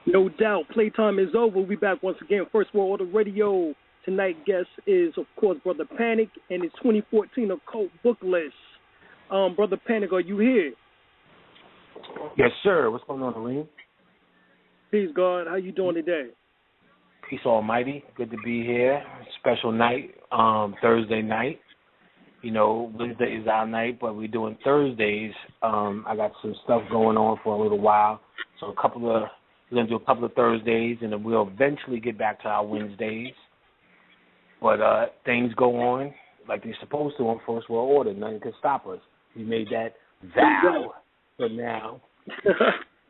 No doubt. Playtime is over. We back once again. First World Order Radio. Tonight guest is, of course, Brother Panic and his 2014 Occult Book List. Brother Panic, are you here? Yes, sir. What's going on, Aleem? Peace, God. How you doing today? Peace Almighty. Good to be here. Special night, Thursday night. You know, Wednesday is our night, but we're doing Thursdays. I got some stuff going on for a little while, so we're going to do a couple of Thursdays, and then we'll eventually get back to our Wednesdays. But things go on like they're supposed to on First World Order. Nothing can stop us. We made that vow for now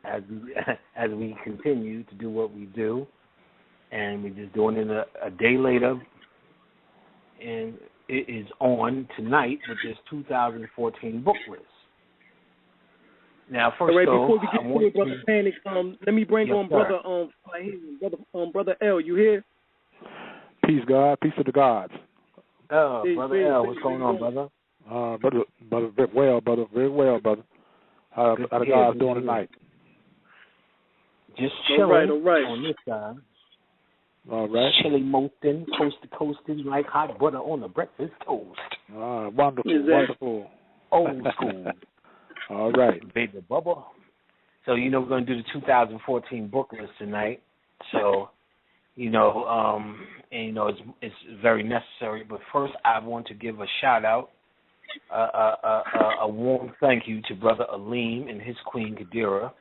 as we continue to do what we do, and we're just doing it a day later, and it is on tonight with this 2014 book list. Now, first, before we get to it, Brother Panic, let me bring on Brother L. You here? Peace, God. Peace to the gods. Brother L, what's going on, brother? Brother, very well, brother. How the guys doing tonight? Just chilling all right. On this side. All right. Chili molten, coast to coasting like hot butter on a breakfast toast. Wonderful, wonderful. Old school. All right. Baby bubble. So, we're going to do the 2014 book list tonight. So, it's very necessary. But first, I want to give a shout-out, a warm thank you to Brother Aleem and his Queen Kadira,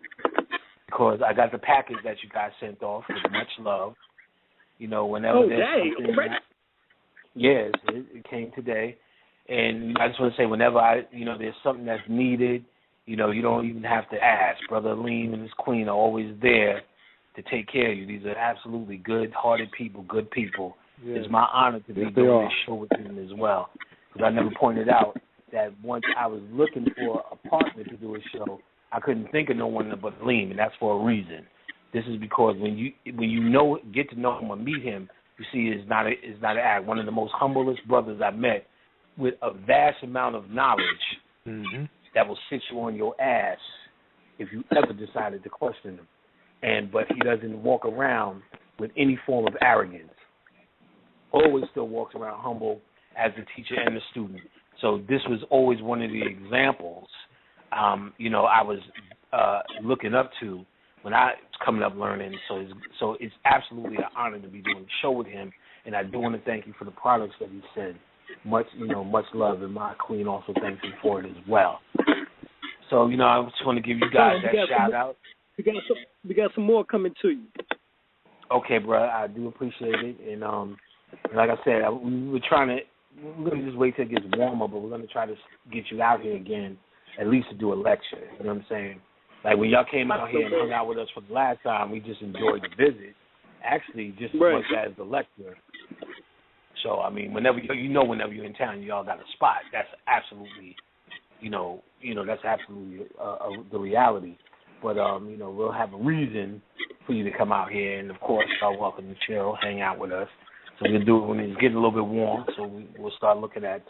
because I got the package that you guys sent off with much love. Whenever there's something yes, it came today. And I just want to say, whenever there's something that's needed, you don't even have to ask. Brother Aleem and his Queen are always there to take care of you. These are absolutely good-hearted people, good people. Yes. It's my honor to be doing this show with them as well. Because I never pointed out that once I was looking for a partner to do a show, I couldn't think of no one but Aleem, and that's for a reason. This is because when you get to know him or meet him, you see it's not an act. One of the most humblest brothers I met, with a vast amount of knowledge that will sit you on your ass if you ever decided to question him. But he doesn't walk around with any form of arrogance. Always still walks around humble as the teacher and the student. So this was always one of the examples, I was looking up to when I was coming up learning. So it's absolutely an honor to be doing a show with him, and I do want to thank you for the products that he sent. Much love, and my Queen also thanks him for it as well. So, I just want to give you guys that shout out. We got some more coming to you. Okay, bro, I do appreciate it, and like I said, we're going to just wait till it gets warmer, but we're going to try to get you out here again, at least to do a lecture. You know what I'm saying? Like when y'all came out here and hung out with us for the last time, we just enjoyed the visit. Actually, just as much as the lecture. So, whenever you're in town, y'all got a spot. That's absolutely, that's absolutely the reality. But, we'll have a reason for you to come out here. And, of course, y'all welcome to chill, hang out with us. So we'll do it when it's getting a little bit warm. So we'll start looking at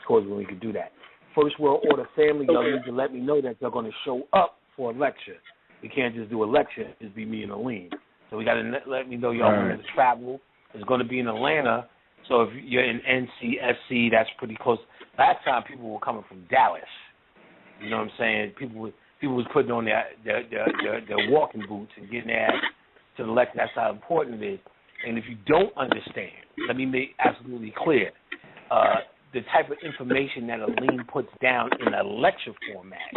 towards when we can do that. First World Order family, y'all need to let me know that they're going to show up for a lecture. We can't just do a lecture, just be me and Aleem. So we got to let me know y'all want to travel. It's going to be in Atlanta. So if you're in NCSC, that's pretty close. Last time people were coming from Dallas. You know what I'm saying? People was putting on their walking boots and getting their ass to the lecture. That's how important it is. And if you don't understand, let me make absolutely clear, the type of information that Aleem puts down in a lecture format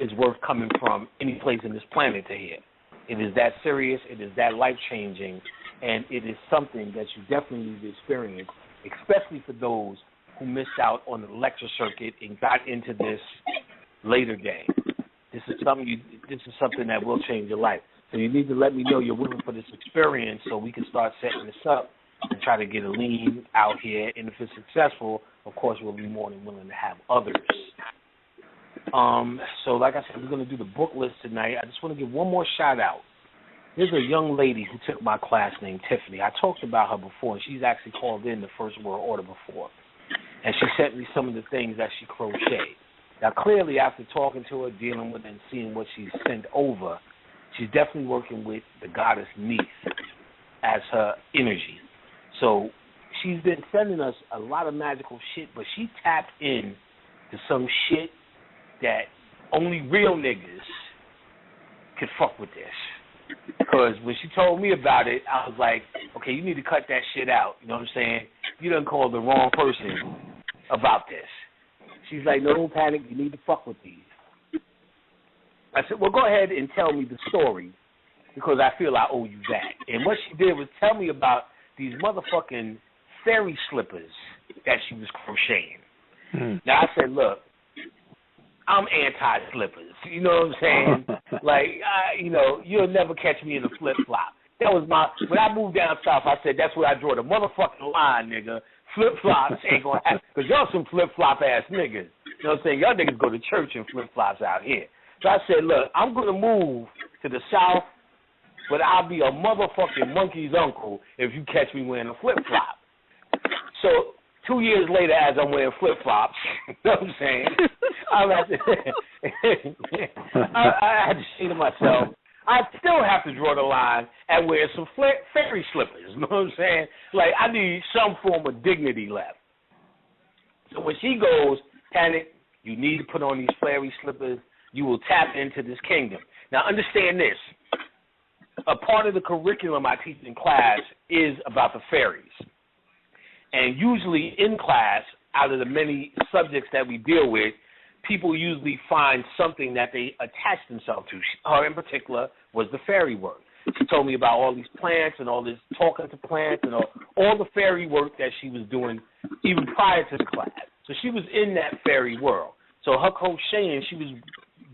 is worth coming from any place in this planet to hear. It is that serious. It is that life-changing. And it is something that you definitely need to experience, especially for those who missed out on the lecture circuit and got into this later game. This is something that will change your life. So you need to let me know you're willing for this experience so we can start setting this up and try to get Aleem out here. And if it's successful, of course, we'll be more than willing to have others. So like I said, we're going to do the book list tonight. I just want to give one more shout out. There's a young lady who took my class named Tiffany. I talked about her before, and she's actually called in the First World Order before. And she sent me some of the things that she crocheted. Now, clearly, after talking to her, dealing with her, and seeing what she sent over, she's definitely working with the goddess Neith as her energy. So she's been sending us a lot of magical shit, but she tapped in to some shit that only real niggas could fuck with this. Because when she told me about it, I was like, okay, you need to cut that shit out. You know what I'm saying? You done called the wrong person about this. She's like, no, don't panic. You need to fuck with these. I said, well, go ahead and tell me the story because I feel I owe you that. And what she did was tell me about these motherfucking fairy slippers that she was crocheting. Now, I said, look, I'm anti-slippers. You know what I'm saying? Like, you'll never catch me in a flip-flop. That was when I moved down south, I said, that's where I draw the motherfucking line, nigga. Flip-flops ain't going to happen. Because y'all some flip-flop-ass niggas. You know what I'm saying? Y'all niggas go to church in flip-flops out here. So I said, look, I'm going to move to the south, but I'll be a motherfucking monkey's uncle if you catch me wearing a flip-flop. So 2 years later, as I'm wearing flip-flops, you know what I'm saying? I had to say to myself, I still have to draw the line and wear some fairy slippers. You know what I'm saying? Like, I need some form of dignity left. So when she goes, panic, you need to put on these fairy slippers. You will tap into this kingdom. Now, understand this. A part of the curriculum I teach in class is about the fairies. And usually in class, out of the many subjects that we deal with, people usually find something that they attach themselves to. Her in particular was the fairy work. She told me about all these plants and all this talking to plants and all the fairy work that she was doing even prior to the class. So she was in that fairy world. So her crocheting, she was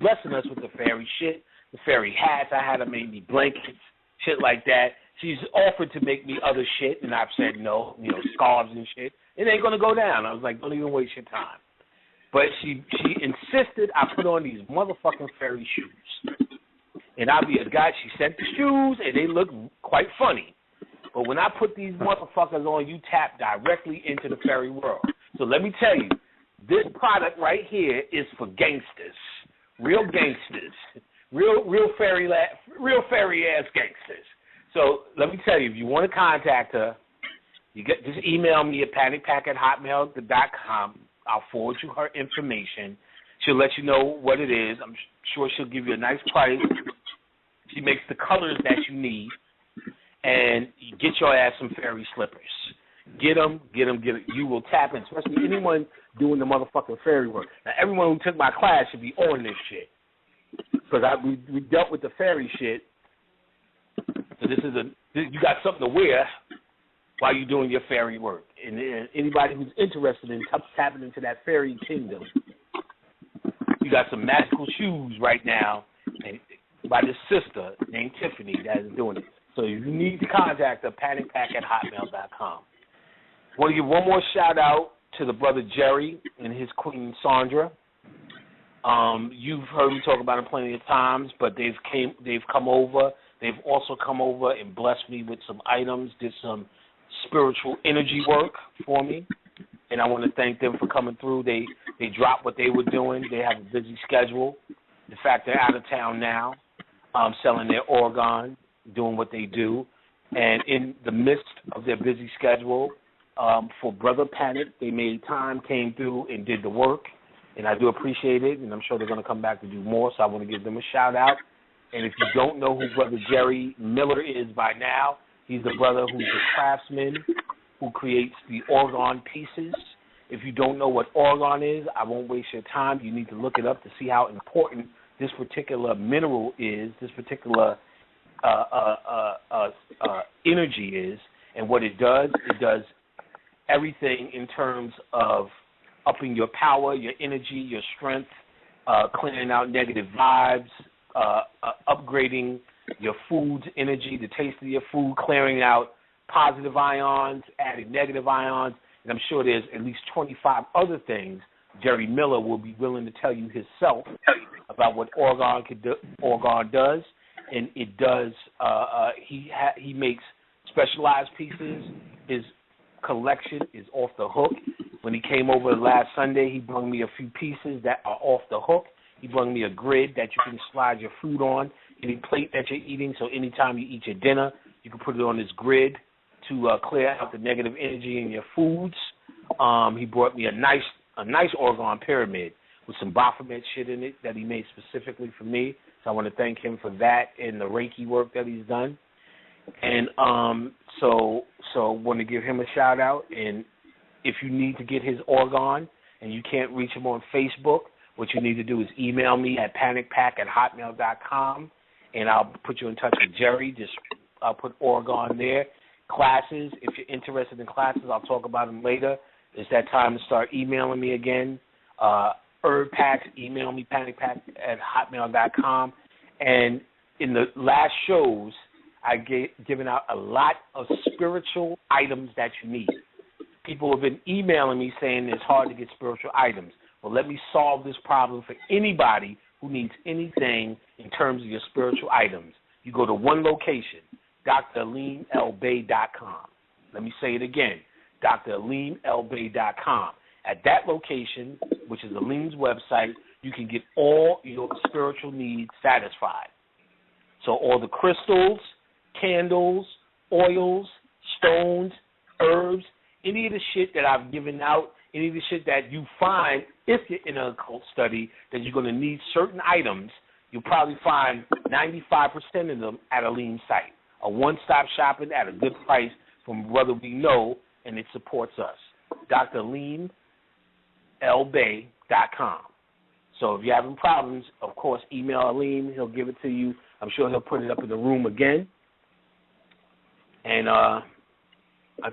blessing us with the fairy shit, the fairy hats. I had her make me blankets, shit like that. She's offered to make me other shit, and I've said no, scarves and shit. It ain't going to go down. I was like, don't even waste your time. But she insisted I put on these motherfucking fairy shoes. And I'll be a guy, she sent the shoes, and they look quite funny. But when I put these motherfuckers on, you tap directly into the fairy world. So let me tell you, this product right here is for gangsters, real gangsters, real fairy-ass gangsters. So let me tell you, if you want to contact her, just email me at panicpack@hotmail.com. I'll forward you her information. She'll let you know what it is. I'm sure she'll give you a nice price. She makes the colors that you need. And you get your ass some fairy slippers. Get them. You will tap in, especially anyone doing the motherfucking fairy work. Now, everyone who took my class should be on this shit. Because we dealt with the fairy shit. So you got something to wear while you're doing your fairy work. And anybody who's interested in tapping into that fairy kingdom, you got some magical shoes right now by this sister named Tiffany that is doing it. So if you need to contact her, panicpack@hotmail.com. I want to give one more shout out to the brother Jerry and his queen Sandra. You've heard me talk about them plenty of times, but they've come over. They've also come over and blessed me with some items, did some spiritual energy work for me, and I want to thank them for coming through. They dropped what they were doing. They have a busy schedule. In fact, they're out of town now, selling their organ, doing what they do, and in the midst of their busy schedule, for Brother Panic, they made time, came through, and did the work, and I do appreciate it, and I'm sure they're going to come back to do more, so I want to give them a shout-out. And if you don't know who Brother Jerry Miller is by now, he's the brother who's a craftsman who creates the organ pieces. If you don't know what organ is, I won't waste your time. You need to look it up to see how important this particular mineral is, this particular energy is, and what it does. It does everything in terms of upping your power, your energy, your strength, clearing out negative vibes, upgrading your food's energy, the taste of your food, clearing out positive ions, adding negative ions, and I'm sure there's at least 25 other things Jerry Miller will be willing to tell you himself about what organ does, and it does. He makes specialized pieces. His collection is off the hook. When he came over last Sunday, he brought me a few pieces that are off the hook. He brought me a grid that you can slide your food on. any plate that you're eating. So anytime you eat your dinner, you can put it on this grid to clear out the negative energy in your foods. He brought me a nice Orgone pyramid with some Baphomet shit in it that he made specifically for me. So I want to thank him for that and the Reiki work that he's done. And so want to give him a shout out. And if you need to get his Orgone and you can't reach him on Facebook, what you need to do is email me at panicpack@hotmail.com, and I'll put you in touch with Jerry. I'll put Orgone there. Classes, if you're interested in classes, I'll talk about them later. It's that time to start emailing me again. Herb packs, email me, panicpack@hotmail.com. And in the last shows, I given out a lot of spiritual items that you need. People have been emailing me saying it's hard to get spiritual items. Well, let me solve this problem for anybody who needs anything in terms of your spiritual items. You go to one location, draleemlbay.com. Let me say it again, draleemlbay.com. At that location, which is Aleem's website, you can get all your spiritual needs satisfied. So all the crystals, candles, oils, stones, herbs, any of the shit that I've given out, any of the shit that you find if you're in an occult study that you're going to need certain items, you'll probably find 95% of them at Aleem's site. A one-stop shopping at a good price from whether we know, and it supports us. draleemlbay.com. So if you're having problems, of course, email Aleem. He'll give it to you. I'm sure he'll put it up in the room again. And I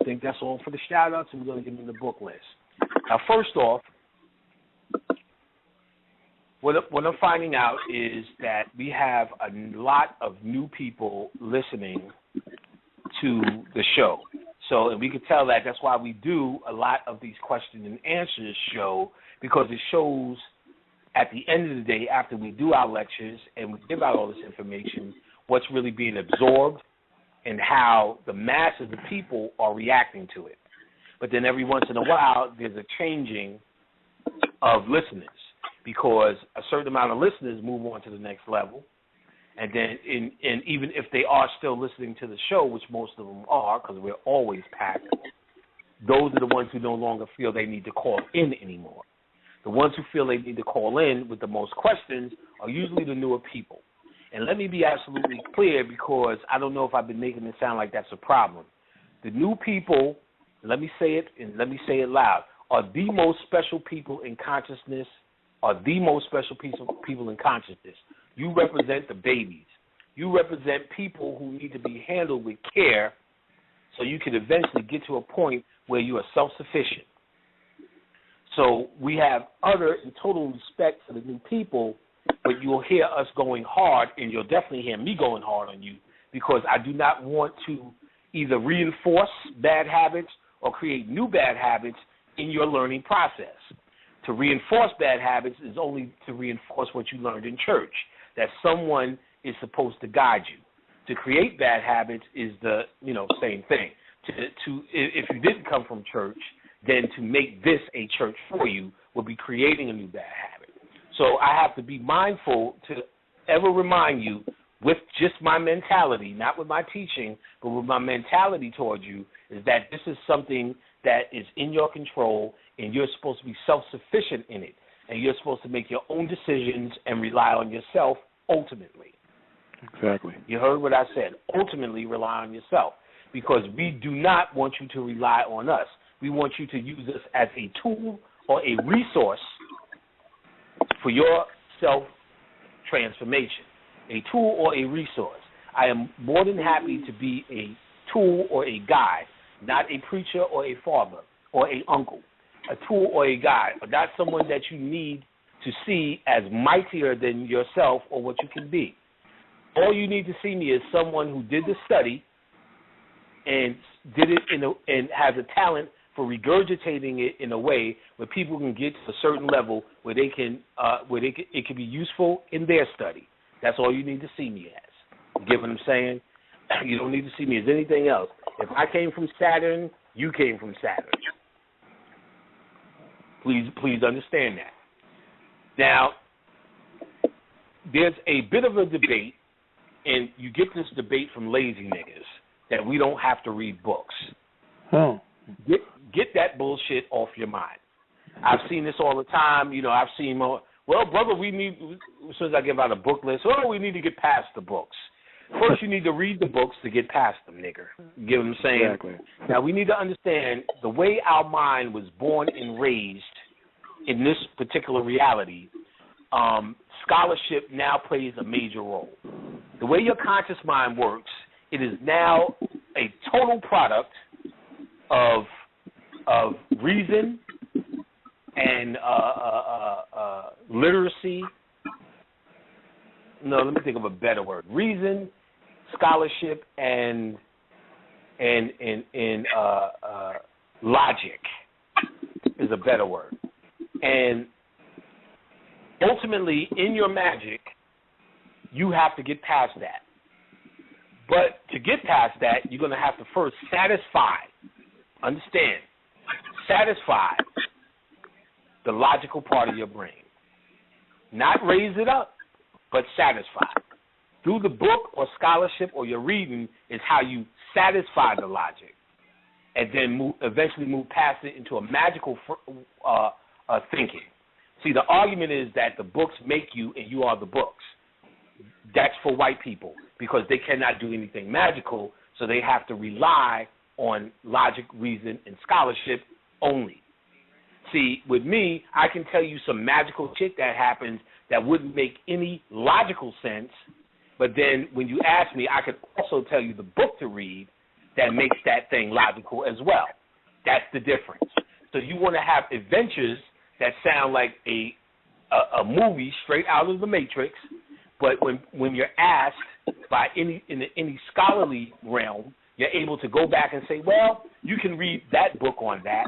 think that's all for the shout-outs, and we're going to get into the book list. Now, first off, what I'm finding out is that we have a lot of new people listening to the show. So, and we can tell that that's why we do a lot of these question and answers show, because it shows at the end of the day, after we do our lectures and we give out all this information, what's really being absorbed and how the masses of people are reacting to it. But then every once in a while, there's a changing of listeners, because a certain amount of listeners move on to the next level. And then, and even if they are still listening to the show, which most of them are, because we're always packed, those are the ones who no longer feel they need to call in anymore. The ones who feel they need to call in with the most questions are usually the newer people. And let me be absolutely clear, because I don't know if I've been making it sound like that's a problem. The new people, let me say it, and let me say it loud, are the most special people in consciousness, You represent the babies. You represent people who need to be handled with care so you can eventually get to a point where you are self-sufficient. So we have utter and total respect for the new people, but you'll hear us going hard, and you'll definitely hear me going hard on you, because I do not want to either reinforce bad habits or create new bad habits in your learning process. To reinforce bad habits is only to reinforce what you learned in church, that someone is supposed to guide you. To create bad habits is the, same thing. If you didn't come from church, then to make this a church for you would be creating a new bad habit. So I have to be mindful to ever remind you, with just my mentality, not with my teaching, but with my mentality towards you, is that this is something that is in your control, and you're supposed to be self-sufficient in it, and you're supposed to make your own decisions and rely on yourself ultimately. Exactly. You heard what I said. Ultimately rely on yourself, because we do not want you to rely on us. We want you to use us as a tool or a resource for your self-transformation, a tool or a resource. I am more than happy to be a tool or a guide, not a preacher or a father or a uncle, a tool or a guide, but not someone that you need to see as mightier than yourself or what you can be. All you need to see me is someone who did the study and did it and has a talent for regurgitating it in a way where people can get to a certain level where it can be useful in their study. That's all you need to see me as. You get what I'm saying? You don't need to see me as anything else. If I came from Saturn, you came from Saturn. Please understand that. Now, there's a bit of a debate and you get this debate from lazy niggas that we don't have to read books. Oh. Get that bullshit off your mind. I've seen this all the time. You know, I've seen more. Well, brother, we need, as soon as I give out a book list, we need to get past the books. First, you need to read the books to get past them, nigger. You get what I'm saying? Exactly. Now, we need to understand the way our mind was born and raised in this particular reality. Scholarship now plays a major role. The way your conscious mind works, it is now a total product of reason and literacy. No, let me think of a better word. Reason, scholarship, and logic is a better word. And ultimately, in your magic, you have to get past that. But to get past that, you're going to have to first satisfy the logical part of your brain. Not raise it up, but satisfy. Through the book or scholarship or your reading is how you satisfy the logic, and then eventually move past it into a magical thinking. See, the argument is that the books make you and you are the books. That's for white people because they cannot do anything magical, so they have to rely on logic, reason, and scholarship only. See, with me, I can tell you some magical shit that happens that wouldn't make any logical sense, but then when you ask me, I could also tell you the book to read that makes that thing logical as well. That's the difference. So you want to have adventures that sound like a movie straight out of the Matrix, but when you're asked by any scholarly realm, you're able to go back and say, well, you can read that book on that,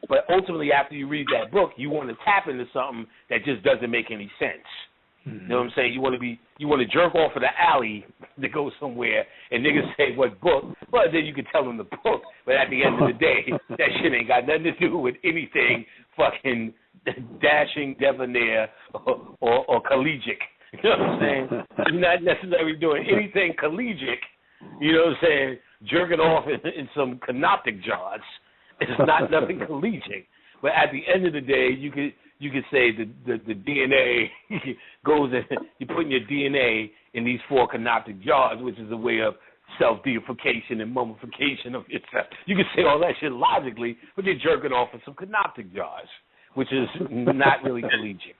but ultimately after you read that book, you want to tap into something that just doesn't make any sense. Mm-hmm. You know what I'm saying? You want to jerk off of the alley to go somewhere, and niggas say, what book? Well, then you can tell them the book, but at the end of the day, that shit ain't got nothing to do with anything fucking dashing, debonair, or collegiate. You know what I'm saying? You're not necessarily doing anything collegiate, you know what I'm saying, jerking off in some canoptic jars. It's not nothing collegiate. But at the end of the day, you could say the DNA goes in, you're putting your DNA in these 4 canoptic jars, which is a way of self-deification and mummification of yourself. You can say all that shit logically, but you're jerking off in some canoptic jars, which is not really collegiate.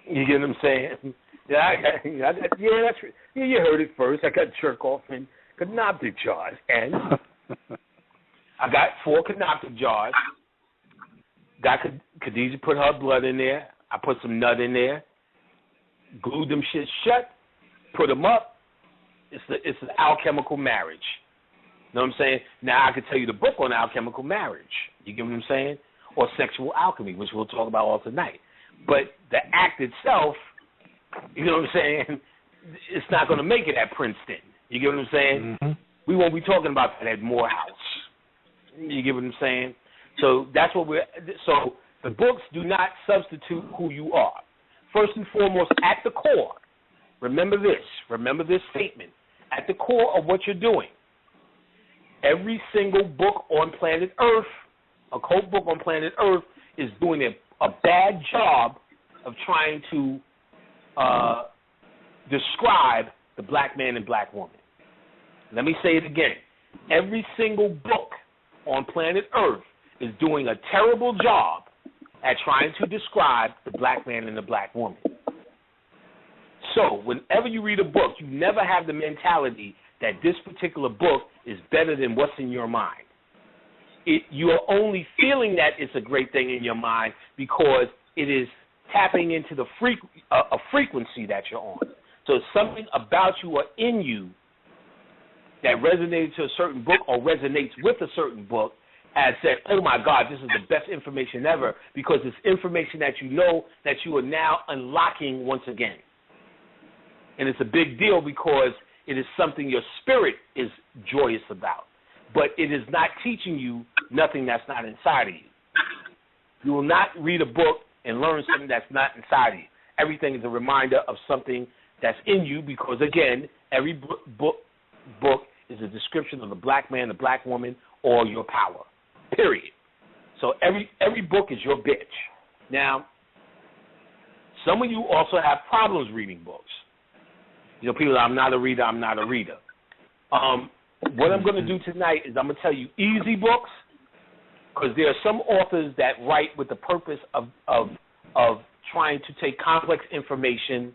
You get what I'm saying? Yeah, you heard it first. I got jerk off in canoptic jars, and I got 4 canoptic jars. Got Khadijah put her blood in there. I put some nut in there. Glued them shit shut. Put them up. It's an alchemical marriage. You know what I'm saying? Now I could tell you the book on alchemical marriage. You get what I'm saying? Or sexual alchemy, which we'll talk about all tonight. But the act itself, you know what I'm saying? It's not going to make it at Princeton. You get what I'm saying? Mm-hmm. We won't be talking about that at Morehouse. You get what I'm saying? So that's what so the books do not substitute who you are. First and foremost, at the core, remember this statement, at the core of what you're doing, every single book on planet Earth, occult book on planet Earth, is doing a bad job of trying to describe the black man and black woman. Let me say it again. Every single book on planet Earth is doing a terrible job at trying to describe the black man and the black woman. So whenever you read a book, you never have the mentality that this particular book is better than what's in your mind. You are only feeling that it's a great thing in your mind because it is tapping into the a frequency that you're on. So it's something about you or in you that resonates to a certain book or resonates with a certain book has said, oh, my God, this is the best information ever, because it's information that you know that you are now unlocking once again. And it's a big deal because it is something your spirit is joyous about. But it is not teaching you nothing that's not inside of you. You will not read a book and learn something that's not inside of you. Everything is a reminder of something that's in you because, again, Every book is a description of the black man, the black woman, or your power, period. So every book is your bitch. Now, some of you also have problems reading books. You know, people, I'm not a reader. What I'm going to do tonight is I'm going to tell you easy books, because there are some authors that write with the purpose of trying to take complex information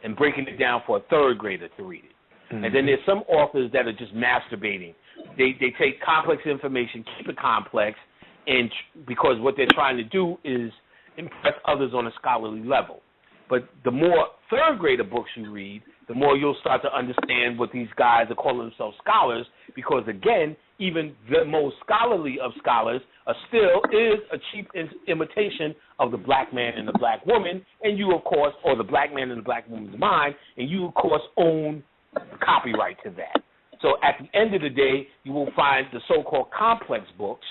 and breaking it down for a third grader to read it. And then there's some authors that are just masturbating. They take complex information, keep it complex, and because what they're trying to do is impress others on a scholarly level. But the more third grader books you read, the more you'll start to understand what these guys are calling themselves scholars, because, again, even the most scholarly of scholars still is a cheap imitation of the black man and the black woman, and you, of course, or the black man and the black woman's mind, and you, of course, own the copyright to that. So at the end of the day, you will find the so-called complex books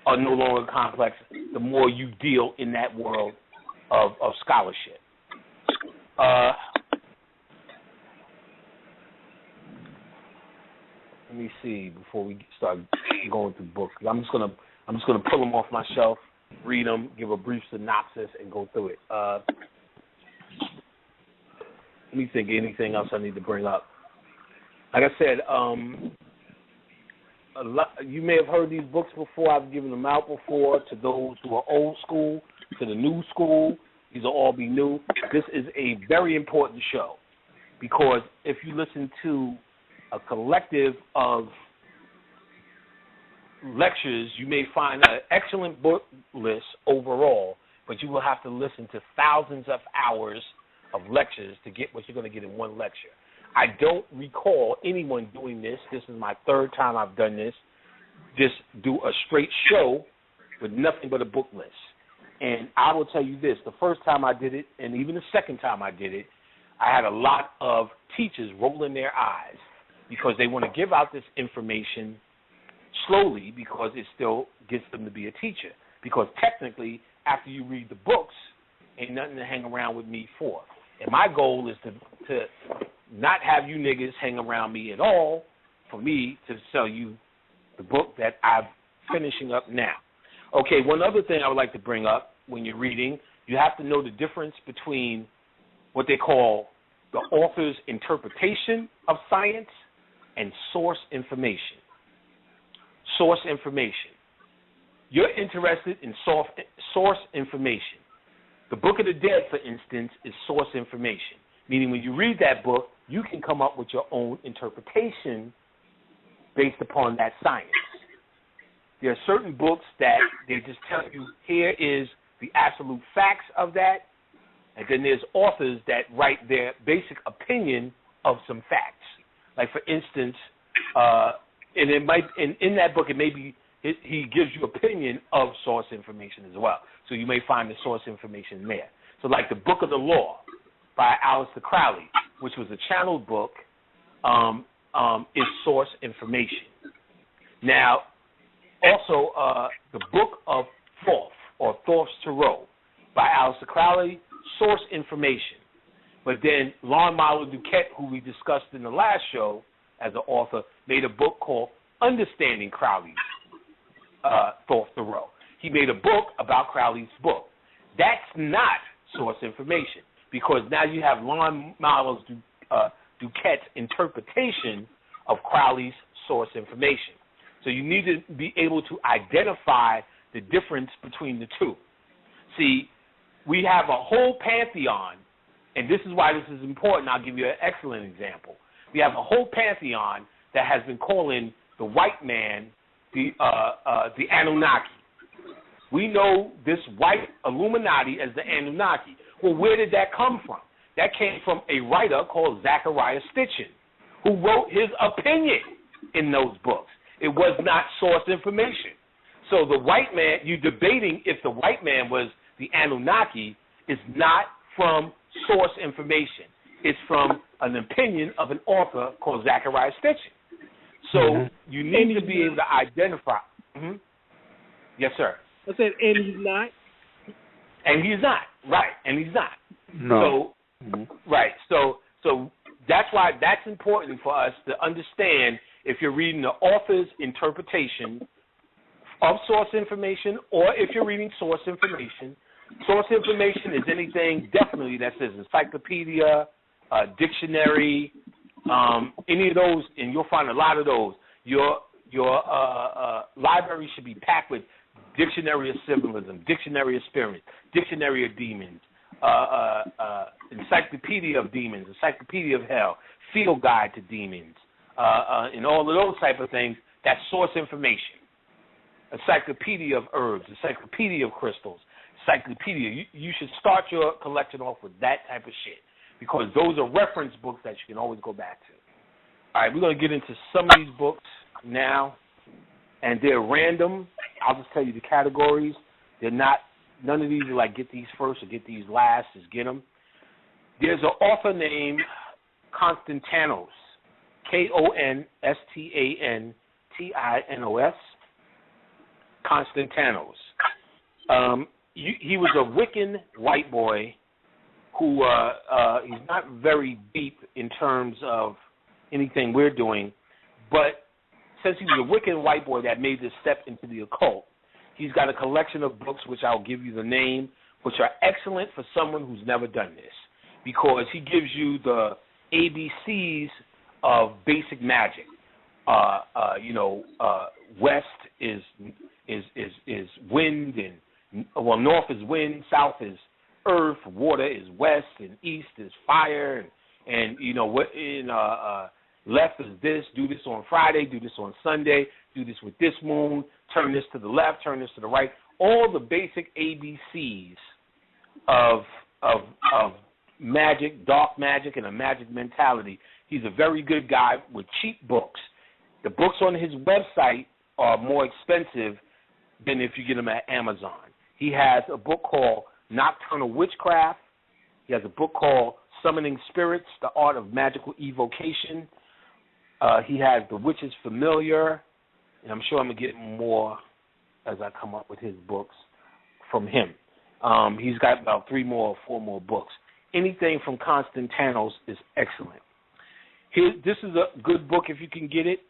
are no longer complex the more you deal in that world of scholarship. Let me see before we start going through books. I'm just gonna pull them off my shelf, read them, give a brief synopsis, and go through it. Let me think. Anything else I need to bring up? Like I said, you may have heard these books before. I've given them out before to those who are old school, to the new school. These will all be new. This is a very important show, because if you listen to a collective of lectures, you may find an excellent book list overall, but you will have to listen to thousands of hours of lectures to get what you're going to get in one lecture. I don't recall anyone doing this. This is my third time I've done this. Just do a straight show with nothing but a book list. And I will tell you this, the first time I did it, and even the second time I did it, I had a lot of teachers rolling their eyes because they want to give out this information slowly because it still gets them to be a teacher. Because technically, after you read the books, ain't nothing to hang around with me for. And my goal is to not have you niggas hang around me at all, for me to sell you the book that I'm finishing up now. Okay, one other thing I would like to bring up when you're reading, you have to know the difference between what they call the author's interpretation of science and source information. Source information. You're interested in source information. The Book of the Dead, for instance, is source information, meaning when you read that book, you can come up with your own interpretation based upon that science. There are certain books that they just tell you, here is the absolute facts of that, and then there's authors that write their basic opinion of some facts. Like, for instance, and it might in that book, it may be he gives you opinion of source information as well. So you may find the source information there. So, like the Book of the Law by Aleister Crowley, which was a channeled book, is source information. Now, also, the Book of Thoth, or Thoth's Tarot, by Aleister Crowley, source information. But then Lon Malo Duquette, who we discussed in the last show as an author, made a book called Understanding Crowley's Thoth's Tarot. He made a book about Crowley's book. That's not source information, because now you have Lon Malo Duquette's interpretation of Crowley's source information. So you need to be able to identify the difference between the two. See, we have a whole pantheon, and this is why this is important. I'll give you an excellent example. We have a whole pantheon that has been calling the white man the Anunnaki. We know this white Illuminati as the Anunnaki. Well, where did that come from? That came from a writer called Zachariah Stitchin, who wrote his opinion in those books. It was not source information. So the white man, you're debating if the white man was the Anunnaki, is not from source information. It's from an opinion of an author called Zachariah Stitchin. So you need to be able to identify. Yes, sir. I said, and he's not? And he's not. Right, and he's not. No. So, right. So that's why that's important for us to understand if you're reading the author's interpretation of source information or if you're reading source information. Source information is anything definitely that says encyclopedia, dictionary, any of those, and you'll find a lot of those. Your library should be packed with dictionary of symbolism, dictionary of spirits, dictionary of demons, encyclopedia of demons, encyclopedia of hell, field guide to demons, and all of those type of things. That's source information. Encyclopedia of herbs, encyclopedia of crystals, encyclopedia. You should start your collection off with that type of shit because those are reference books that you can always go back to. All right, we're going to get into some of these books now, and they're random. I'll just tell you the categories. They're not, none of these are like get these first or get these last, just get them. There's an author named Konstantinos, Konstantinos, Konstantinos. He was a Wiccan white boy who he's not very deep in terms of anything we're doing, but since he was a Wiccan white boy that made this step into the occult, he's got a collection of books, which I'll give you the name, which are excellent for someone who's never done this, because he gives you the ABCs of basic magic. West is wind, and north is wind, south is earth, water is west, and east is fire, and left is this, do this on Friday, do this on Sunday, do this with this moon, turn this to the left, turn this to the right. All the basic ABCs of magic, dark magic, and a magic mentality. He's a very good guy with cheap books. The books on his website are more expensive than if you get them at Amazon. He has a book called Nocturnal Witchcraft. He has a book called Summoning Spirits, The Art of Magical Evocation. He has The Witch's Familiar, and I'm sure I'm going to get more as I come up with his books from him. He's got about 3 more or 4 more books. Anything from Konstantinos is excellent. This is a good book if you can get it.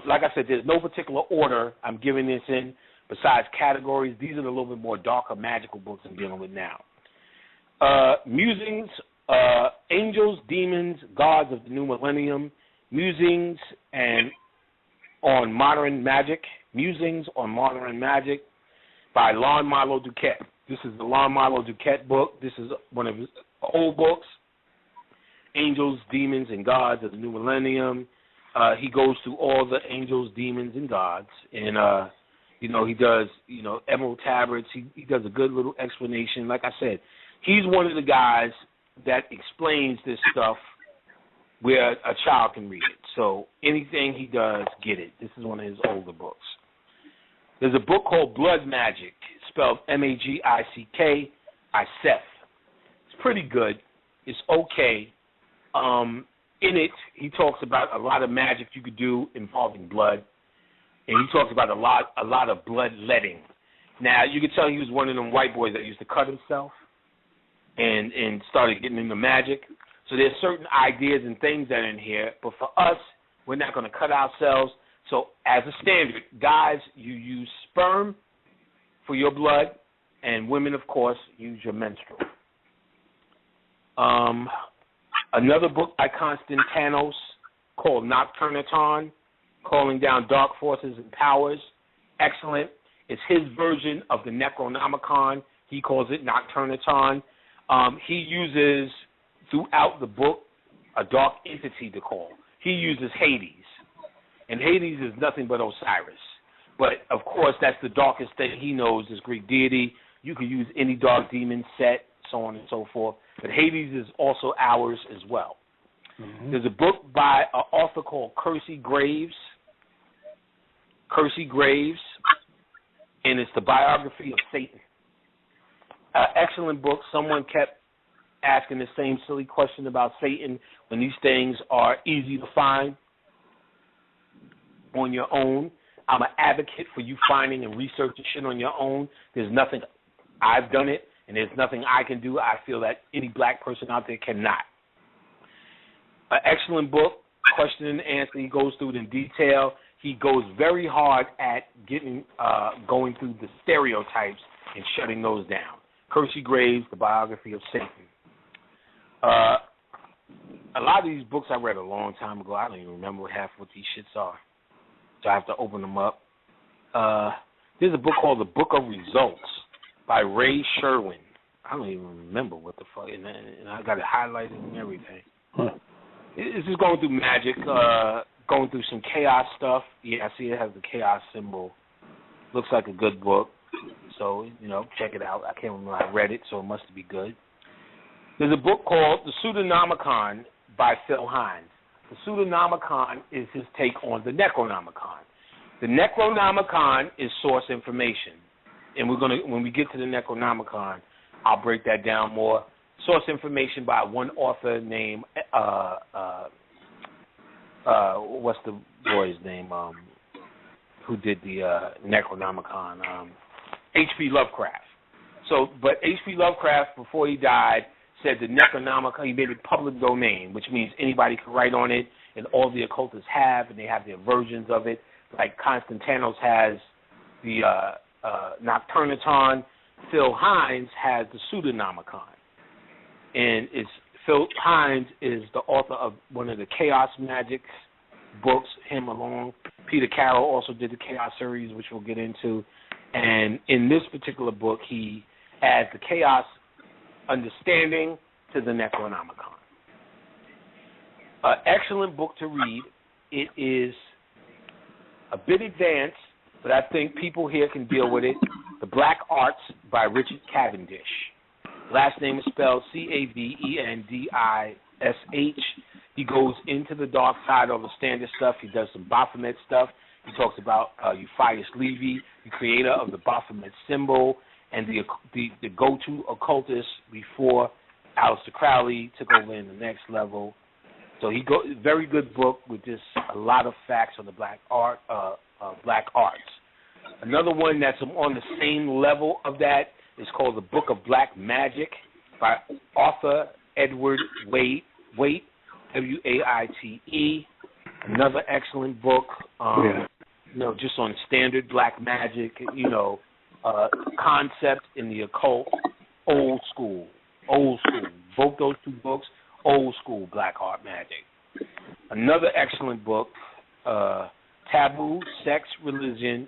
Like I said, there's no particular order I'm giving this in besides categories. These are the little bit more darker magical books I'm dealing with now. Musings, Angels, Demons, Gods of the New Millennium, Musings on Modern Magic by Lon Marlowe Duquette. This is the Lon Marlowe Duquette book. This is one of his old books, Angels, Demons, and Gods of the New Millennium. He goes through all the angels, demons, and gods, and he does emerald tablets. He does a good little explanation. Like I said, he's one of the guys that explains this stuff where a child can read it. So anything he does, get it. This is one of his older books. There's a book called Blood Magic, spelled Magick, Iseth. It's pretty good. It's okay. In it, he talks about a lot of magic you could do involving blood, and he talks about a lot of bloodletting. Now, you could tell he was one of them white boys that used to cut himself and started getting into magic. So there's certain ideas and things that are in here, but for us, we're not going to cut ourselves. So as a standard, guys, you use sperm for your blood, and women, of course, use your menstrual. Another book by Konstantinos called Nocturnaton, Calling Down Dark Forces and Powers. Excellent. It's his version of the Necronomicon. He calls it Nocturnaton. He uses, throughout the book, a dark entity to call. He uses Hades. And Hades is nothing but Osiris. But, of course, that's the darkest thing he knows, this Greek deity. You can use any dark demon set, so on and so forth. But Hades is also ours as well. Mm-hmm. There's a book by an author called Kersey Graves. And it's the biography of Satan. Excellent book. Someone kept asking the same silly question about Satan when these things are easy to find on your own. I'm an advocate for you finding and researching shit on your own. There's nothing, I've done it, and there's nothing I can do. I feel that any black person out there cannot. An excellent book, question and answer. He goes through it in detail. He goes very hard at going through the stereotypes and shutting those down. Percy Graves, The Biography of Satan. A lot of these books I read a long time ago. I don't even remember half what these shits are, so I have to open them up. There's a book called The Book of Results by Ray Sherwin. I don't even remember what the fuck, and I got it highlighted and everything. Huh. It's just going through magic, going through some chaos stuff. Yeah, I see it has the chaos symbol. Looks like a good book. So, check it out. I can't remember. I read it, so it must be good. There's a book called The Pseudonomicon by Phil Hines. The Pseudonomicon is his take on the Necronomicon. The Necronomicon is source information. And when we get to the Necronomicon, I'll break that down more. Source information by one author named, what's the boy's name, who did the Necronomicon? H.P. Lovecraft. So, but H.P. Lovecraft, before he died, said the Necronomicon, he made it public domain, which means anybody can write on it, and all the occultists have, and they have their versions of it. Like Constantinos has the Nocturnaton. Phil Hines has the Pseudonomicon. And Phil Hines is the author of one of the Chaos Magics books, him along. Peter Carroll also did the Chaos series, which we'll get into. And in this particular book, he adds the Chaos understanding to the Necronomicon. Excellent book to read. It is a bit advanced, but I think people here can deal with it. The Black Arts by Richard Cavendish. Last name is spelled Cavendish. He goes into the dark side of the standard stuff. He does some Baphomet stuff. He talks about Euphrates Levy, the creator of the Baphomet symbol, and the go-to occultist before Aleister Crowley took over in the next level. So very good book with just a lot of facts on the black arts. Another one that's on the same level of that is called The Book of Black Magic by Arthur Edward Waite, Waite. Another excellent book, just on standard black magic, concept in the occult, old school. Both those two books, old school black art magic. Another excellent book, Taboo, Sex, Religion,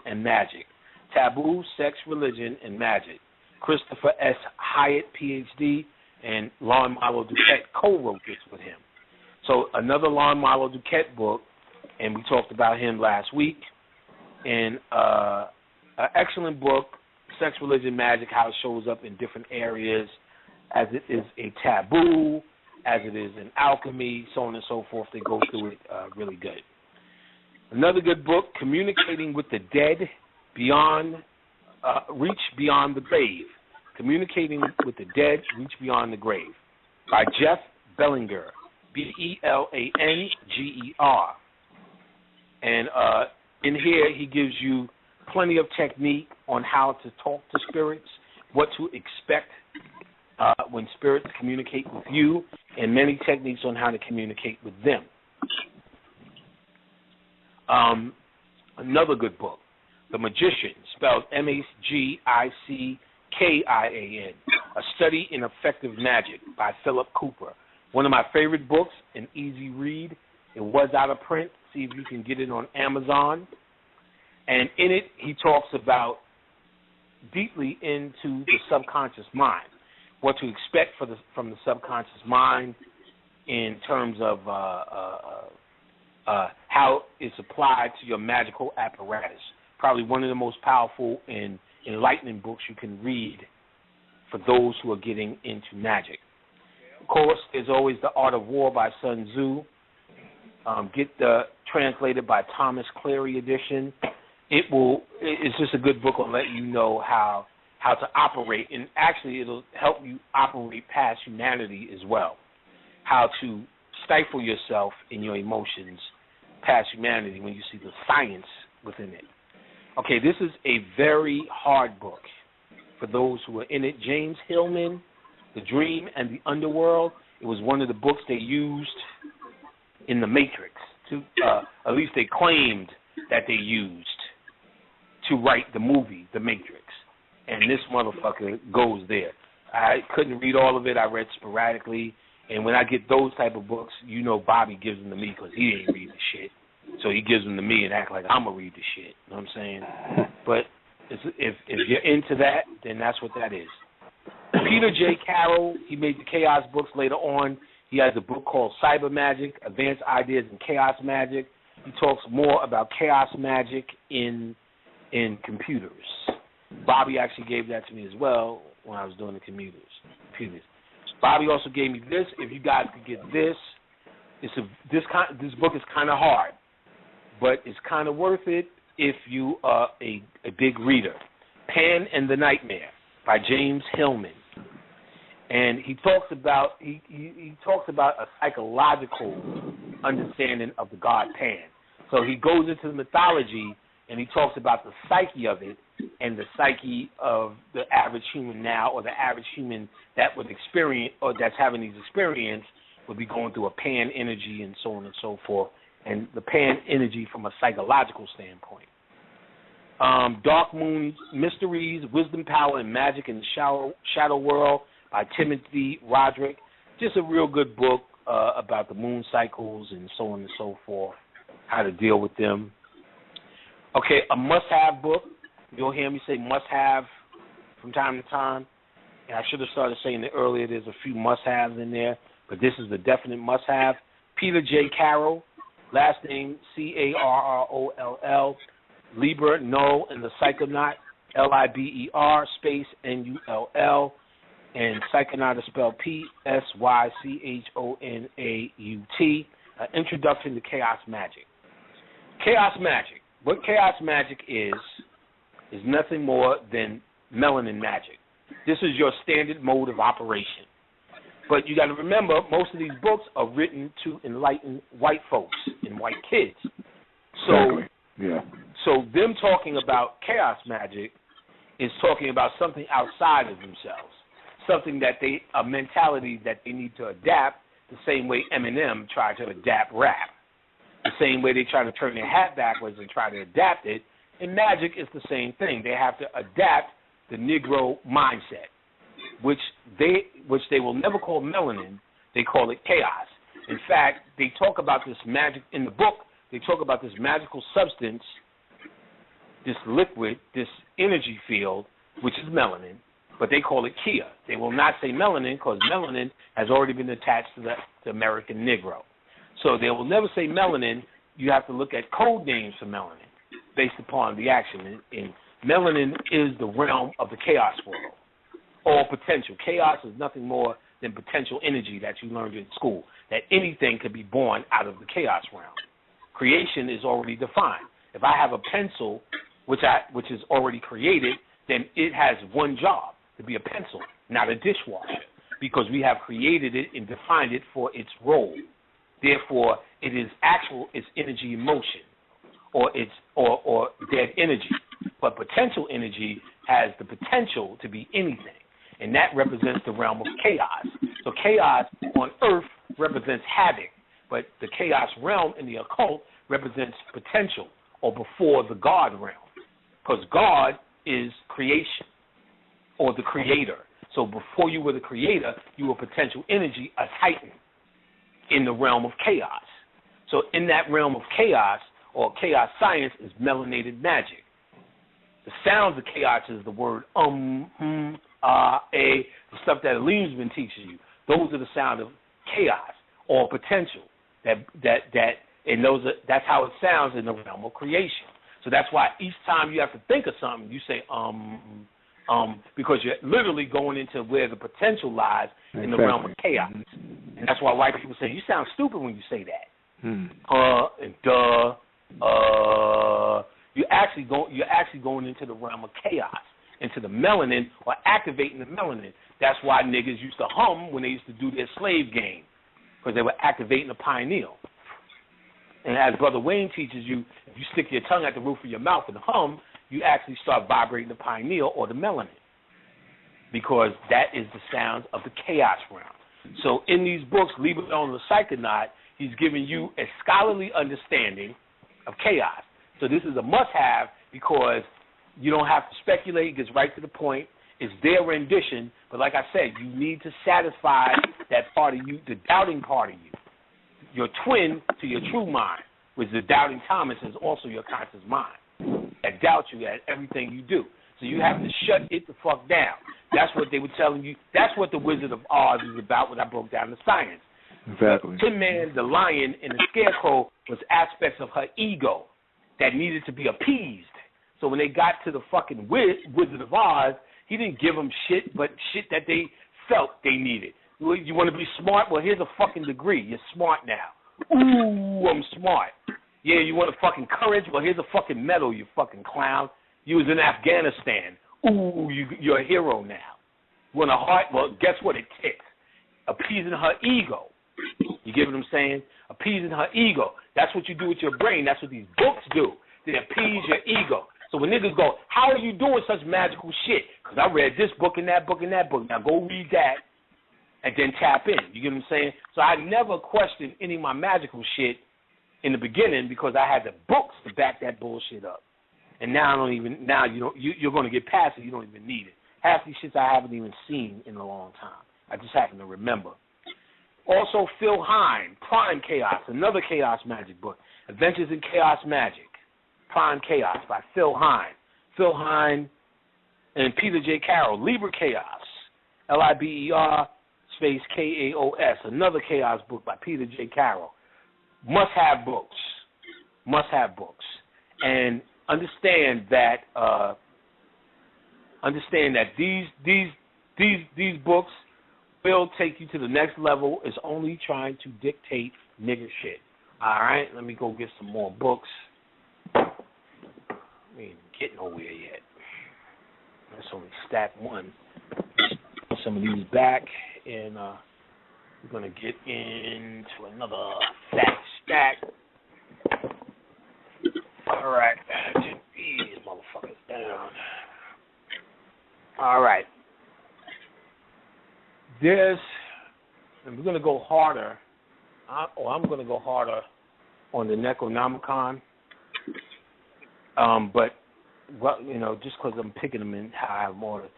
and Magic. Taboo, Sex, Religion, and Magic. Christopher S. Hyatt, Ph.D., and Lon Milo Duquette co-wrote this with him. So another Lon Milo Duquette book, and we talked about him last week. And an excellent book, Sex, Religion, Magic, how it shows up in different areas, as it is a taboo, as it is in alchemy, so on and so forth. They go through it really good. Another good book, Communicating with the Dead, Reach Beyond the Grave. Communicating with the Dead, Reach Beyond the Grave, by Jeff Bellinger, Belanger. And in here, he gives you plenty of technique on how to talk to spirits, what to expect when spirits communicate with you, and many techniques on how to communicate with them. Another good book, The Magician, spelled Magician, A Study in Effective Magic by Philip Cooper. One of my favorite books, an easy read. It was out of print. See if you can get it on Amazon. And in it, he talks about deeply into the subconscious mind, what to expect from the subconscious mind in terms of how it's applied to your magical apparatus. Probably one of the most powerful and enlightening books you can read for those who are getting into magic. Of course, there's always The Art of War by Sun Tzu. Get the translated by Thomas Cleary edition. It's just a good book on letting you know how to operate, and actually it'll help you operate past humanity as well. How to stifle yourself in your emotions past humanity when you see the science within it. Okay, this is a very hard book for those who are in it. James Hillman, The Dream and the Underworld. It was one of the books they used in The Matrix. At least they claimed that they used to write the movie The Matrix. And this motherfucker goes there. I couldn't read all of it. I read sporadically. And when I get those type of books, you know Bobby gives them to me because he ain't read the shit. So he gives them to me and act like I'm going to read the shit. You know what I'm saying? But if you're into that, then that's what that is. Peter J. Carroll, he made the Chaos books later on. He has a book called Cyber Magic, Advanced Ideas in Chaos Magic. He talks more about chaos magic in computers. Bobby actually gave that to me as well when I was doing the computers. Bobby also gave me this. If you guys could get this, this book is kind of hard, but it's kind of worth it if you are a big reader. Pan and the Nightmare by James Hillman. And he talks about a psychological understanding of the god Pan. So he goes into the mythology and he talks about the psyche of it and the psyche of the average human now, or the average human that would experience or that's having these experiences would be going through a Pan energy and so on and so forth. And the Pan energy from a psychological standpoint. Dark Moon Mysteries, Wisdom, Power, and Magic in the Shadow World by Timothy Roderick. Just a real good book about the moon cycles and so on and so forth, how to deal with them. Okay, a must-have book. You'll hear me say must-have from time to time. And I should have started saying it earlier. There's a few must-haves in there, but this is the definite must-have. Peter J. Carroll, last name Carroll, Liber, Null, and the Psychonaut, Liber space Null, and Psychonaut is spelled Psychonaut. Introduction to Chaos Magic. Chaos Magic. What Chaos Magic is nothing more than melanin magic. This is your standard mode of operation. But you got to remember, most of these books are written to enlighten white folks and white kids. So, exactly. Yeah. So them talking about chaos magic is talking about something outside of themselves, something that a mentality that they need to adapt, the same way Eminem tried to adapt rap, the same way they try to turn their hat backwards and try to adapt it. In magic, it's the same thing. They have to adapt the Negro mindset, which they will never call melanin. They call it chaos. In fact, they talk about this magic in the book. They talk about this magical substance, this liquid, this energy field, which is melanin, but they call it Kia. They will not say melanin because melanin has already been attached to the American Negro. So they will never say melanin. You have to look at code names for melanin based upon the action. And melanin is the realm of the chaos world, or potential. Chaos is nothing more than potential energy that you learned in school, that anything could be born out of the chaos realm. Creation is already defined. If I have a pencil, which is already created, then it has one job, to be a pencil, not a dishwasher, because we have created it and defined it for its role. Therefore, it's energy in motion, or dead energy. But potential energy has the potential to be anything, and that represents the realm of chaos. So chaos on Earth represents havoc, but the chaos realm in the occult represents potential, or before the God realm, because God is creation, or the creator. So before you were the creator, you were potential energy, a titan in the realm of chaos. So in that realm of chaos, or chaos science, is melanated magic. The sounds of chaos is the word the stuff that Aleem's been teaching you. Those are the sound of chaos or potential. That's how it sounds in the realm of creation. So that's why each time you have to think of something, you say because you're literally going into where the potential lies in the realm of chaos. And that's why white people say, you sound stupid when you say that. And You're actually going into the realm of chaos, into the melanin, or activating the melanin. That's why niggas used to hum when they used to do their slave game, because they were activating the pineal. And as Brother Wayne teaches you, if you stick your tongue at the roof of your mouth and hum, you actually start vibrating the pineal or the melanin, because that is the sounds of the chaos realm. So in these books, Leave It On the Psychonaut, he's giving you a scholarly understanding of chaos. So this is a must-have because you don't have to speculate. It gets right to the point. It's their rendition, but like I said, you need to satisfy that part of you, the doubting part of you, your twin to your true mind, which the doubting Thomas is also your conscious mind that doubts you at everything you do. So you have to shut it the fuck down. That's what they were telling you. That's what the Wizard of Oz is about when I broke down the science. Exactly. The Tin Man, the Lion, and the Scarecrow was aspects of her ego that needed to be appeased. So when they got to the fucking Wizard of Oz, he didn't give them shit, but shit that they felt they needed. You want to be smart? Well, here's a fucking degree. You're smart now. Ooh, I'm smart. Yeah, you want a fucking courage? Well, here's a fucking medal, you fucking clown. You was in Afghanistan. Ooh, you're a hero now. You want a heart? Well, guess what? It ticks. Appeasing her ego. You get what I'm saying? Appeasing her ego. That's what you do with your brain. That's what these books do. They appease your ego. So when niggas go, how are you doing such magical shit? Because I read this book and that book and that book. Now go read that and then tap in. You get what I'm saying? So I never questioned any of my magical shit in the beginning because I had the books to back that bullshit up. And now you're going to get past it. You don't even need it. Half these shits I haven't even seen in a long time. I just happen to remember. Also, Phil Hine, Prime Chaos, another chaos magic book. Adventures in Chaos Magic, Prime Chaos by Phil Hine. Phil Hine and Peter J. Carroll, Liber Chaos, Liber space Kaos, another chaos book by Peter J. Carroll. Must-have books. Must-have books. And understand that these books will take you to the next level. It's only trying to dictate nigger shit. All right, let me go get some more books. We ain't get nowhere yet. Let's only stack one. Put some of these back, and we're gonna get into another fat stack. All right, get these motherfuckers down. All right. And we're going to go harder, I'm going to go harder on the Necronomicon, but, well, just because I'm picking them in how I have them ordered.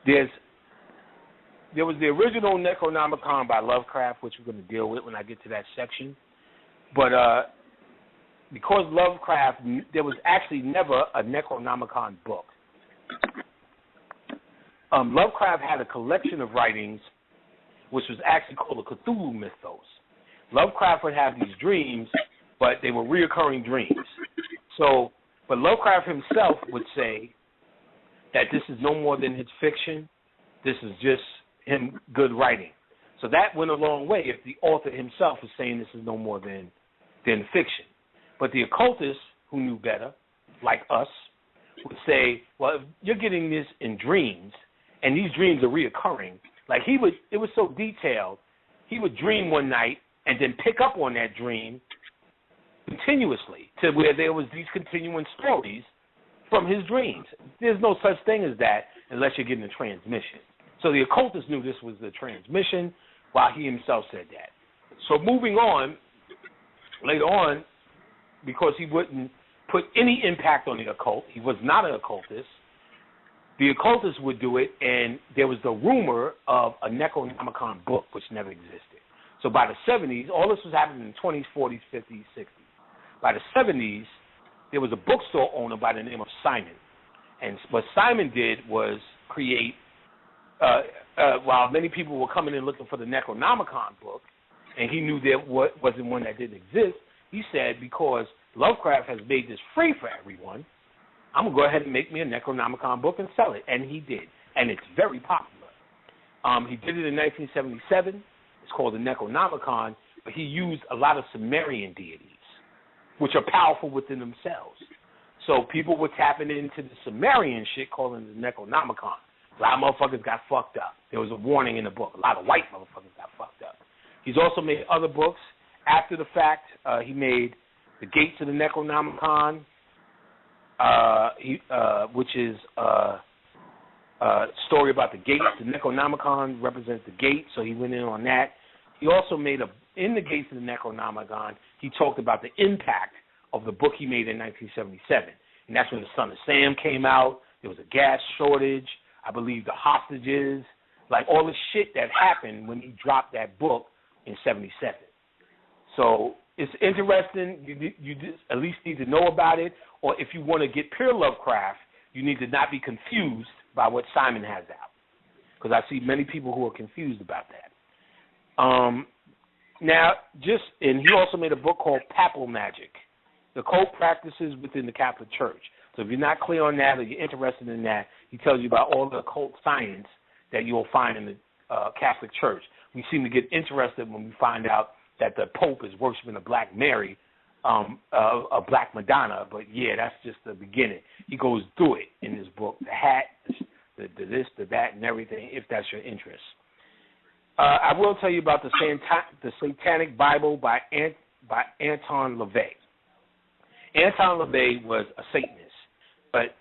There was the original Necronomicon by Lovecraft, which we're going to deal with when I get to that section, but because Lovecraft, there was actually never a Necronomicon book. Lovecraft had a collection of writings which was actually called the Cthulhu Mythos. Lovecraft would have these dreams, but they were reoccurring dreams. But Lovecraft himself would say that this is no more than his fiction. This is just him good writing. So that went a long way if the author himself was saying this is no more than fiction. But the occultists who knew better, like us, would say, well, if you're getting this in dreams, and these dreams are reoccurring, like it was so detailed, he would dream one night and then pick up on that dream continuously to where there was these continuing stories from his dreams. There's no such thing as that unless you're getting a transmission. So the occultists knew this was the transmission while he himself said that. So moving on, later on, because he wouldn't put any impact on the occult, he was not an occultist, the occultists would do it, and there was the rumor of a Necronomicon book, which never existed. So by the 70s, all this was happening in the 20s, 40s, 50s, 60s. By the 70s, there was a bookstore owner by the name of Simon. And what Simon did was create, while many people were coming in looking for the Necronomicon book, and he knew there wasn't one that didn't exist, he said, because Lovecraft has made this free for everyone, I'm going to go ahead and make me a Necronomicon book and sell it. And he did. And it's very popular. He did it in 1977. It's called the Necronomicon, but he used a lot of Sumerian deities, which are powerful within themselves. So people were tapping into the Sumerian shit, calling it the Necronomicon. A lot of motherfuckers got fucked up. There was a warning in the book. A lot of white motherfuckers got fucked up. He's also made other books. After the fact, he made The Gates of the Necronomicon, which is story about the gates. The Necronomicon represents the gate, so he went in on that. He also made in the gates of the Necronomicon, he talked about the impact of the book he made in 1977. And that's when the Son of Sam came out. There was a gas shortage. I believe the hostages, like all the shit that happened when he dropped that book in 77. So it's interesting. You just at least need to know about it. Or if you want to get pure Lovecraft, you need to not be confused by what Simon has out. Because I see many people who are confused about that. And he also made a book called Papal Magic, the occult practices within the Catholic Church. So if you're not clear on that or you're interested in that, he tells you about all the occult science that you'll find in the Catholic Church. We seem to get interested when we find out that the Pope is worshiping a Black Mary, a Black Madonna, but yeah, that's just the beginning. He goes through it in this book, the hat, the this, the that, and everything, if that's your interest. I will tell you about the Satanic Bible by Anton LaVey. Anton LaVey was a Satanist, but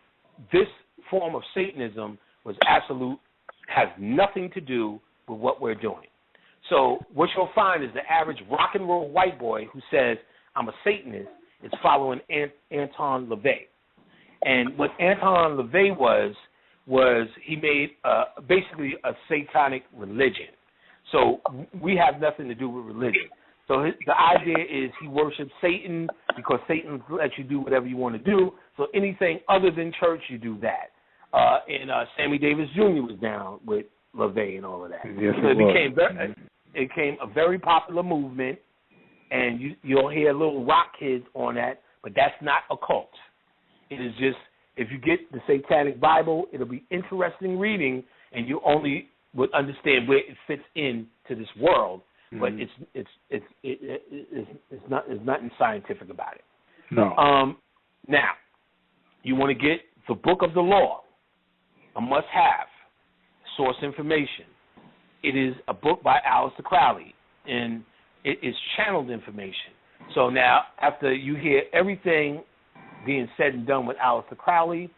this form of Satanism has nothing to do with what we're doing. So what you'll find is the average rock and roll white boy who says, I'm a Satanist, is following Anton LaVey. And what Anton LaVey was he made basically a satanic religion. So we have nothing to do with religion. So the idea is he worships Satan because Satan lets you do whatever you want to do. So anything other than church, you do that. And Sammy Davis Jr. was down with LaVey and all of that. Yes, so it became a very popular movement, and you'll hear little rock kids on that, but that's not occult. It is just, if you get the Satanic Bible, it'll be interesting reading, and you only would understand where it fits into this world. But it's nothing scientific about it. No. Now, you want to get the Book of the Law, a must-have, source information. It is a book by Aleister Crowley, and it is channeled information. So now, after you hear everything being said and done with Aleister Crowley,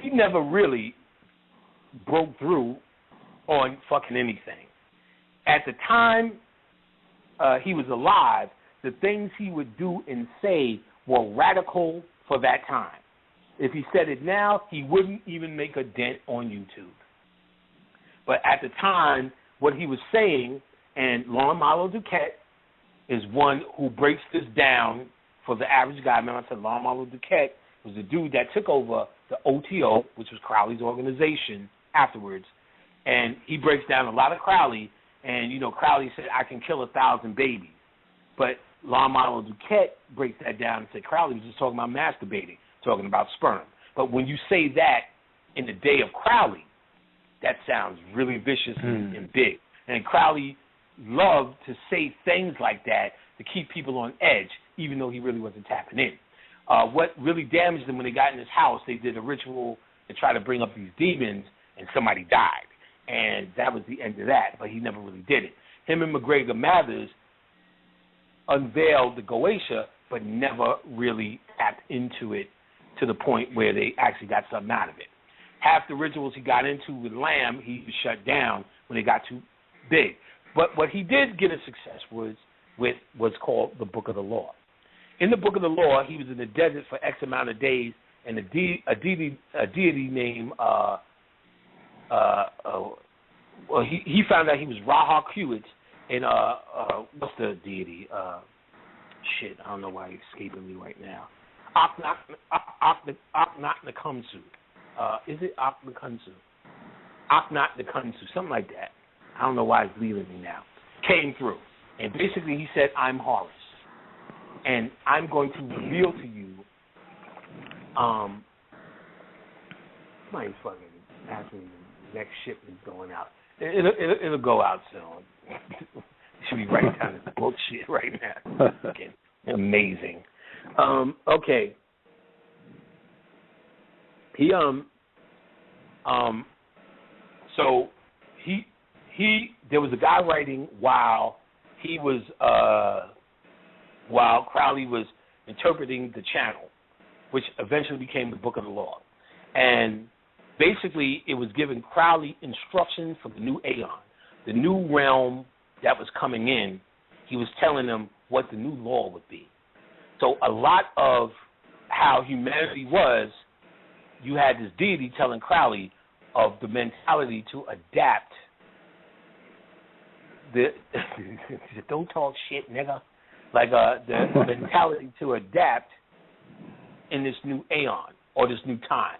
he never really broke through on fucking anything. At the time he was alive, the things he would do and say were radical for that time. If he said it now, he wouldn't even make a dent on YouTube. But at the time, what he was saying, and Lon Malo Duquette is one who breaks this down for the average guy. Remember I said Lon Malo Duquette was the dude that took over the OTO, which was Crowley's organization afterwards, and he breaks down a lot of Crowley. And, Crowley said, I can kill 1,000 babies. But Lon Malo Duquette breaks that down and said, Crowley was just talking about masturbating, talking about sperm. But when you say that in the day of Crowley, that sounds really vicious and big. And Crowley loved to say things like that to keep people on edge, even though he really wasn't tapping in. What really damaged them when they got in his house, they did a ritual to try to bring up these demons, and somebody died. And that was the end of that, but he never really did it. Him and McGregor Mathers unveiled the Goetia, but never really tapped into it to the point where they actually got something out of it. Half the rituals he got into with Lamb, he was shut down when they got too big. But what he did get a success was with what's called the Book of the Law. In the Book of the Law, he was in the desert for X amount of days, and a deity named he found out he was Raha Kuwait, and what's the deity? I don't know why he's escaping me right now. Akhenatensu. Is it Akhenatensu? Akhenatensu, something like that. I don't know why it's leaving me now. Came through, and basically he said, I'm Horus, and I'm going to reveal to you. Somebody's fucking asking me the next shipment's going out. It'll go out soon. Should be writing down this bullshit right now. Okay. Amazing. Okay. So there was a guy writing while Crowley was interpreting the channel, which eventually became the Book of the Law. And basically it was giving Crowley instructions for the new aeon, the new realm that was coming in. He was telling them what the new law would be. So a lot of how humanity was, you had this deity telling Crowley of the mentality to adapt. Don't talk shit, nigga. Like the mentality to adapt in this new aeon or this new time.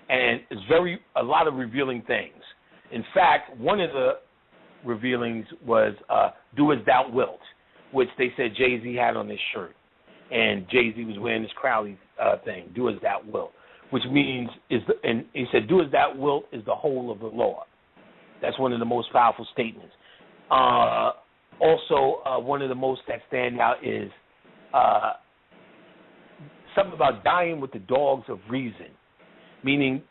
And it's a lot of revealing things. In fact, one of the revealings was do as thou wilt, which they said Jay-Z had on his shirt. And Jay-Z was wearing this Crowley thing, do as thou wilt, which means, and he said, do as thou wilt is the whole of the law. That's one of the most powerful statements. Also, one of the most that stand out is something about dying with the dogs of reason, meaning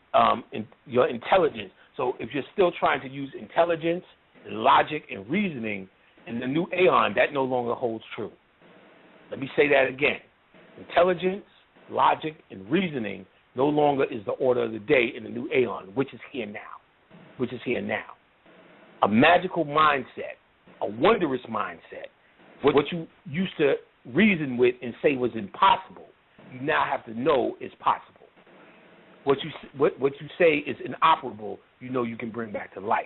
your intelligence. So if you're still trying to use intelligence, and logic, and reasoning in the new aeon, that no longer holds true. Let me say that again. Intelligence, logic, and reasoning no longer is the order of the day in the new aeon, which is here now. A magical mindset, a wondrous mindset, what you used to reason with and say was impossible, you now have to know is possible. What you say is inoperable, you know you can bring back to life.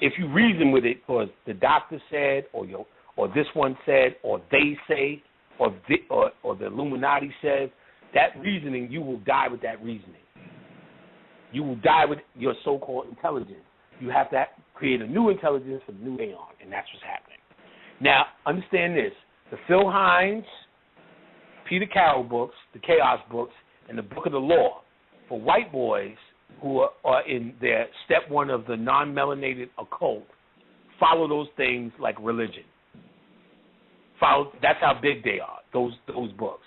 If you reason with it because the doctor said, or this one said, or they say, or the Illuminati says, that reasoning, you will die with that reasoning. You will die with your so-called intelligence. You have to create a new intelligence for the new aeon, and that's what's happening. Now, understand this. The Phil Hines, Peter Carroll books, the Chaos books, and the Book of the Law, for white boys who are in their step one of the non-melanated occult, follow those things like religion. That's how big they are, those books.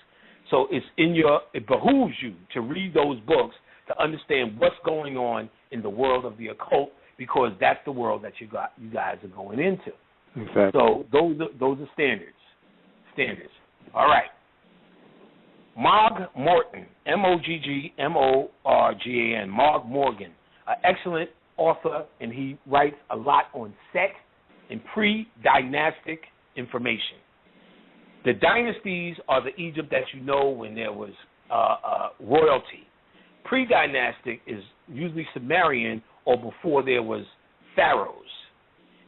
So it behooves you to read those books to understand what's going on in the world of the occult, because that's the world that you guys are going into. Exactly. So those are standards. All right. Mog Morton, Moggmorgan, Mog Morgan, an excellent author, and he writes a lot on Set and pre-dynastic information. The dynasties are the Egypt that you know when there was royalty. Pre-dynastic is usually Sumerian or before there was pharaohs.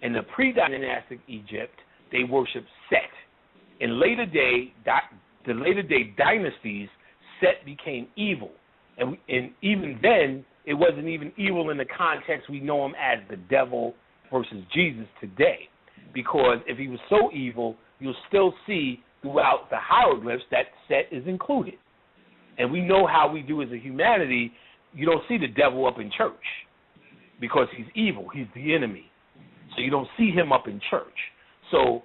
In the pre-dynastic Egypt, they worshiped Set. In later day dynasties, Set became evil. And even then, it wasn't even evil in the context we know him as the devil versus Jesus today. Because if he was so evil, you'll still see throughout the hieroglyphs that Set is included. And we know how we do as a humanity. You don't see the devil up in church because he's evil. He's the enemy. So you don't see him up in church. So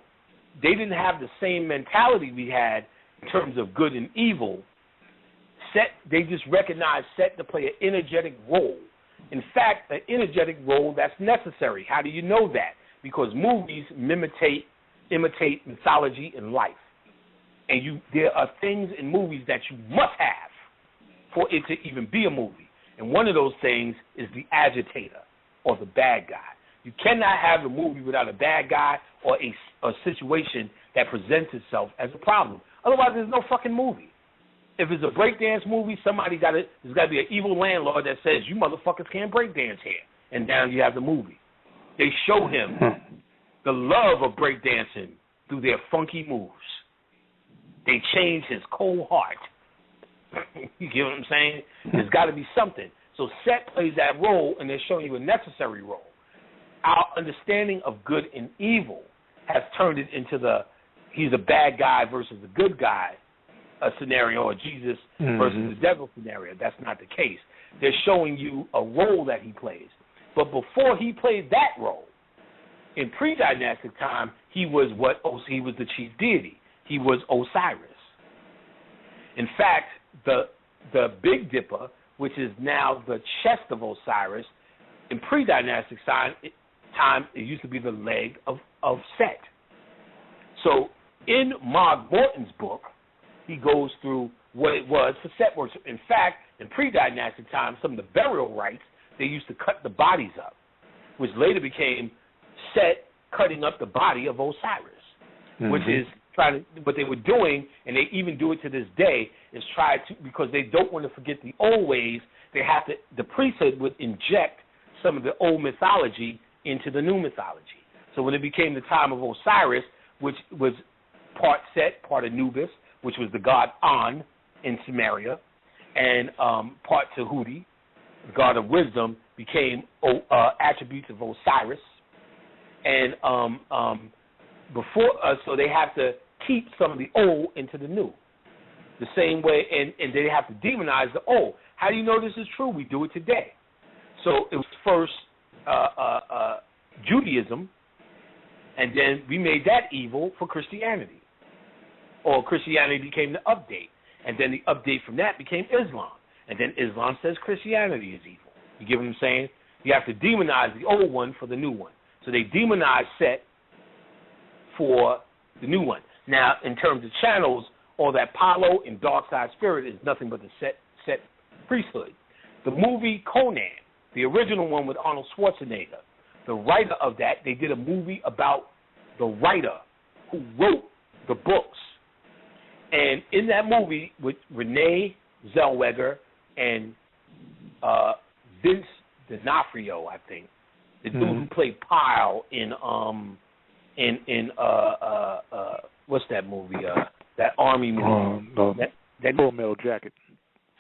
they didn't have the same mentality we had in terms of good and evil. Set, they just recognized Set to play an energetic role. In fact, an energetic role that's necessary. How do you know that? Because movies imitate mythology and life. And there are things in movies that you must have for it to even be a movie. And one of those things is the agitator or the bad guy. You cannot have a movie without a bad guy or a situation that presents itself as a problem. Otherwise, there's no fucking movie. If it's a breakdance movie, there's got to be an evil landlord that says, you motherfuckers can't breakdance here. And down you have the movie. They show him the love of breakdancing through their funky moves. They change his cold heart. You get what I'm saying? There's got to be something. So Set plays that role, and they're showing you a necessary role. Our understanding of good and evil has turned it into he's a bad guy versus a good guy scenario, or Jesus versus the devil scenario. That's not the case. They're showing you a role that he plays. But before he played that role, in pre-dynastic time, he was the chief deity. He was Osiris. In fact, the Big Dipper, which is now the chest of Osiris, in pre-dynastic time, it used to be the leg of Set. So in Mog Morton's book, he goes through what it was for Set worship. In fact, in pre-dynastic times, some of the burial rites, they used to cut the bodies up, which later became Set cutting up the body of Osiris, which is what they were doing, and they even do it to this day, is try to, because they don't want to forget the old ways, the priesthood would inject some of the old mythology into the new mythology. So when it became the time of Osiris, which was part Set, part Anubis, which was the god An in Sumeria, and part Tahuti, the god of wisdom, became attributes of Osiris. And so they have to keep some of the old into the new. The same way, and they have to demonize the old. How do you know this is true? We do it today. So it was first Judaism, and then we made that evil for Christianity. Or Christianity became the update. And then the update from that became Islam. And then Islam says Christianity is evil. You get what I'm saying? You have to demonize the old one for the new one. So they demonize Set for the new one. Now, in terms of channels, all that Palo and Dark Side Spirit is nothing but the Set priesthood. The movie Conan, the original one with Arnold Schwarzenegger, the writer of that, they did a movie about the writer who wrote the books. And in that movie with Renee Zellweger and Vince D'Onofrio, I think, the dude who played Pyle in what's that movie? That army movie. That Full Metal Jacket.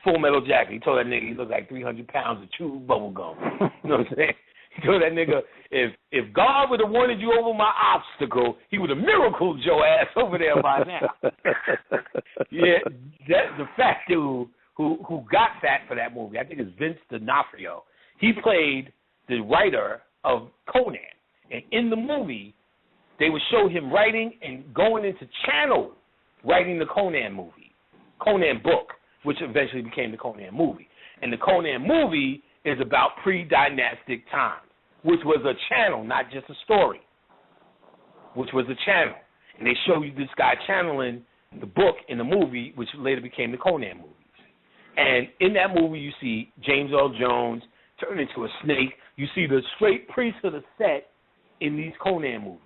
Full Metal Jacket. He told that nigga he looked like 300 pounds of chewed bubble gum. You know what I'm saying? He told that nigga, if God would have wanted you over my obstacle, he would have miracled your ass over there by now. Yeah, that's the fat dude who got fat for that movie. I think it's Vince D'Onofrio. He played the writer of Conan. And in the movie, they would show him writing and going into channel writing the Conan movie, Conan book, which eventually became the Conan movie. And the Conan movie is about pre-dynastic times, which was a channel, not just a story, which was a channel. And they show you this guy channeling the book in the movie, which later became the Conan movies. And in that movie, you see James Earl Jones turn into a snake. You see the straight priesthood of Set in these Conan movies.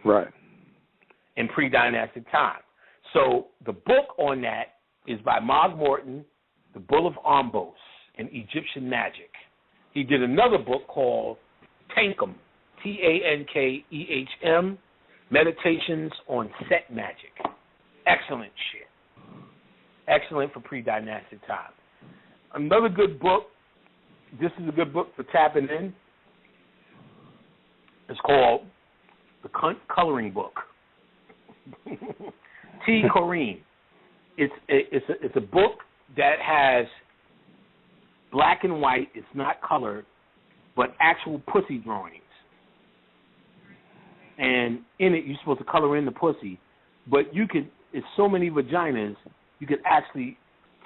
Right. In pre-dynastic time. So the book on that is by Mog Morton, The Bull of Ombos, and Egyptian Magic. He did another book called Tankum, Tankehm, Meditations on Set Magic. Excellent shit. Excellent for pre-dynastic time. Another good book, this is a good book for tapping in, it's called The Coloring Book. T. Corrine. It's a book that has black and white, it's not colored, but actual pussy drawings. And in it, you're supposed to color in the pussy, but it's so many vaginas, you could actually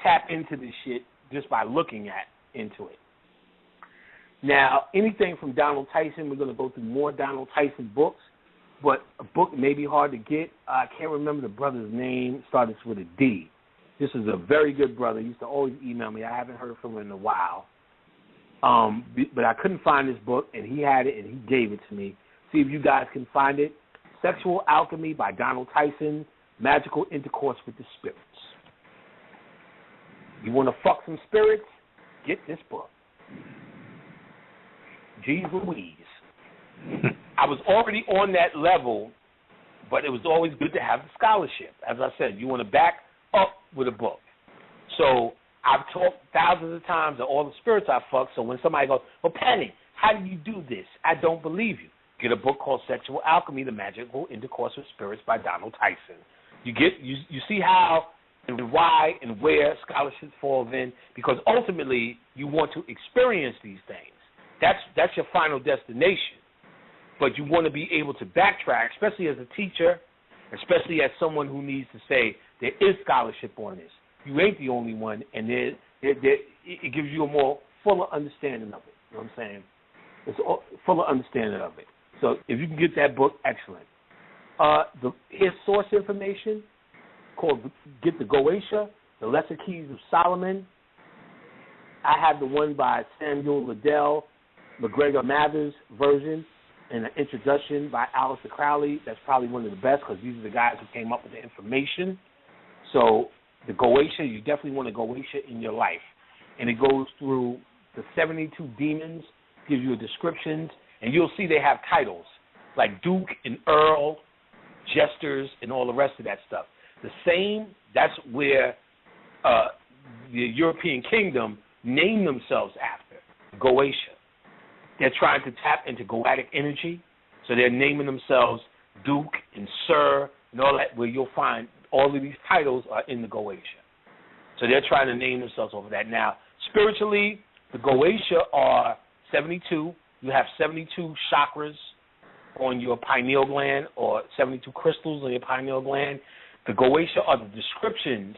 tap into this shit just by looking into it. Now, anything from Donald Tyson, we're going to go through more Donald Tyson books, but a book may be hard to get. I can't remember the brother's name. It starts with a D. This is a very good brother. He used to always email me. I haven't heard from him in a while. But I couldn't find this book, and he had it, and he gave it to me. See if you guys can find it. Sexual Alchemy by Donald Tyson, Magical Intercourse with the Spirits. You want to fuck some spirits? Get this book. Jeez Louise. I was already on that level, but it was always good to have the scholarship. As I said, you want to back up with a book. So I've talked thousands of times of all the spirits I fucked, so when somebody goes, well, Penny, how do you do this? I don't believe you. Get a book called Sexual Alchemy, The Magical Intercourse with Spirits by Donald Tyson. You see how and why and where scholarships fall in, because ultimately you want to experience these things. That's your final destination. But you want to be able to backtrack, especially as a teacher, especially as someone who needs to say there is scholarship on this. You ain't the only one, and it gives you a more fuller understanding of it. You know what I'm saying? It's a fuller understanding of it. So if you can get that book, excellent. Here's source information called Get the Goetia, The Lesser Keys of Solomon, I have the one by Samuel Liddell, McGregor Mathers version, and an introduction by Aleister Crowley. That's probably one of the best because these are the guys who came up with the information. So the Goetia, you definitely want a Goetia in your life. And it goes through the 72 demons, gives you a descriptions, and you'll see they have titles like Duke and Earl, Jesters, and all the rest of that stuff. The same, that's where the European kingdom named themselves after, Goetia. They're trying to tap into goetic energy, so they're naming themselves Duke and Sir and all that, where you'll find all of these titles are in the Goetia. So they're trying to name themselves over that. Now, spiritually, the Goetia are 72. You have 72 chakras on your pineal gland or 72 crystals on your pineal gland. The Goetia are the descriptions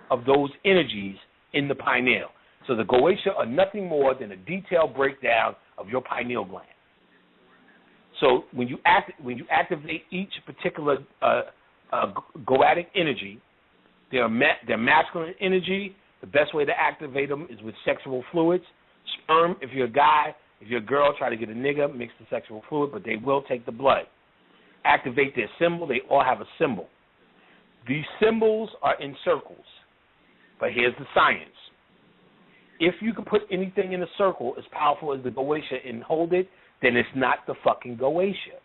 of those energies in the pineal. So the Goetia are nothing more than a detailed breakdown of your pineal gland. So when you activate each particular goetic energy, they're masculine energy. The best way to activate them is with sexual fluids. Sperm, if you're a guy, if you're a girl, try to get a nigga, mix the sexual fluid, but they will take the blood. Activate their symbol. They all have a symbol. These symbols are in circles, but here's the science. If you can put anything in a circle as powerful as the Goetia and hold it, then it's not the fucking Goetia.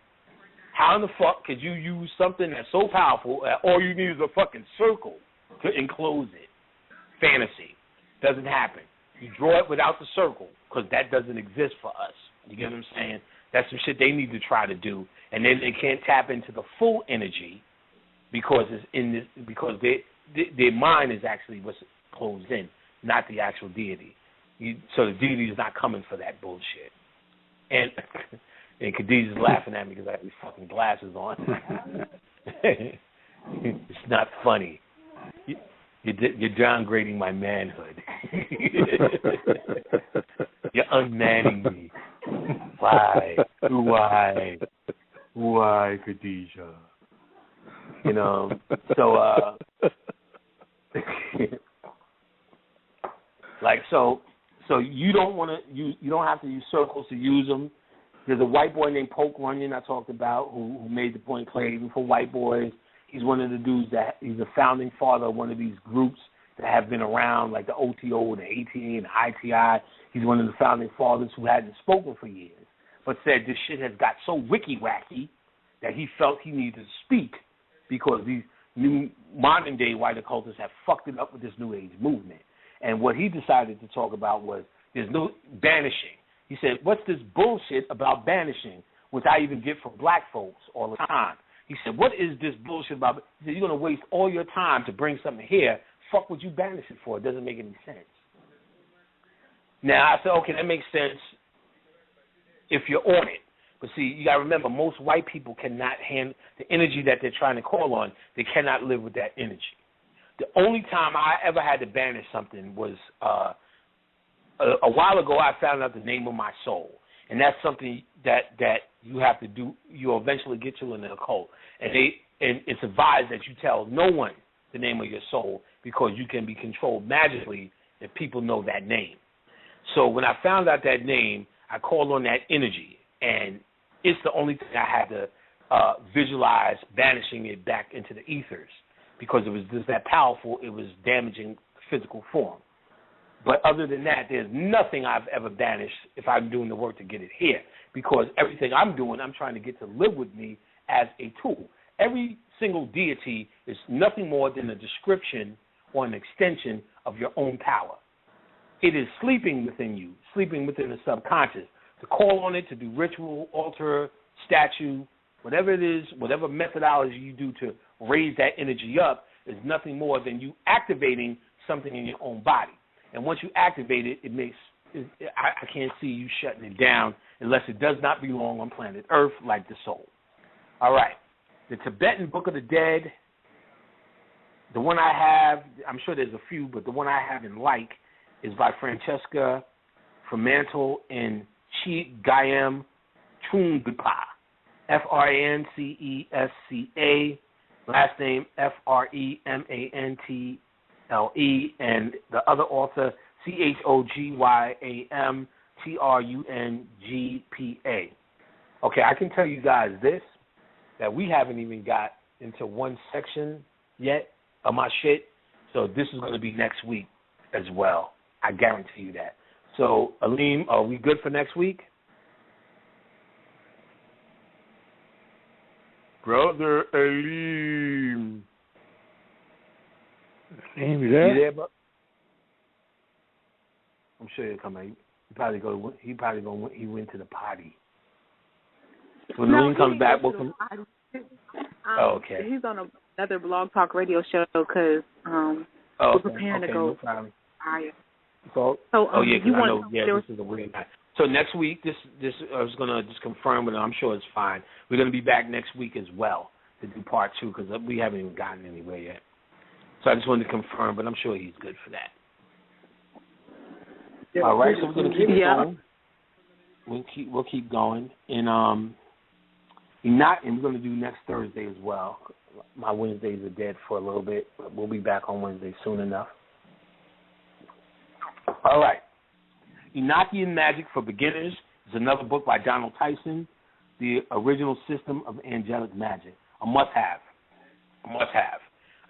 How in the fuck could you use something that's so powerful that all you need is a fucking circle to enclose it? Fantasy. Doesn't happen. You draw it without the circle because that doesn't exist for us. You get what I'm saying? That's some shit they need to try to do, and then they can't tap into the full energy because it's in this, because their mind is actually what's closed in, not the actual deity. So the deity is not coming for that bullshit. And Khadijah's laughing at me because I have these fucking glasses on. It's not funny. You're downgrading my manhood. You're unmanning me. Why? Why, Khadijah? You know, so so you don't want to you don't have to use circles to use them. There's a white boy named Poke Runyon I talked about who made the point clear even for white boys. He's one of the dudes that he's a founding father of one of these groups that have been around, like the OTO, the ATA, and the ITI. He's one of the founding fathers who hadn't spoken for years, but said this shit has got so wicky-wacky that he felt he needed to speak because these new modern-day white occultists have fucked it up with this New Age movement. And what he decided to talk about was there's no banishing. He said, what's this bullshit about banishing, which I even get from black folks all the time? He said, what is this bullshit about? He said, you're going to waste all your time to bring something here. Fuck what you banish it for. It doesn't make any sense. Now, I said, okay, that makes sense if you're on it. But see, you got to remember, most white people cannot handle the energy that they're trying to call on. They cannot live with that energy. The only time I ever had to banish something was a while ago. I found out the name of my soul, and that's something that you have to do. You'll eventually get to in the occult, and it's advised that you tell no one the name of your soul because you can be controlled magically if people know that name. So when I found out that name, I called on that energy, and it's the only thing I had to visualize banishing it back into the ethers. Because it was just that powerful, it was damaging physical form. But other than that, there's nothing I've ever banished if I'm doing the work to get it here. Because everything I'm doing, I'm trying to get to live with me as a tool. Every single deity is nothing more than a description or an extension of your own power. It is sleeping within you, sleeping within the subconscious. To call on it, to do ritual, altar, statue, whatever it is, whatever methodology you do to raise that energy up is nothing more than you activating something in your own body. And once you activate it, I can't see you shutting it down unless it does not belong on planet Earth like the soul. All right. The Tibetan Book of the Dead, the one I have, I'm sure there's a few, but the one I have in like is by Francesca Fremantle and Chi Gayam Trungpa. Francesca, last name Fremantle, and the other author, CHOGYAMTRUNGPA. Okay, I can tell you guys this, that we haven't even got into one section yet of my shit, so this is going to be next week as well. I guarantee you that. So, Aleem, are we good for next week? Brother Aleem. Aleem, you there? You there, bro? I'm sure he'll come out. He went to the potty. When Aleem comes back, we'll come. Okay. He's on another Blog Talk radio show because we're preparing to go. No problem. So yeah, because I know. Yeah, this is a weird night. So next week, this I was gonna just confirm, but I'm sure it's fine. We're gonna be back next week as well to do part 2 because we haven't even gotten anywhere yet. So I just wanted to confirm, but I'm sure he's good for that. Yeah, all right, so we're gonna keep going. We'll keep going, and we're gonna do next Thursday as well. My Wednesdays are dead for a little bit, but we'll be back on Wednesday soon enough. All right. Enochian Magic for Beginners is another book by Donald Tyson, The Original System of Angelic Magic. A must-have.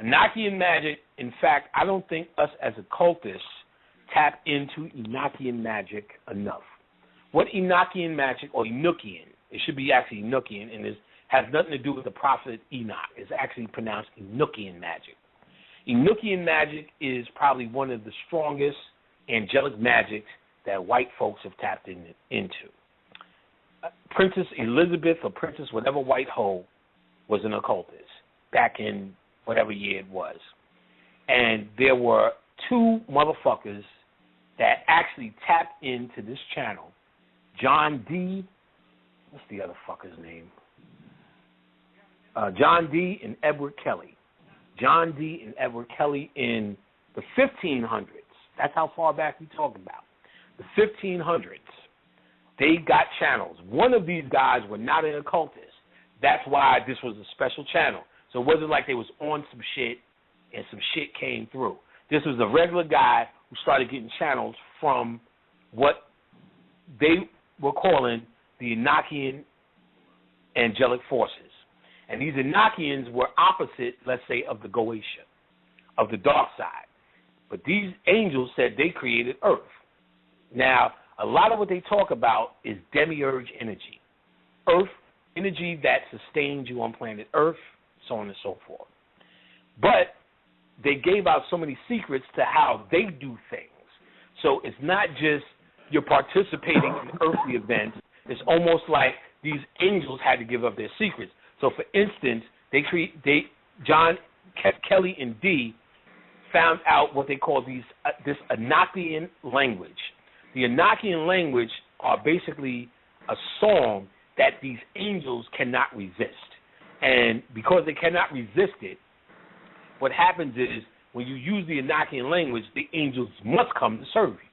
Enochian Magic, in fact, I don't think us as occultists tap into Enochian Magic enough. What Enochian Magic, or Enochian, it should be actually Enochian, and has nothing to do with the prophet Enoch. It's actually pronounced Enochian Magic. Enochian Magic is probably one of the strongest angelic magics that white folks have tapped into. Princess Elizabeth, or Princess whatever white hoe, was an occultist back in whatever year it was. And there were 2 motherfuckers that actually tapped into this channel. John D. What's the other fucker's name? John D. and Edward Kelly. John D. and Edward Kelly in the 1500s. That's how far back we talk about. The 1500s. They got channels. One of these guys were not an occultist. That's why this was a special channel. So it wasn't like they was on some shit and some shit came through. This was a regular guy who started getting channels from what they were calling the Enochian angelic forces. And these Enochians were opposite, let's say, of the Goetia, of the dark side. But these angels said they created Earth. Now, a lot of what they talk about is demiurge energy. Earth, energy that sustains you on planet Earth, so on and so forth. But they gave out so many secrets to how they do things. So it's not just you're participating in earthly events. It's almost like these angels had to give up their secrets. So, for instance, John Kelly and D found out what they call this Enochian language. The Enochian language are basically a song that these angels cannot resist. And because they cannot resist it, what happens is when you use the Enochian language, the angels must come to serve you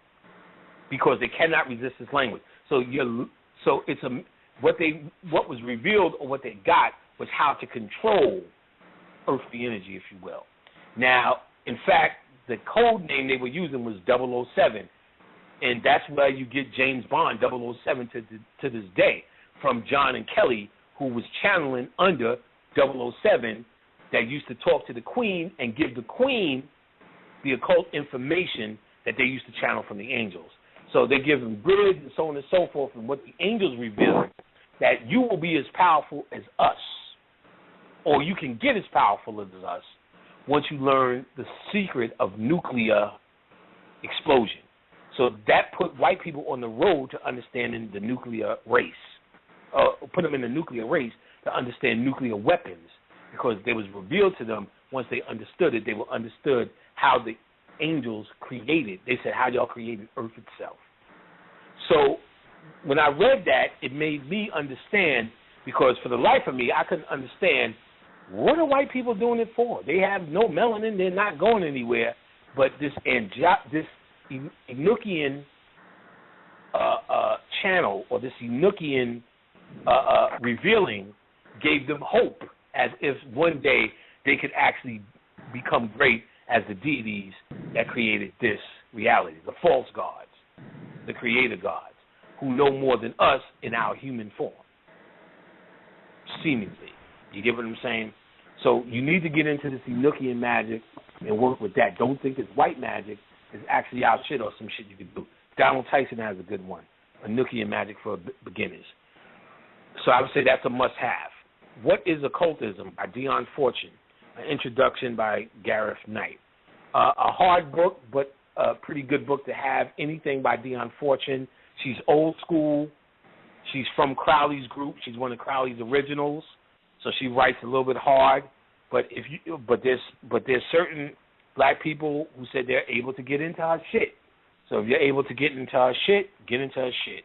because they cannot resist this language. So it's what was revealed or what they got was how to control earthly energy, if you will. Now, in fact, the code name they were using was 007, and that's where you get James Bond 007 to this day from John and Kelly, who was channeling under 007 that used to talk to the Queen and give the Queen the occult information that they used to channel from the angels. So they give them grids and so on and so forth, and what the angels reveal, that you will be as powerful as us, or you can get as powerful as us once you learn the secret of nuclear explosion. So that put white people on the road to understanding the nuclear race, put them in the nuclear race to understand nuclear weapons, because they was revealed to them once they understood it. They were understood how the angels created. They said, how y'all created Earth itself. So when I read that, it made me understand, because for the life of me, I couldn't understand, what are white people doing it for? They have no melanin. They're not going anywhere. But this Enochian channel, or this Enochian revealing, gave them hope, as if one day they could actually become great as the deities that created this reality, the false gods, the creator gods, who know more than us in our human form, seemingly. You get what I'm saying? So you need to get into this Enochian magic and work with that. Don't think it's white magic. It's actually our shit or some shit you can do. Donald Tyson has a good one, Enochian magic for beginners. So I would say that's a must-have. What is Occultism by Dion Fortune, an introduction by Gareth Knight. A hard book, but a pretty good book to have. Anything by Dion Fortune. She's old school. She's from Crowley's group. She's one of Crowley's originals, so she writes a little bit hard. But there's certain black people who said they're able to get into her shit. So if you're able to get into her shit, get into her shit.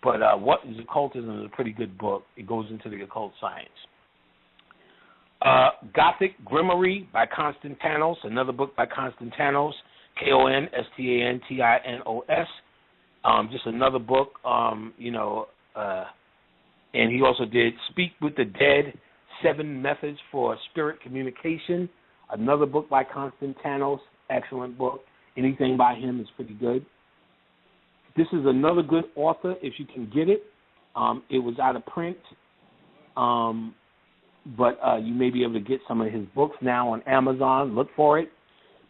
But What is Occultism is a pretty good book. It goes into the occult science. Gothic Grimoire by Constantinos, another book by Constantinos, Konstantinos. Just another book, and he also did Speak with the Dead, 7 Methods for Spirit Communication, another book by Constantinos, excellent book. Anything by him is pretty good. This is another good author if you can get it. It was out of print, but you may be able to get some of his books now on Amazon. Look for it.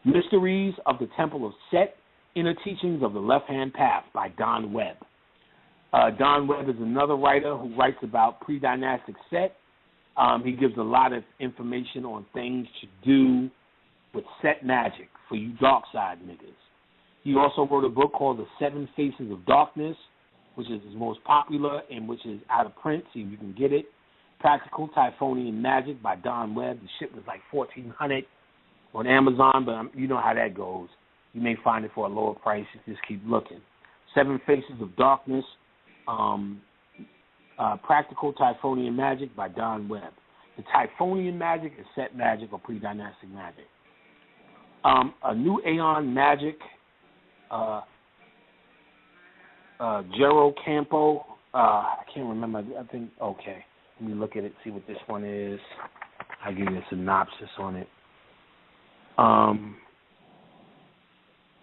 Mysteries of the Temple of Set, Inner Teachings of the Left-Hand Path by Don Webb. Don Webb is another writer who writes about pre-dynastic Set. He gives a lot of information on things to do with Set magic for you dark side niggas. He also wrote a book called The 7 Faces of Darkness, which is his most popular and which is out of print, so you can get it. Practical Typhonian Magic by Don Webb. The shit was like $1,400 on Amazon, but you know how that goes. You may find it for a lower price. You just keep looking. 7 Faces of Darkness. Practical Typhonian Magic by Don Webb. The Typhonian magic is Set magic or pre-dynastic magic. A New Aeon Magic. Jero Campo. I can't remember. I think, okay. Let me look at it, see what this one is. I'll give you a synopsis on it.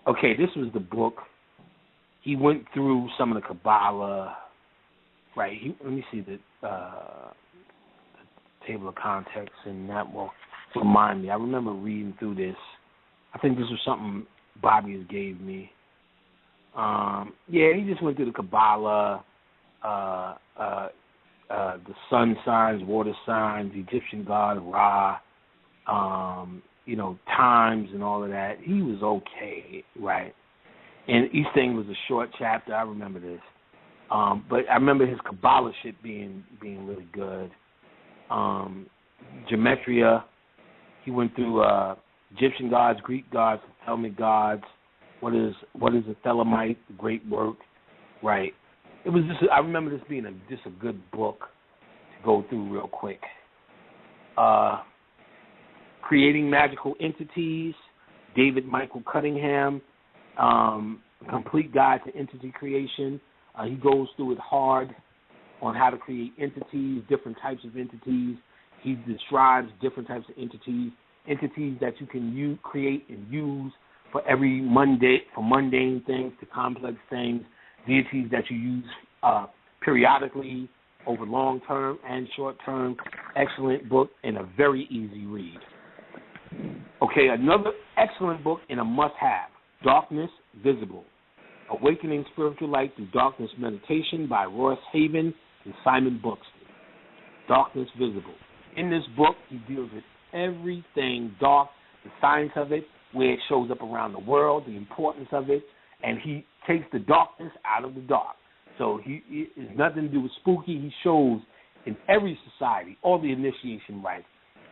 Okay, this was the book. He went through some of the Kabbalah. Right. Let me see the table of contents, and that will remind me. I remember reading through this. I think this was something Bobby gave me. He just went through the Kabbalah, the sun signs, water signs, Egyptian god Ra, times and all of that. He was okay, right? And each thing was a short chapter. I remember this. But I remember his Kabbalah shit being really good. Gematria, he went through Egyptian gods, Greek gods, Thelemic gods. What is a Thelemite? Great work, right? It was just. I remember this being just a good book to go through real quick. Creating Magical Entities, David Michael Cunningham, Complete Guide to Entity Creation. He goes through it hard on how to create entities, different types of entities. He describes different types of entities that you can create and use for mundane things to complex things, deities that you use periodically over long term and short term. Excellent book and a very easy read. Okay, another excellent book and a must-have, Darkness Visible, Awakening Spiritual Light Through Darkness Meditation by Royce Haven and Simon Buxton. Darkness Visible. In this book, he deals with everything dark, the science of it, where it shows up around the world, the importance of it, and he takes the darkness out of the dark. So it has nothing to do with spooky. He shows in every society, all the initiation rites,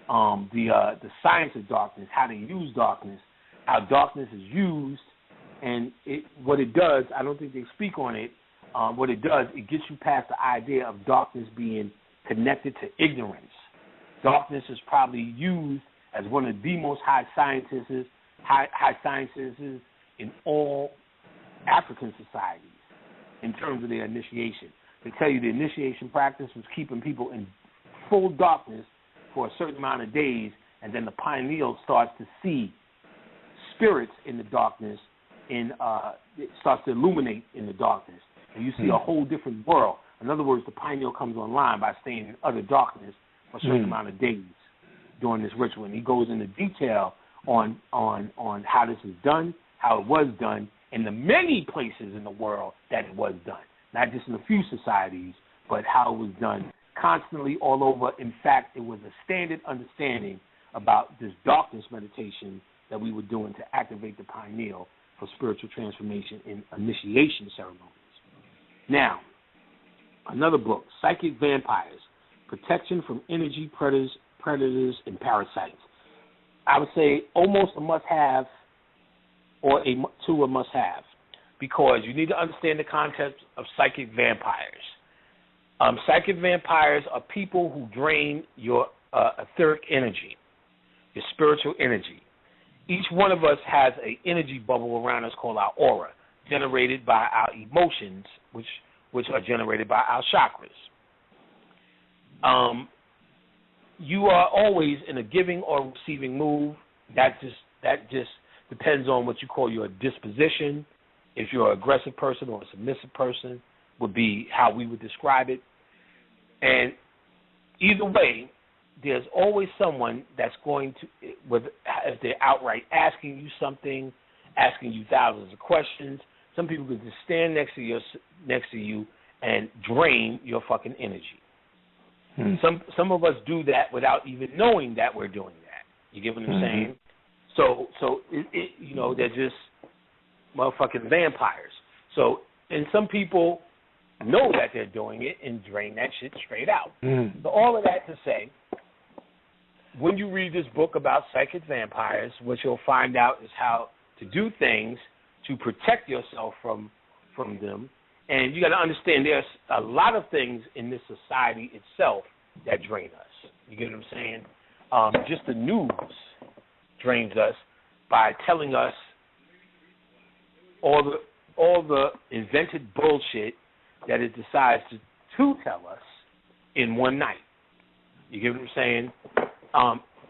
the science of darkness, how to use darkness, how darkness is used, and what it does, I don't think they speak on it, what it does, it gets you past the idea of darkness being connected to ignorance. Darkness is probably used as one of the most high sciences in all African societies in terms of their initiation. They tell you the initiation practice was keeping people in full darkness for a certain amount of days, and then the pineal starts to see spirits in the darkness it starts to illuminate in the darkness, and you see a whole different world. In other words, the pineal comes online by staying in utter darkness for a certain amount of days during this ritual, and he goes into detail on how this is done, how it was done, and the many places in the world that it was done, not just in a few societies, but how it was done constantly all over. In fact, it was a standard understanding about this darkness meditation that we were doing to activate the pineal for spiritual transformation in initiation ceremonies. Now, another book, Psychic Vampires, Protection from Energy Predators and Parasites. I would say almost a must-have or a must-have, because you need to understand the concept of psychic vampires. Psychic vampires are people who drain your etheric energy, your spiritual energy. Each one of us has an energy bubble around us called our aura, generated by our emotions, which are generated by our chakras. You are always in a giving or receiving mood. That just depends on what you call your disposition. If you're an aggressive person or a submissive person, would be how we would describe it. And either way, there's always someone that's going to, if they're outright asking you something, asking you thousands of questions. Some people could just stand next to you and drain your fucking energy. Some of us do that without even knowing that we're doing that. You get what I'm saying? So they're just motherfucking vampires. So, and some people know that they're doing it and drain that shit straight out. So all of that to say, when you read this book about psychic vampires, what you'll find out is how to do things to protect yourself from them. And you got to understand there's a lot of things in this society itself that drain us. You get what I'm saying? Just the news drains us by telling us all the invented bullshit that it decides to tell us in one night. You get what I'm saying?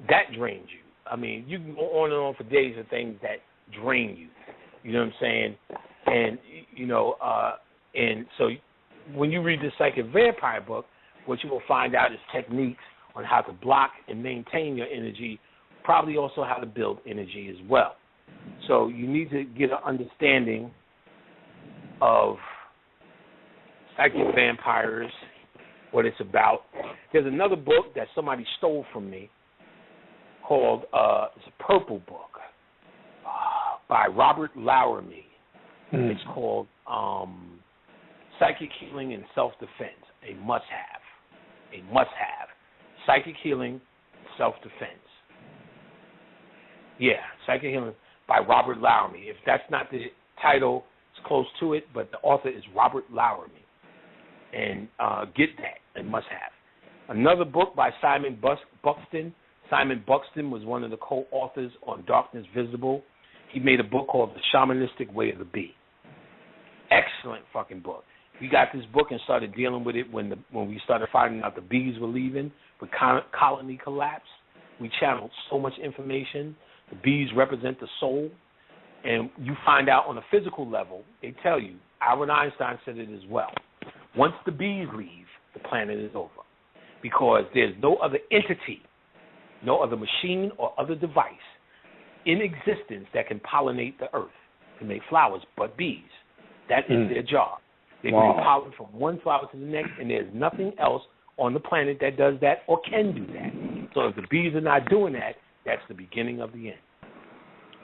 That drains you. I mean, you can go on and on for days of things that drain you. You know what I'm saying? And, and so when you read the Psychic Vampire book, what you will find out is techniques on how to block and maintain your energy, probably also how to build energy as well. So you need to get an understanding of psychic vampires, what it's about. There's another book that somebody stole from me called, it's a purple book by Robert Lowermy. It's called Psychic Healing and Self-Defense, a must-have. A must-have. Psychic Healing, Self-Defense. Yeah, Psychic Healing by Robert Lowermy. If that's not the title, it's close to it, but the author is Robert Lowermy. And get that, a must-have. Another book by Simon Buxton. Simon Buxton was one of the co-authors on Darkness Visible. He made a book called The Shamanistic Way of the Bee. Excellent fucking book. We got this book and started dealing with it when we started finding out the bees were leaving, when colony collapsed. We channeled so much information. The bees represent the soul. And you find out on a physical level, they tell you, Albert Einstein said it as well. Once the bees leave, the planet is over. Because there's no other entity, no other machine or other device in existence that can pollinate the earth to make flowers but bees. That is their job. They bring pollen from one flower to the next, and there's nothing else on the planet that does that or can do that. So if the bees are not doing that, that's the beginning of the end.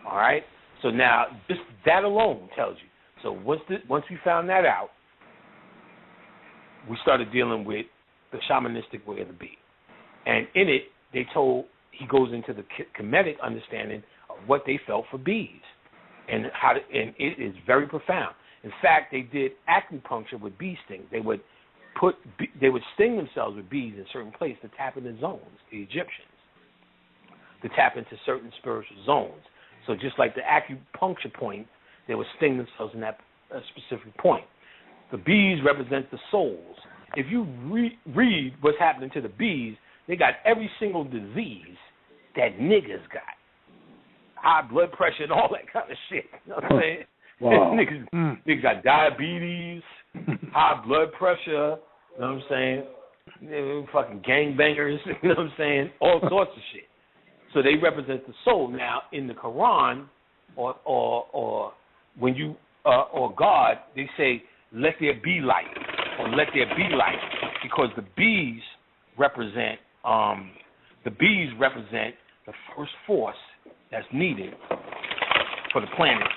All right? So now, just that alone tells you. So once we found that out, we started dealing with the shamanistic way of the bee. And in it, he goes into the Kemetic understanding of what they felt for bees. And it is very profound. In fact, they did acupuncture with bee stings. They would sting themselves with bees in certain places to tap into zones, the Egyptians, to tap into certain spiritual zones. So just like the acupuncture point, they would sting themselves in that specific point. The bees represent the souls. If you read what's happening to the bees, they got every single disease that niggas got. High blood pressure and all that kind of shit. You know what I'm saying? Wow. Niggas got diabetes, high blood pressure, you know what I'm saying? Fucking gangbangers, you know what I'm saying? All sorts of shit. So they represent the soul. Now, in the Quran, or when you, or God, they say, let there be light, or let there be light, because the bees represent the first force that's needed for the planet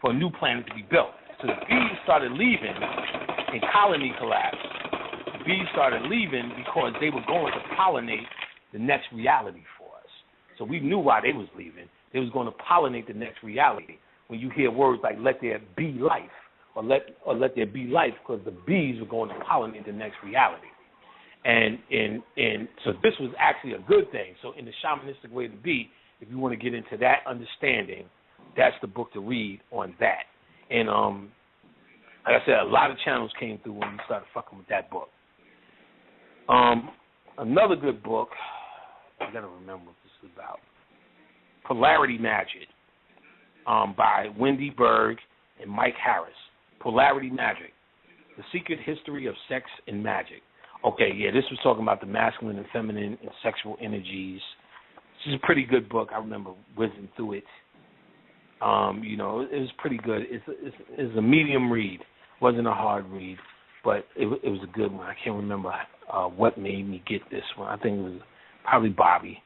for a new planet to be built. So the bees started leaving, and colony collapsed. The bees started leaving because they were going to pollinate the next reality for us. So we knew why they was leaving. They was going to pollinate the next reality. When you hear words like "let there be life" or let there be life, because the bees were going to pollinate the next reality. And so this was actually a good thing. So in the shamanistic way to be, if you want to get into that understanding, that's the book to read on that. And like I said, a lot of channels came through when we started fucking with that book. Another good book, I gotta remember what this is about. Polarity Magic, by Wendy Berg and Mike Harris. Polarity Magic, The Secret History of Sex and Magic. Okay, yeah, this was talking about the masculine and feminine and sexual energies. This is a pretty good book. I remember whizzing through it. You know, it was pretty good. It's a medium read. It wasn't a hard read, but it was a good one. I can't remember what made me get this one. I think it was probably Bobby.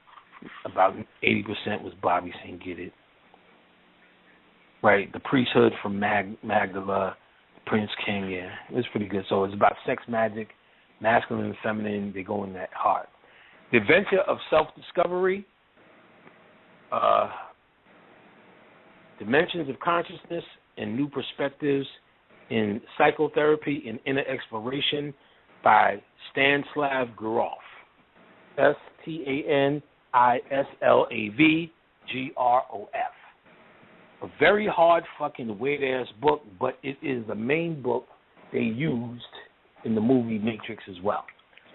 About 80% was Bobby saying get it. Right, The Priesthood from Magdala, Prince King, yeah. It was pretty good. So it's about sex magic, masculine and feminine. They go in that hard. The Adventure of Self-Discovery, Dimensions of Consciousness and New Perspectives in Psychotherapy and Inner Exploration by Stanislav Grof. Stanislav Grof. A very hard fucking weird-ass book, but it is the main book they used in the movie Matrix as well.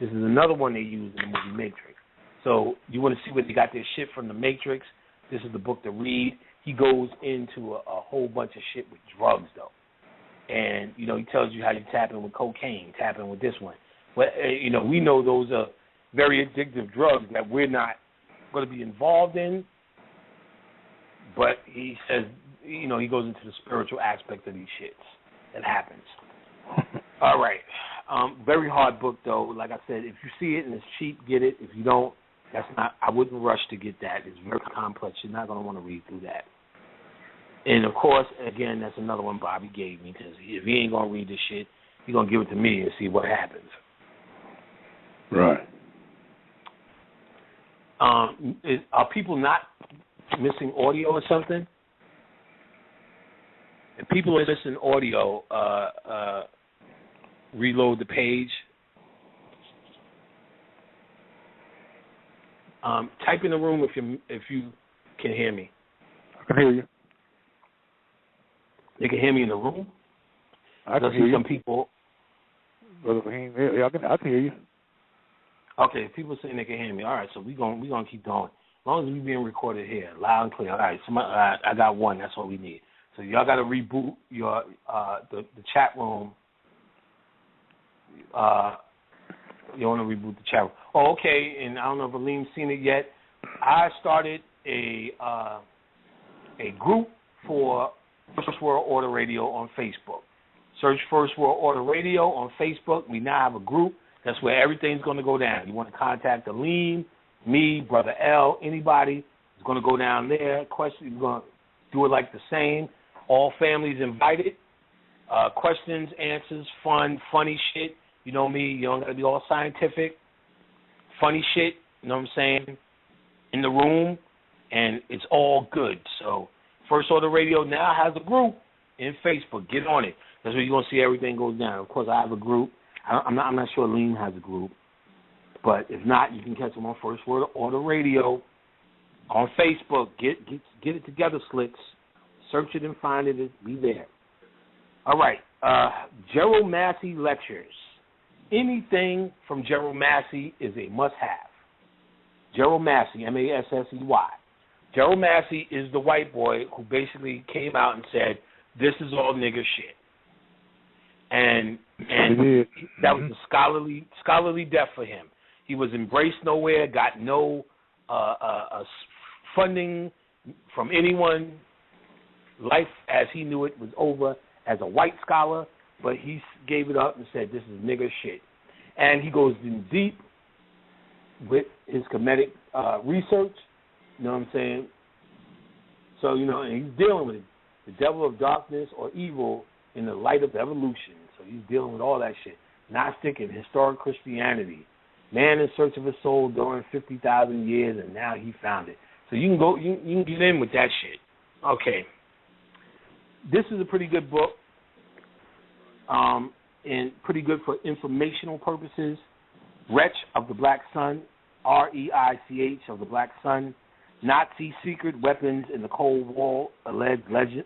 This is another one they used in the movie Matrix. So you want to see where they got their shit from the Matrix, this is the book to read. He goes into a whole bunch of shit with drugs, though. And, you know, he tells you how you tap in with cocaine, tap in with this one. But, you know, we know those are very addictive drugs that we're not going to be involved in. But he says, you know, he goes into the spiritual aspect of these shits that happens. All right. Very hard book, though. Like I said, if you see it and it's cheap, get it. If you don't, that's not. I wouldn't rush to get that. It's very complex. You're not going to want to read through that. And, of course, again, that's another one Bobby gave me, because if he ain't going to read this shit, he's going to give it to me and see what happens. Right. Are people not missing audio or something? If people are missing audio, reload the page. Type in the room if you can hear me. I can hear you. They can hear me in the room. I can hear you. Some people. Brother Fahim, yeah, I can hear you. Okay, people saying they can hear me. All right, so we gonna keep going. As long as we're being recorded here, loud and clear. All right, I got one. That's all we need. So y'all got to reboot your the chat room. You want to reboot the chat room? Oh, okay. And I don't know if Aleem's seen it yet. I started a group for First World Order Radio on Facebook. Search First World Order Radio on Facebook. We now have a group. That's where everything's going to go down. You want to contact Aleem, me, Brother L, anybody is going to go down there. Questions, we're going to do it like the same. All families invited. Questions, answers, fun, funny shit. You know me, you don't got to be all scientific. Funny shit, you know what I'm saying, in the room, and it's all good. So First Order Radio now has a group in Facebook. Get on it. That's where you're going to see everything goes down. Of course, I have a group. I'm not sure Aleem has a group. But if not, you can catch them on First World Order Radio on Facebook. Get it together, Slicks. Search it and find it. Be there. All right. Gerald Massey Lectures. Anything from Gerald Massey is a must-have. Gerald Massey, Massey. Gerald Massey is the white boy who basically came out and said, this is all nigger shit. And that was the scholarly death for him. He was embraced nowhere, got no funding from anyone. Life as he knew it was over as a white scholar, but he gave it up and said, this is nigger shit. And he goes in deep with his comedic research, you know what I'm saying? So, and he's dealing with it. The devil of darkness or evil in the light of evolution. So he's dealing with all that shit. Gnostic and historic Christianity. Man in search of a soul during 50,000 years, and now he found it. So you can go, you can get in with that shit. Okay. This is a pretty good book, and pretty good for informational purposes. Wretch of the Black Sun, REICH of the Black Sun, Nazi Secret Weapons in the Cold War, alleged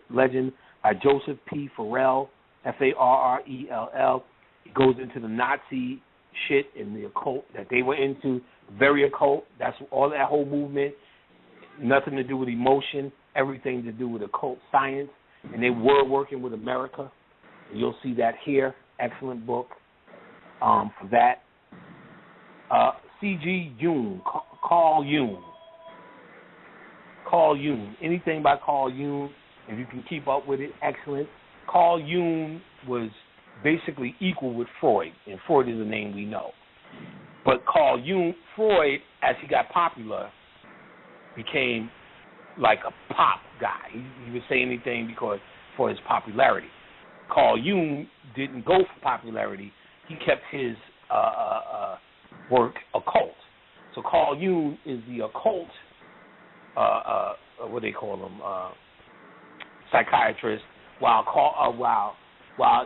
legend by Joseph P. Farrell, Farrell. It goes into the Nazi shit and the occult that they were into, very occult. That's all that whole movement, nothing to do with emotion, everything to do with occult science. And they were working with America. And you'll see that here. Excellent book for that. C.G. Jung, Carl Jung. Carl Jung. Anything by Carl Jung, if you can keep up with it, excellent. Carl Jung was basically equal with Freud, and Freud is a name we know. But Carl Jung, Freud, as he got popular, became like a pop guy. He would say anything for his popularity. Carl Jung didn't go for popularity. He kept his work occult. So Carl Jung is the occult, what do they call him, psychiatrist, while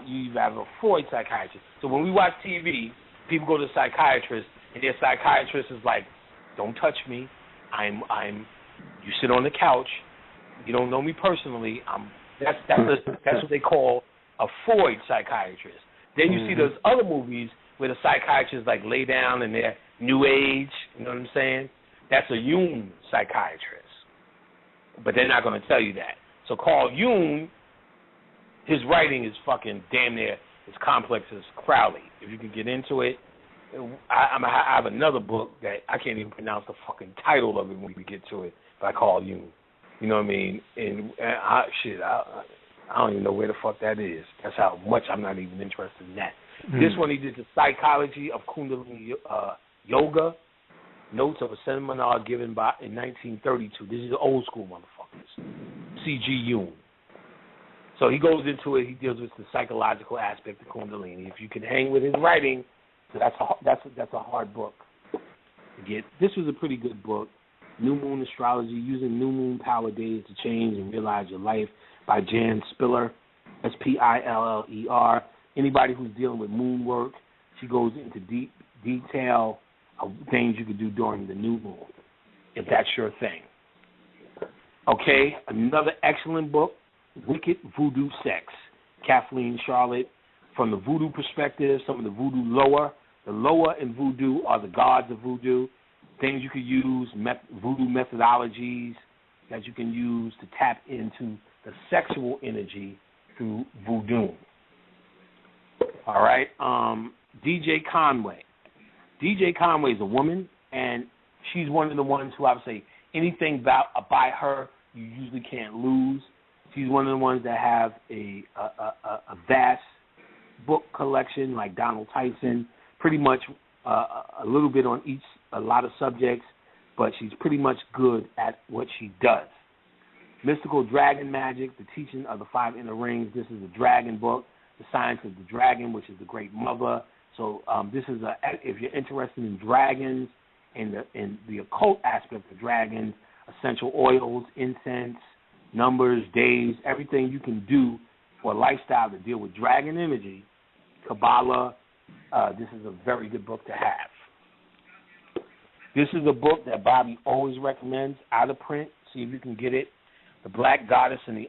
you have a Freud psychiatrist. So when we watch TV, people go to psychiatrists, and their psychiatrist is like, don't touch me. You sit on the couch. You don't know me personally. That's what they call a Freud psychiatrist. Then you see those other movies where the psychiatrists like lay down in their new age. You know what I'm saying? That's a Jung psychiatrist. But they're not going to tell you that. So Carl Jung, his writing is fucking damn near as complex as Crowley. If you can get into it, I have another book that I can't even pronounce the fucking title of it when we get to it by Carl Jung. You know what I mean? And I don't even know where the fuck that is. That's how much I'm not even interested in that. This one, he did the psychology of Kundalini yoga. Notes of a seminar given in 1932. This is old school motherfuckers. C.G. Jung. So he goes into it. He deals with the psychological aspect of Kundalini. If you can hang with his writing, that's a hard book to get. This was a pretty good book. New Moon Astrology, Using New Moon Power Days to Change and Realize Your Life by Jan Spiller, Spiller. Anybody who's dealing with moon work, she goes into deep detail of things you could do during the new moon, if that's your thing. Okay, another excellent book, Wicked Voodoo Sex, Kathleen Charlotte. From the voodoo perspective, some of the voodoo lore. The lore in voodoo are the gods of voodoo, things you could use, voodoo methodologies that you can use to tap into the sexual energy through voodoo. All right, DJ Conway. DJ Conway is a woman, and she's one of the ones who I would say anything by her you usually can't lose. She's one of the ones that have a vast book collection like Donald Tyson, pretty much a little bit on a lot of subjects, but she's pretty much good at what she does. Mystical Dragon Magic, The Teaching of the Five Inner Rings. This is a dragon book, The Science of the Dragon, which is the Great Mother. So this is if you're interested in dragons and the occult aspect of dragons, essential oils, incense, numbers, days, everything you can do for a lifestyle to deal with dragon energy, Kabbalah, this is a very good book to have. This is a book that Bobby always recommends, out of print. See if you can get it. The Black Goddess and the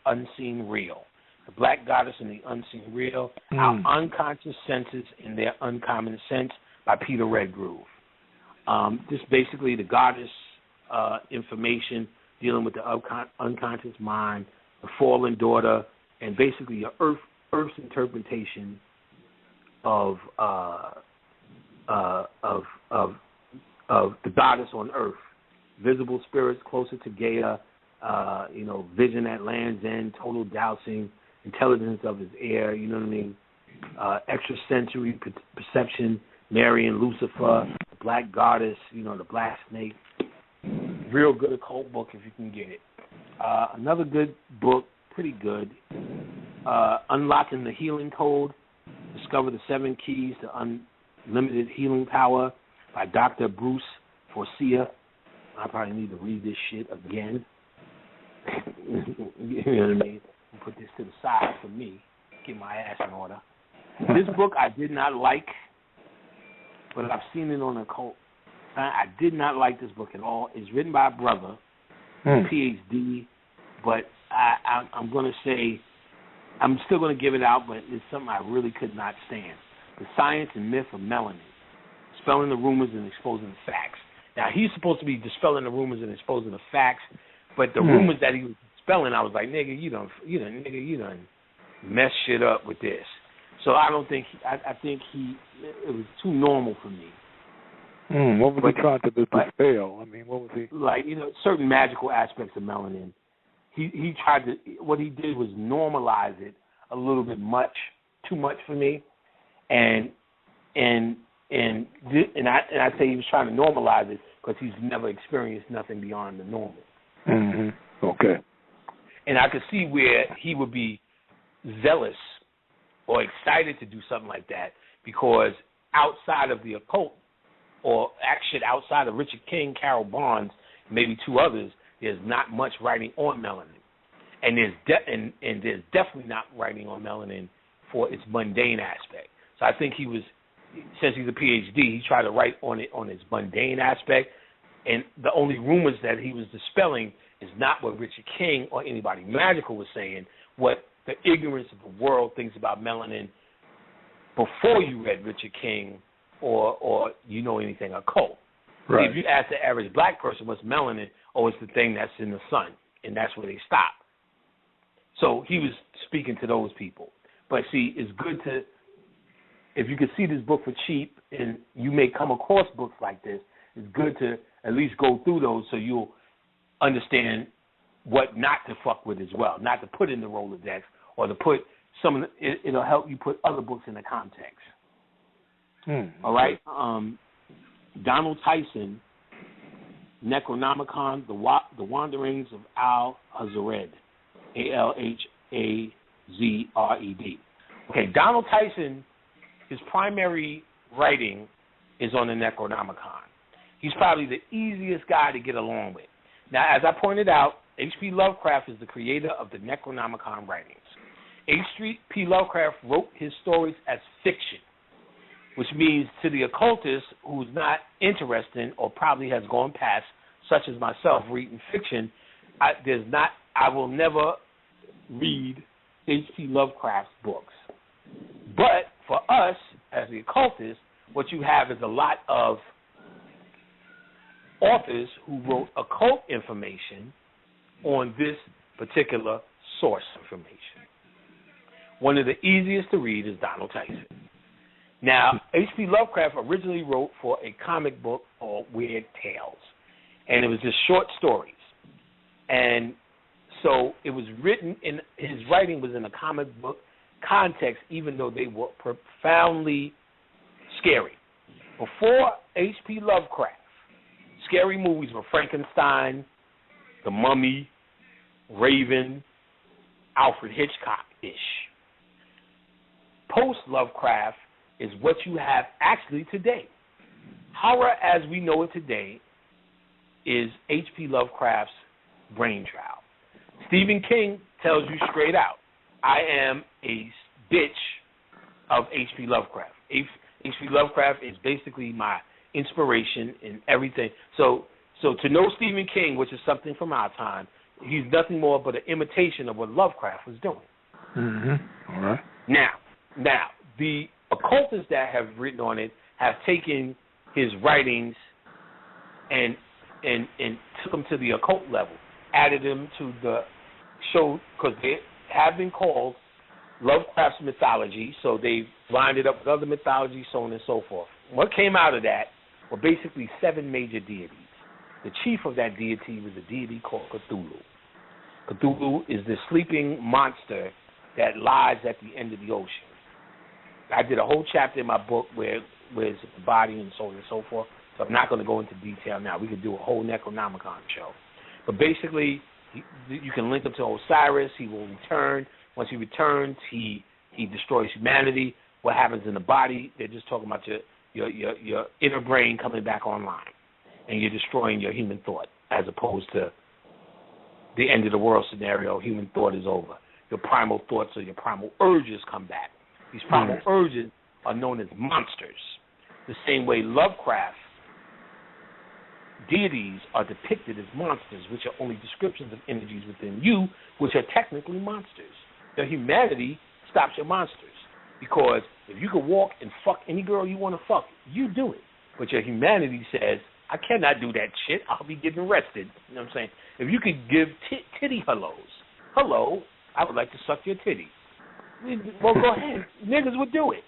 Unseen Real. The Black Goddess and the Unseen Real, Our Unconscious Senses in Their Uncommon Sense by Peter Redgrove. This basically the goddess information dealing with the unconscious mind, the fallen daughter, and basically Earth's interpretation of the goddess on Earth, visible spirits closer to Gaia, vision at land's end, total dousing, intelligence of his air, you know what I mean? Extrasensory perception, Mary and Lucifer, the black goddess, the black snake. Real good occult book if you can get it. Another good book, pretty good, Unlocking the Healing Code, Discover the 7 Keys to Unlimited Healing Power by Dr. Bruce Forcia. I probably need to read this shit again. You know what I mean? Put this to the side for me. Get my ass in order. This book I did not like, but I've seen it on Occult. I did not like this book at all. It's written by a brother, PhD, but I'm going to say, I'm still going to give it out, but it's something I really could not stand. The Science and Myth of Melanin, Dispelling the Rumors and Exposing the Facts. Now, he's supposed to be dispelling the rumors and exposing the facts, but the rumors that he was dispelling, I was like, nigga, you done mess shit up with this. So I don't think, I think it was too normal for me. What was he trying to dispel? I mean, what was he? Like, certain magical aspects of melanin. He tried to, what he did was normalize it a little bit too much for me. And I'd say he was trying to normalize it because he's never experienced nothing beyond the normal. Mm-hmm. Okay. And I could see where he would be zealous or excited to do something like that because outside of the occult, or actually outside of Richard King, Carol Barnes, maybe 2 others, there's not much writing on melanin. And there's definitely not writing on melanin for its mundane aspect. So I think since he's a PhD, he tried to write on it on its mundane aspect. And the only rumors that he was dispelling is not what Richard King or anybody magical was saying, what the ignorance of the world thinks about melanin before you read Richard King or anything occult. Right. If you ask the average black person what's melanin, it's the thing that's in the sun, and that's where they stop. So he was speaking to those people. But see, it's good to, if you can see this book for cheap, and you may come across books like this, it's good to at least go through those so you'll understand what not to fuck with as well, not to put in the Rolodex or to put it'll help you put other books in the context. All right? Donald Tyson, Necronomicon, The Wanderings of Al-Hazred, Alhazred. Okay, Donald Tyson, his primary writing is on the Necronomicon. He's probably the easiest guy to get along with. Now, as I pointed out, H.P. Lovecraft is the creator of the Necronomicon writings. H.P. Lovecraft wrote his stories as fiction, which means to the occultist who's not interested or probably has gone past, such as myself, reading fiction, I will never read H.P. Lovecraft's books. But for us, as the occultists, what you have is a lot of authors who wrote occult information on this particular source information. One of the easiest to read is Donald Tyson. Now, H.P. Lovecraft originally wrote for a comic book called Weird Tales, and it was just short stories. And so it was written his writing was in a comic book context, even though they were profoundly scary. Before H.P. Lovecraft, scary movies were Frankenstein, The Mummy, Raven, Alfred Hitchcock-ish. Post-Lovecraft is what you have actually today. Horror as we know it today is H.P. Lovecraft's brainchild. Stephen King tells you straight out, I am a bitch of H.P. Lovecraft. H.P. Lovecraft is basically my inspiration in everything. So to know Stephen King, which is something from our time, he's nothing more but an imitation of what Lovecraft was doing. Mm-hmm. All right. Now, the occultists that have written on it have taken his writings and and took them to the occult level, added them to the show, because they have been called Lovecraft's mythology, so they lined it up with other mythology, so on and so forth. What came out of that were basically 7 major deities. The chief of that deity was a deity called Cthulhu. Cthulhu is the sleeping monster that lies at the end of the ocean. I did a whole chapter in my book where it's the body and so on and so forth, so I'm not going to go into detail now. We could do a whole Necronomicon show. But basically, you can link him to Osiris. He will return. Once he returns, he destroys humanity. What happens in the body, they're just talking about your inner brain coming back online, and you're destroying your human thought, as opposed to the end of the world scenario. Human thought is over. Your primal thoughts or your primal urges come back. These primal urges are known as monsters. The same way Lovecraft deities are depicted as monsters, which are only descriptions of energies within you, which are technically monsters. Your humanity stops your monsters, because if you could walk and fuck any girl you want to fuck, you do it. But your humanity says, I cannot do that shit. I'll be getting arrested. You know what I'm saying? If you could give titty hellos, hello, I would like to suck your titty. Well, go ahead. Niggas would do it.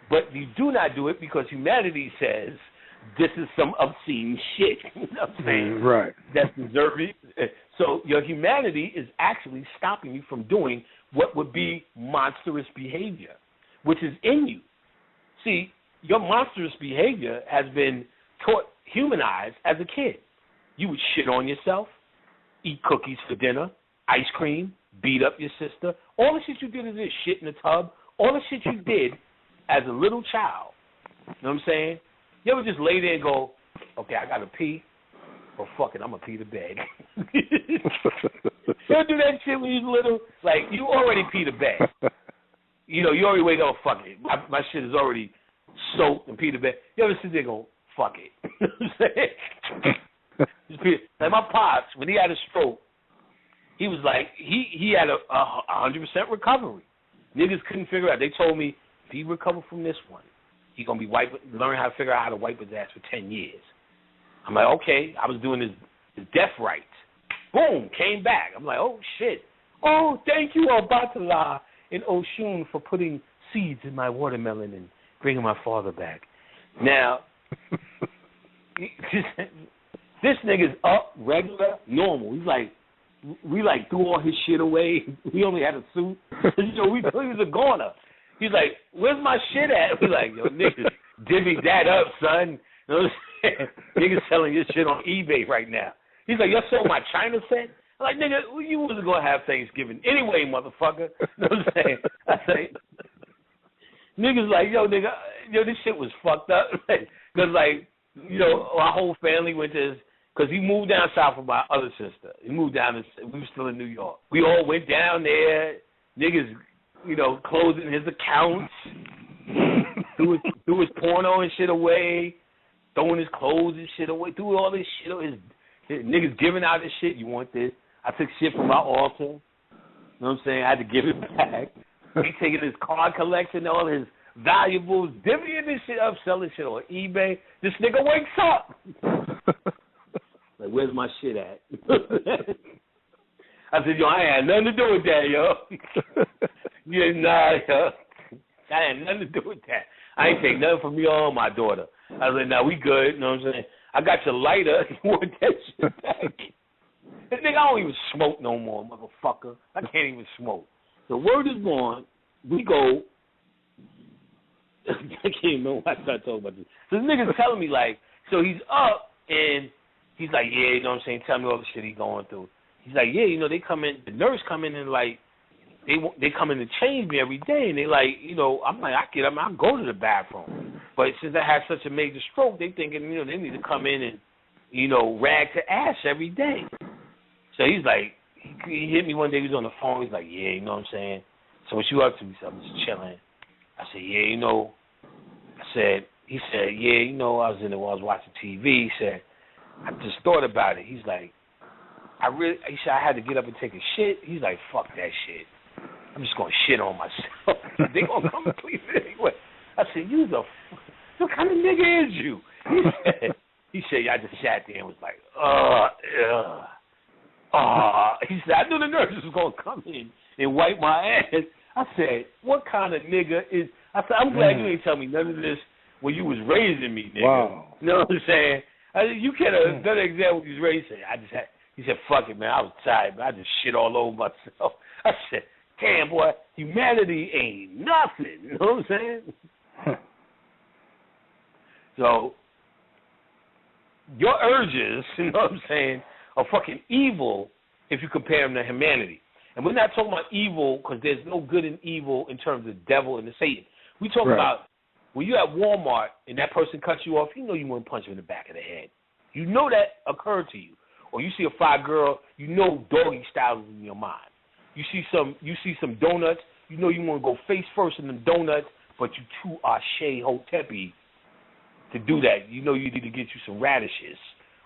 But you do not do it because humanity says, this is some obscene shit. You know what I'm saying? Right. That's deserving. So your humanity is actually stopping you from doing what would be monstrous behavior, which is in you. See, your monstrous behavior has been taught, humanized as a kid. You would shit on yourself, eat cookies for dinner, ice cream, beat up your sister. All the shit you did is this, shit in the tub. All the shit you did as a little child. You know what I'm saying? You ever just lay there and go, okay, I got to pee? Well, fuck it, I'm going to pee the bed. You ever do that shit when you was little? Like, you already pee the bed. You know, you already wake up, fuck it. My shit is already soaked and pee the bed. You ever sit there and go, fuck it? You know what I'm saying? Just pee. Like my pops, when he had a stroke, he was like, he had a 100% recovery. Niggas couldn't figure out. They told me, if he recover from this one, he's going to be learn how to figure out how to wipe his ass for 10 years. I'm like, okay. I was doing his death rites. Boom, came back. I'm like, oh, shit. Oh, thank you, Obatala and Oshun, for putting seeds in my watermelon and bringing my father back. Now, this nigga's up, regular, normal. He's like, we like threw all his shit away. We only had a suit. You know, we thought he was a goner. He's like, where's my shit at? We like, yo, niggas, divvy that up, son. You know what I'm saying? Niggas selling your shit on eBay right now. He's like, you sold my China set? I'm like, nigga, you wasn't going to have Thanksgiving anyway, motherfucker. You know what I'm saying? I say, niggas like, yo, nigga, yo, this shit was fucked up. Because, like, you know, our whole family went to his, because he moved down south with my other sister. He moved down, we were still in New York. We all went down there. Niggas, you know, closing his accounts, threw his porno and shit away, throwing his clothes and shit away, threw all this shit away. His niggas giving out this shit. You want this? I took shit from my altar. You know what I'm saying? I had to give it back. He taking his card collection, all his valuables, divvying this shit up, selling shit on eBay. This nigga wakes up. Like, where's my shit at? I said, yo, I had nothing to do with that, yo. Yeah, nah, yo. I had nothing to do with that. I ain't take nothing from you or my daughter. I was like, nah, we good. You know what I'm saying? I got your lighter. You want that shit back? This nigga, I don't even smoke no more, motherfucker. I can't even smoke. So word is born. We go. I can't even know why I started talking about this. So this nigga's telling me, like, so he's up and he's like, yeah, you know what I'm saying? Tell me all the shit he's going through. He's like, yeah, you know, they come in, the nurse come in and, like, they come in to change me every day. And they, like, you know, I'm like, I go to the bathroom. But since I had such a major stroke, they thinking, you know, they need to come in and, you know, rag to ash every day. So he's like, he hit me one day, he was on the phone. He's like, yeah, you know what I'm saying? So what you up to? He said, I'm just chilling. I said, yeah, you know. He said, yeah, you know, I was watching TV. He said, I just thought about it. He's like, he said, I had to get up and take a shit. He's like, fuck that shit. I'm just going to shit on myself. They going to come and clean it anyway. I said, what kind of nigga is you? He said, He said, I just sat there and was like, He said, I knew the nurse was going to come in and wipe my ass. I said, what kind of nigga is... I said, I'm glad you ain't tell me none of this when you was raising me, nigga. Wow. You know what I'm saying? You could have done exactly what you was raising. He said, fuck it, man. I was tired, man. I just shit all over myself. I said, damn, boy, humanity ain't nothing. You know what I'm saying? So, your urges, you know what I'm saying, are fucking evil if you compare them to humanity. And we're not talking about evil because there's no good in evil in terms of devil and the Satan. We talk about when you're at Walmart and that person cuts you off, you know you want to punch him in the back of the head. You know that occurred to you. Or you see a fly girl, you know doggy style is in your mind. You see some donuts, you know you want to go face first in them donuts, but you too are Shea Hotepi to do that. You know you need to get you some radishes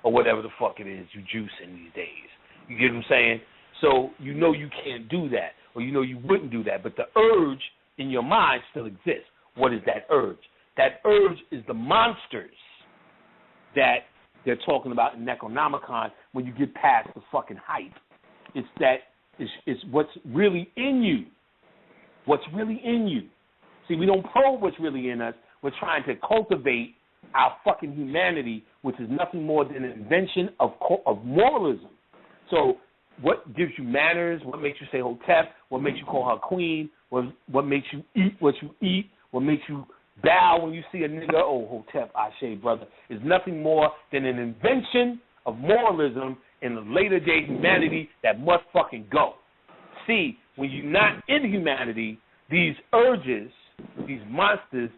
or whatever the fuck it is you juicing these days. You get what I'm saying? So you know you can't do that, or you know you wouldn't do that, but the urge in your mind still exists. What is that urge? That urge is the monsters that they're talking about in Necronomicon when you get past the fucking hype. It's what's really in you. What's really in you. See, we don't probe what's really in us. We're trying to cultivate our fucking humanity, which is nothing more than an invention of moralism. So what gives you manners? What makes you say Hotep? What makes you call her queen? What makes you eat what you eat? What makes you bow when you see a nigga? Oh, Hotep, Ashe, brother, is nothing more than an invention of moralism in the later day humanity that must fucking go. See, when you're not in humanity, these urges, these monsters,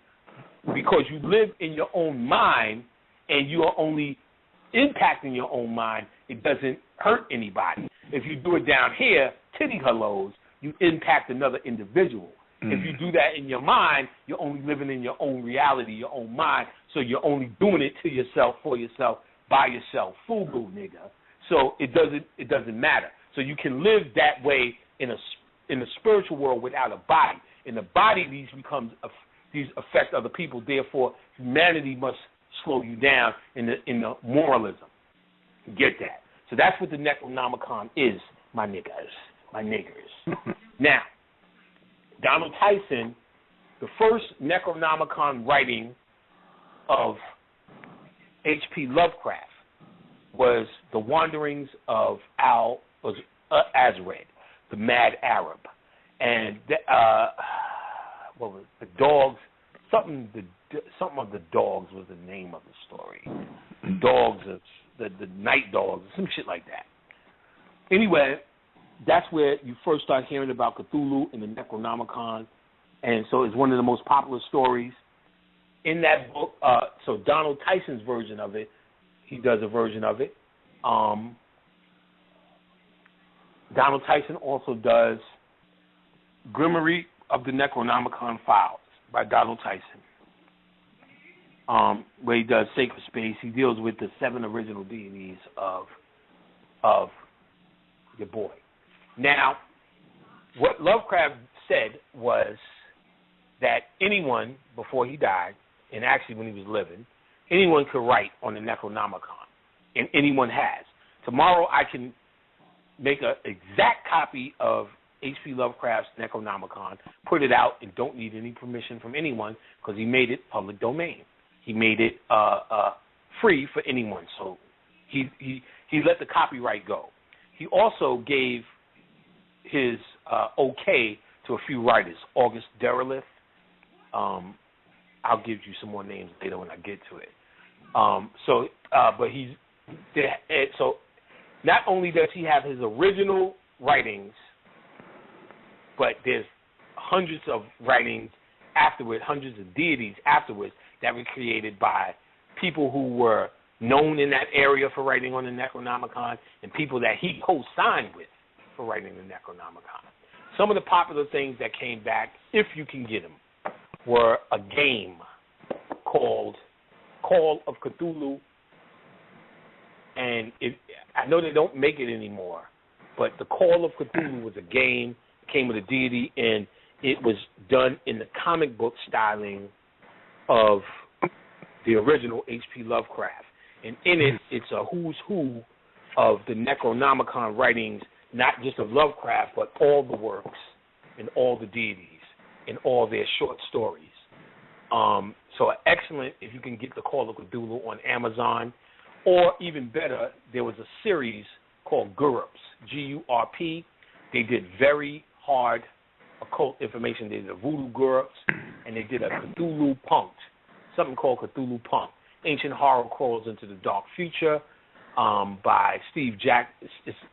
because you live in your own mind and you are only impacting your own mind, it doesn't hurt anybody. If you do it down here, titty hellos, you impact another individual. If you do that in your mind, you're only living in your own reality, your own mind, so you're only doing it to yourself, for yourself, by yourself, FUBU, nigga. So it doesn't matter. So you can live that way in a spiritual world without a body. In the body, these affect other people. Therefore, humanity must slow you down in the moralism. Get that? So that's what the Necronomicon is, my niggas, my niggers. Now, Donald Tyson, the first Necronomicon writing of H.P. Lovecraft was The Wanderings of Al-Azred, the Mad Arab. And what was it? The Dogs, something of the Dogs was the name of the story. The Dogs of the Night Dogs, some shit like that. Anyway, that's where you first start hearing about Cthulhu in the Necronomicon, and so it's one of the most popular stories in that book. So Donald Tyson's version of it, he does a version of it. Donald Tyson also does Grimoire of the Necronomicon Files by Donald Tyson, where he does Sacred Space. He deals with the 7 original deities of your boy. Now, what Lovecraft said was that anyone, before he died, and actually when he was living, anyone could write on the Necronomicon, and anyone has. Tomorrow I can make an exact copy of H.P. Lovecraft's Necronomicon, put it out, and don't need any permission from anyone because he made it public domain. He made it free for anyone, so he let the copyright go. He also gave his okay to a few writers. August Derleth. I'll give you some more names later when I get to it. So not only does he have his original writings, but there's hundreds of writings afterwards, hundreds of deities afterwards that were created by people who were known in that area for writing on the Necronomicon and people that he co-signed with for writing the Necronomicon. Some of the popular things that came back, if you can get them, were a game called Call of Cthulhu, and I know they don't make it anymore, but the Call of Cthulhu was a game, came with a deity, and it was done in the comic book styling of the original H.P. Lovecraft. And in it, it's a who's who of the Necronomicon writings, not just of Lovecraft, but all the works and all the deities and all their short stories. So excellent if you can get the Call of Cthulhu on Amazon, or even better, there was a series called GURPS, G-U-R-P. They did very hard occult information. They did a Voodoo GURPS, and they did a Cthulhu Punked, something called Cthulhu Punked, Ancient Horror Crawls into the Dark Future, by Steve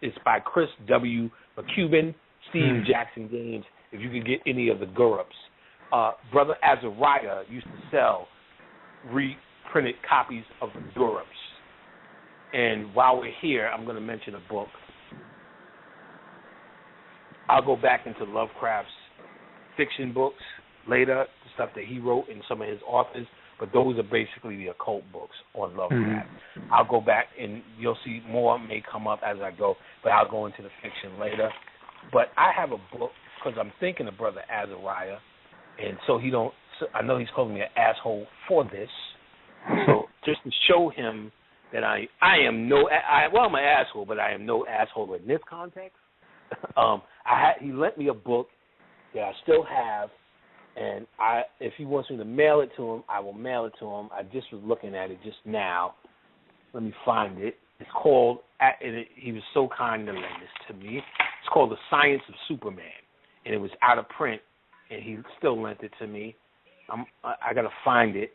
it's by Chris W. McCubbin, Steve Jackson Games, if you could get any of the GURPS. Brother Azariah used to sell reprinted copies of the GURPS. And while we're here, I'm going to mention a book. I'll go back into Lovecraft's fiction books later, the stuff that he wrote in some of his authors, but those are basically the occult books on Lovecraft. I'll go back and you'll see more may come up as I go, but I'll go into the fiction later. But I have a book because I'm thinking of Brother Azariah, and so I know he's calling me an asshole for this. So just to show him that I'm an asshole, but I am no asshole in this context. He lent me a book that I still have, and if he wants me to mail it to him, I will mail it to him. I just was looking at it just now. Let me find it. It's called, he was so kind to lend this to me. It's called The Science of Superman, and it was out of print, and he still lent it to me. I got to find it,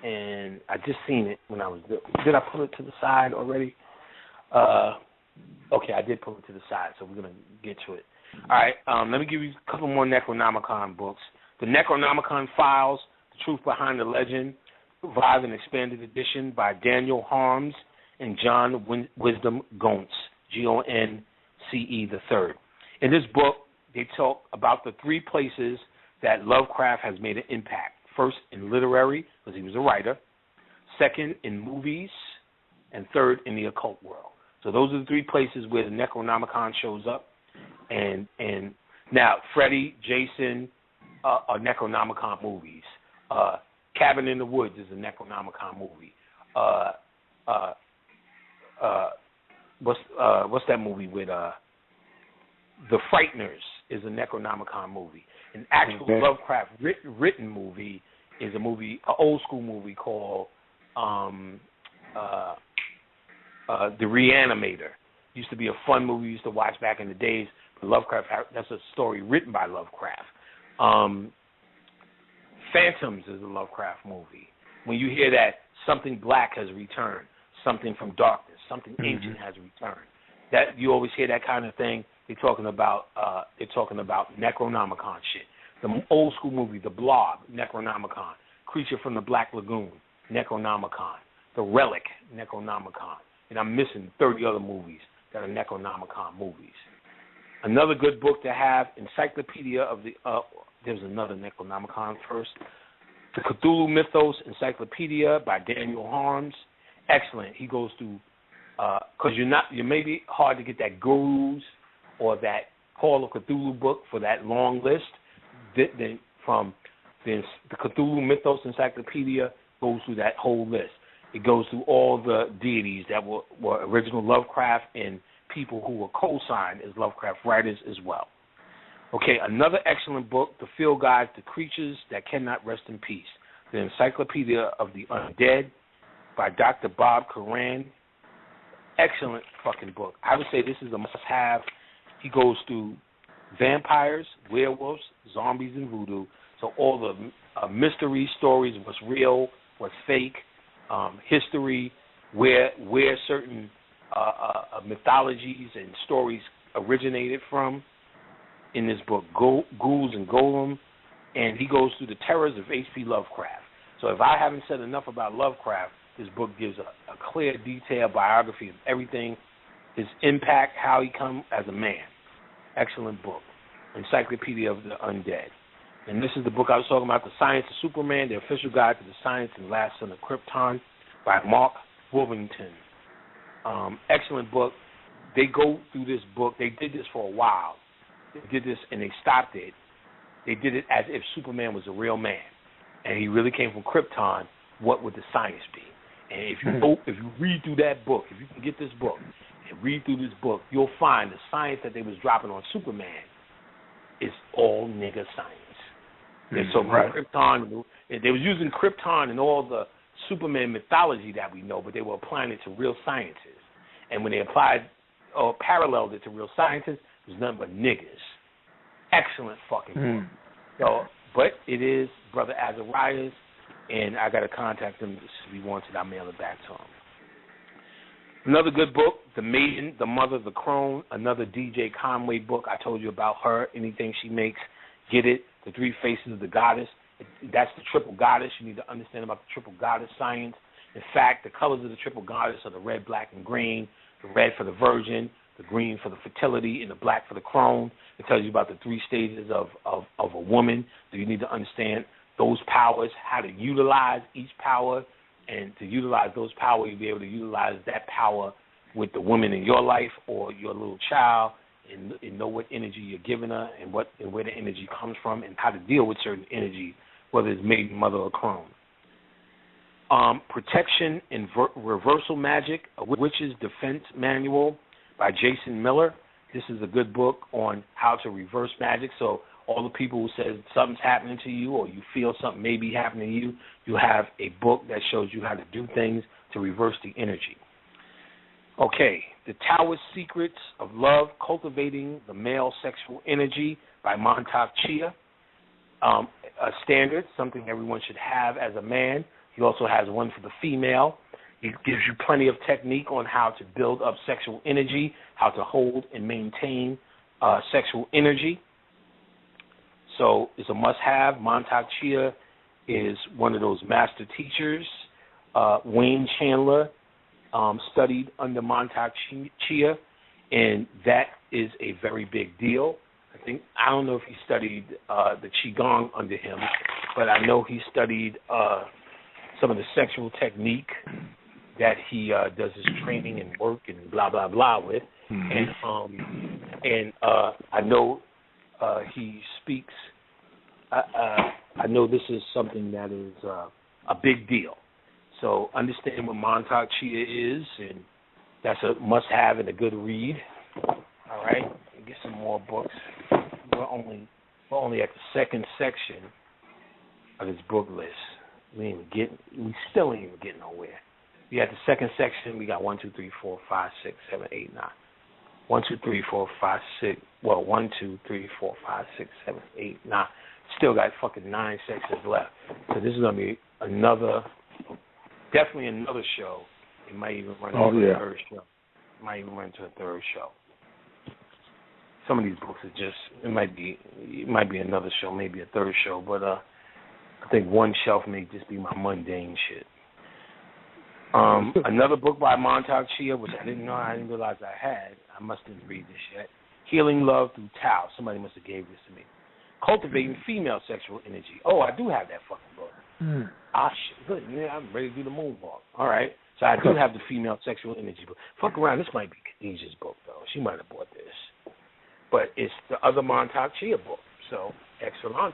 and I just seen it when I was there. Did I pull it to the side already? Okay, I did pull it to the side, so we're going to get to it. All right, let me give you a couple more Necronomicon books. The Necronomicon Files, The Truth Behind the Legend, Revised and Expanded Edition by Daniel Harms and John Wisdom Gontz, Gonce III. In this book, they talk about the three places that Lovecraft has made an impact. First, in literary, because he was a writer. Second, in movies. And third, in the occult world. So those are the three places where the Necronomicon shows up. And now, Freddy, Jason are Necronomicon movies. Cabin in the Woods is a Necronomicon movie. What's that movie with The Frighteners is a Necronomicon movie. An actual Lovecraft written movie is an old school movie called The Reanimator. Used to be a fun movie we used to watch back in the days. But Lovecraft, that's a story written by Lovecraft. Phantoms is a Lovecraft movie. When you hear that something black has returned, something from darkness, something ancient has returned, that you always hear that kind of thing. They're talking about Necronomicon shit. The old school movie, The Blob, Necronomicon. Creature from the Black Lagoon, Necronomicon. The Relic, Necronomicon. And I'm missing 30 other movies that are Necronomicon movies. Another good book to have, Encyclopedia of the there's another Necronomicon first. The Cthulhu Mythos Encyclopedia by Daniel Harms. Excellent. He goes through because you may be hard to get that Gurus or that Call of Cthulhu book for that long list. Then from the Cthulhu Mythos Encyclopedia goes through that whole list. It goes through all the deities that were original Lovecraft and people who were co-signed as Lovecraft writers as well. Okay, another excellent book, The Field Guide to Creatures That Cannot Rest in Peace, The Encyclopedia of the Undead by Dr. Bob Coran. Excellent fucking book. I would say this is a must-have. He goes through vampires, werewolves, zombies, and voodoo. So all the mystery stories, what's real, what's fake, history, where certain mythologies and stories originated from in this book, Ghouls and Golem, and he goes through the terrors of H.P. Lovecraft. So if I haven't said enough about Lovecraft, this book gives a clear, detailed biography of everything, his impact, how he come as a man. Excellent book. Encyclopedia of the Undead. And this is the book I was talking about, The Science of Superman, The Official Guide to the Science and Last Son of Krypton by Mark Wolvington. Excellent book. They go through this book. They did this for a while. They did this and they stopped it. They did it as if Superman was a real man and he really came from Krypton. What would the science be? And if you read through that book, if you can get this book and read through this book, you'll find the science that they was dropping on Superman is all nigga science. And so Krypton, they was using Krypton and all the Superman mythology that we know, but they were applying it to real sciences. And when they applied or paralleled it to real sciences, it was nothing but niggas. Excellent fucking book. So, but it is Brother Azariah's, and I got to contact him if he wants it. I'll mail it back to him. Another good book, The Maiden, The Mother, The Crone, another DJ Conway book. I told you about her. Anything she makes, get it. The Three Faces of the Goddess. That's the triple goddess. You need to understand about the triple goddess science. In fact, the colors of the triple goddess are the red, black, and green. The red for the virgin, the green for the fertility, and the black for the crone. It tells you about the three stages of a woman. So you need to understand those powers, how to utilize each power, and to utilize those powers, you'll be able to utilize that power with the woman in your life or your little child, and know what energy you're giving her and where the energy comes from and how to deal with certain energy, whether it's maiden, mother, or crone. Protection and Reversal Magic, a Witch's Defense Manual by Jason Miller. This is a good book on how to reverse magic. So all the people who says something's happening to you or you feel something may be happening to you, you have a book that shows you how to do things to reverse the energy. Okay, The Taoist Secrets of Love, Cultivating the Male Sexual Energy by Montauk Chia. A standard, something everyone should have as a man. He also has one for the female. He gives you plenty of technique on how to build up sexual energy, how to hold and maintain sexual energy. So it's a must-have. Montauk Chia is one of those master teachers. Wayne Chandler studied under Montauk Chia, and that is a very big deal. I don't know if he studied the Qigong under him, but I know he studied some of the sexual technique that he does his training and work and blah, blah, blah with. And I know he speaks, I know this is something that is a big deal. So understand what Montauk Chia is, and that's a must-have and a good read. All right, get some more books. We're only at the second section of this book list. We still ain't even getting nowhere. We at the second section. We got 1, 2, 3, 4, 5, 6, 7, 8, 9. 1, 2, 3, 4, 5, 6. Well, 1, 2, 3, 4, 5, 6, 7, 8, 9. Still got fucking 9 sections left. So this is gonna be definitely another show. It might even run into a third show. Some of these books are just it might be another show, maybe a third show, but I think one shelf may just be my mundane shit. Another book by Montauk Chia, which I didn't realize I had. I must didn't read this yet. Healing Love Through Tao. Somebody must have gave this to me. Cultivating Female Sexual Energy. Oh, I do have that fucking book. Shit, good. Yeah, I'm ready to do the moonwalk. All right. So I do have the Female Sexual Energy book. Fuck around. This might be Khadijah's book, though. She might have bought this. But it's the other Montauk Chia book. So, Excelente.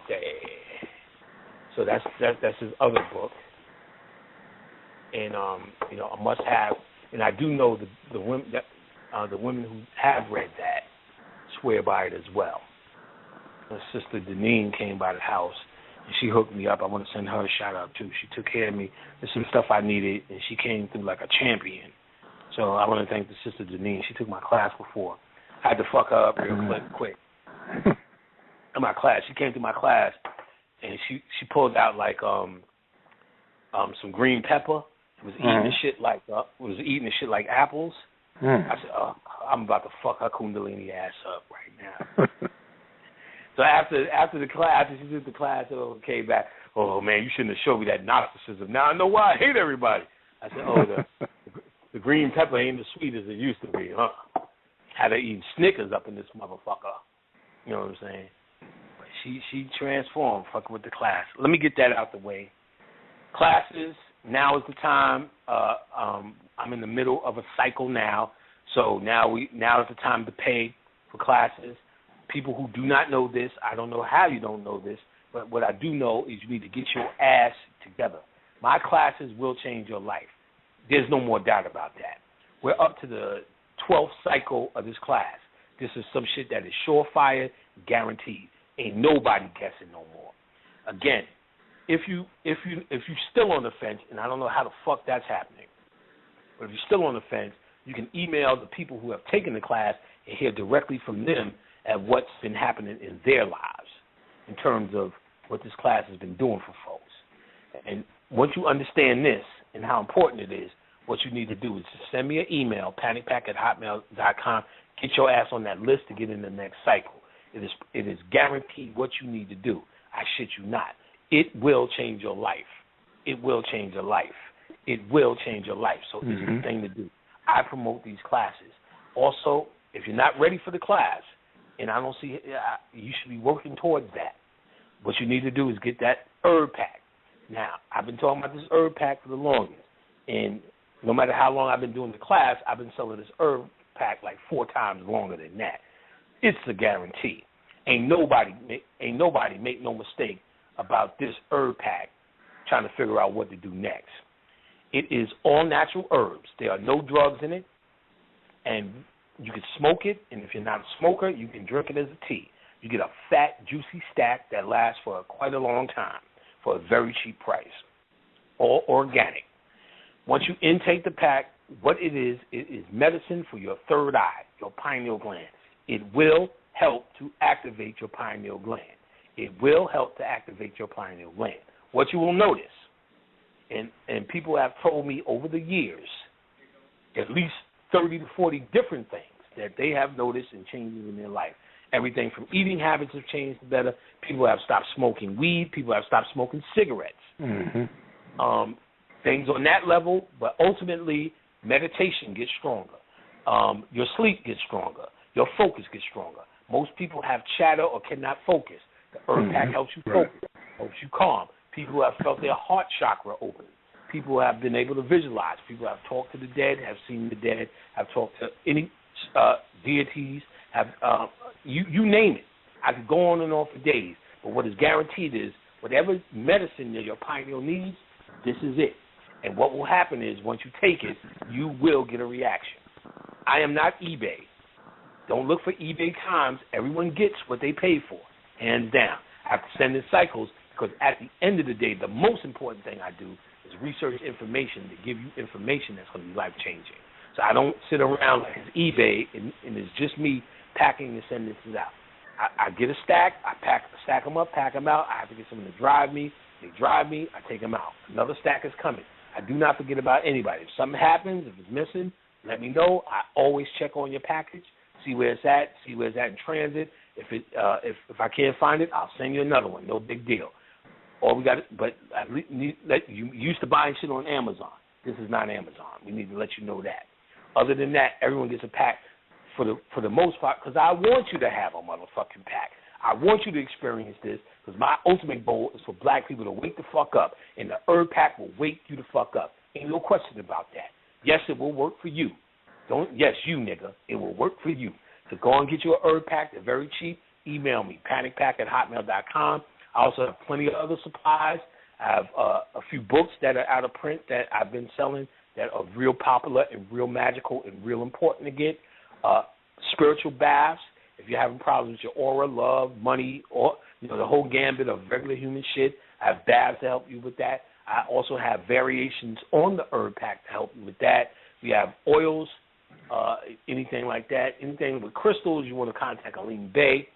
So that's his other book. And, a must-have. And I do know the women who have read that swear by it as well. My sister Deneen came by the house, and she hooked me up. I want to send her a shout-out, too. She took care of me. There's some stuff I needed, and she came through like a champion. So I want to thank the sister Deneen. She took my class before. I had to fuck her up real quick. In my class. She came to my class, and she pulled out, like, some green pepper. Was eating the shit like apples. I said, I'm about to fuck her Kundalini ass up right now. So after the class, after she did the class, came back. Oh man, you shouldn't have showed me that Gnosticism. Now I know why I hate everybody. I said, the green pepper ain't as sweet as it used to be, huh? Had her eating Snickers up in this motherfucker. You know what I'm saying? But she transformed, fucking with the class. Let me get that out the way. Classes. Now is the time. I'm in the middle of a cycle now, so now is the time to pay for classes. People who do not know this, I don't know how you don't know this, but what I do know is you need to get your ass together. My classes will change your life. There's no more doubt about that. We're up to the 12th cycle of this class. This is some shit that is surefire, guaranteed. Ain't nobody guessing no more. Again, if you're still on the fence, and I don't know how the fuck that's happening, but if you're still on the fence, you can email the people who have taken the class and hear directly from them at what's been happening in their lives in terms of what this class has been doing for folks. And once you understand this and how important it is, what you need to do is just send me an email, panicpack@hotmail.com. Get your ass on that list to get in the next cycle. It is guaranteed what you need to do. I shit you not. It will change your life. It will change your life. It will change your life. So it's the thing to do. I promote these classes. Also, if you're not ready for the class, and I don't see, you should be working towards that. What you need to do is get that herb pack. Now, I've been talking about this herb pack for the longest, and no matter how long I've been doing the class, I've been selling this herb pack like 4 times longer than that. It's a guarantee. Ain't nobody make no mistake about this herb pack trying to figure out what to do next. It is all natural herbs. There are no drugs in it, and you can smoke it, and if you're not a smoker, you can drink it as a tea. You get a fat, juicy stack that lasts for quite a long time for a very cheap price, all organic. Once you intake the pack, what it is medicine for your third eye, your pineal gland. It will help to activate your pineal gland. It will help to activate your pineal gland. What you will notice, and people have told me over the years, at least 30 to 40 different things that they have noticed and changes in their life. Everything from eating habits have changed better. People have stopped smoking weed. People have stopped smoking cigarettes. Things on that level, but ultimately meditation gets stronger. Your sleep gets stronger. Your focus gets stronger. Most people have chatter or cannot focus. The herb pack helps you focus, helps you calm. People who have felt their heart chakra open. People who have been able to visualize. People who have talked to the dead, have seen the dead, have talked to any deities, have you name it. I could go on and on for days, but what is guaranteed is whatever medicine that your pineal needs, this is it. And what will happen is once you take it, you will get a reaction. I am not eBay. Don't look for eBay times. Everyone gets what they pay for, hands down. I have to send in cycles because at the end of the day, the most important thing I do is research information to give you information that's going to be life-changing. So I don't sit around like it's eBay and it's just me packing and sending this out. I get a stack, I stack them up, pack them out. I have to get someone to drive me. They drive me, I take them out. Another stack is coming. I do not forget about anybody. If something happens, if it's missing, let me know. I always check on your package, see where it's at, in transit. If I can't find it, I'll send you another one. No big deal. But you used to buying shit on Amazon. This is not Amazon. We need to let you know that. Other than that, everyone gets a pack for the most part because I want you to have a motherfucking pack. I want you to experience this because my ultimate goal is for black people to wake the fuck up, and the herb pack will wake you the fuck up. Ain't no question about that. Yes, it will work for you. Yes, you nigga, it will work for you. So go and get you a herb pack. They're very cheap. Email me, panicpack@hotmail.com. I also have plenty of other supplies. I have a few books that are out of print that I've been selling that are real popular and real magical and real important to get. Spiritual baths. If you're having problems with your aura, love, money, or the whole gambit of regular human shit, I have baths to help you with that. I also have variations on the herb pack to help you with that. We have oils, anything like that. Anything with crystals, you want to contact Aline Bay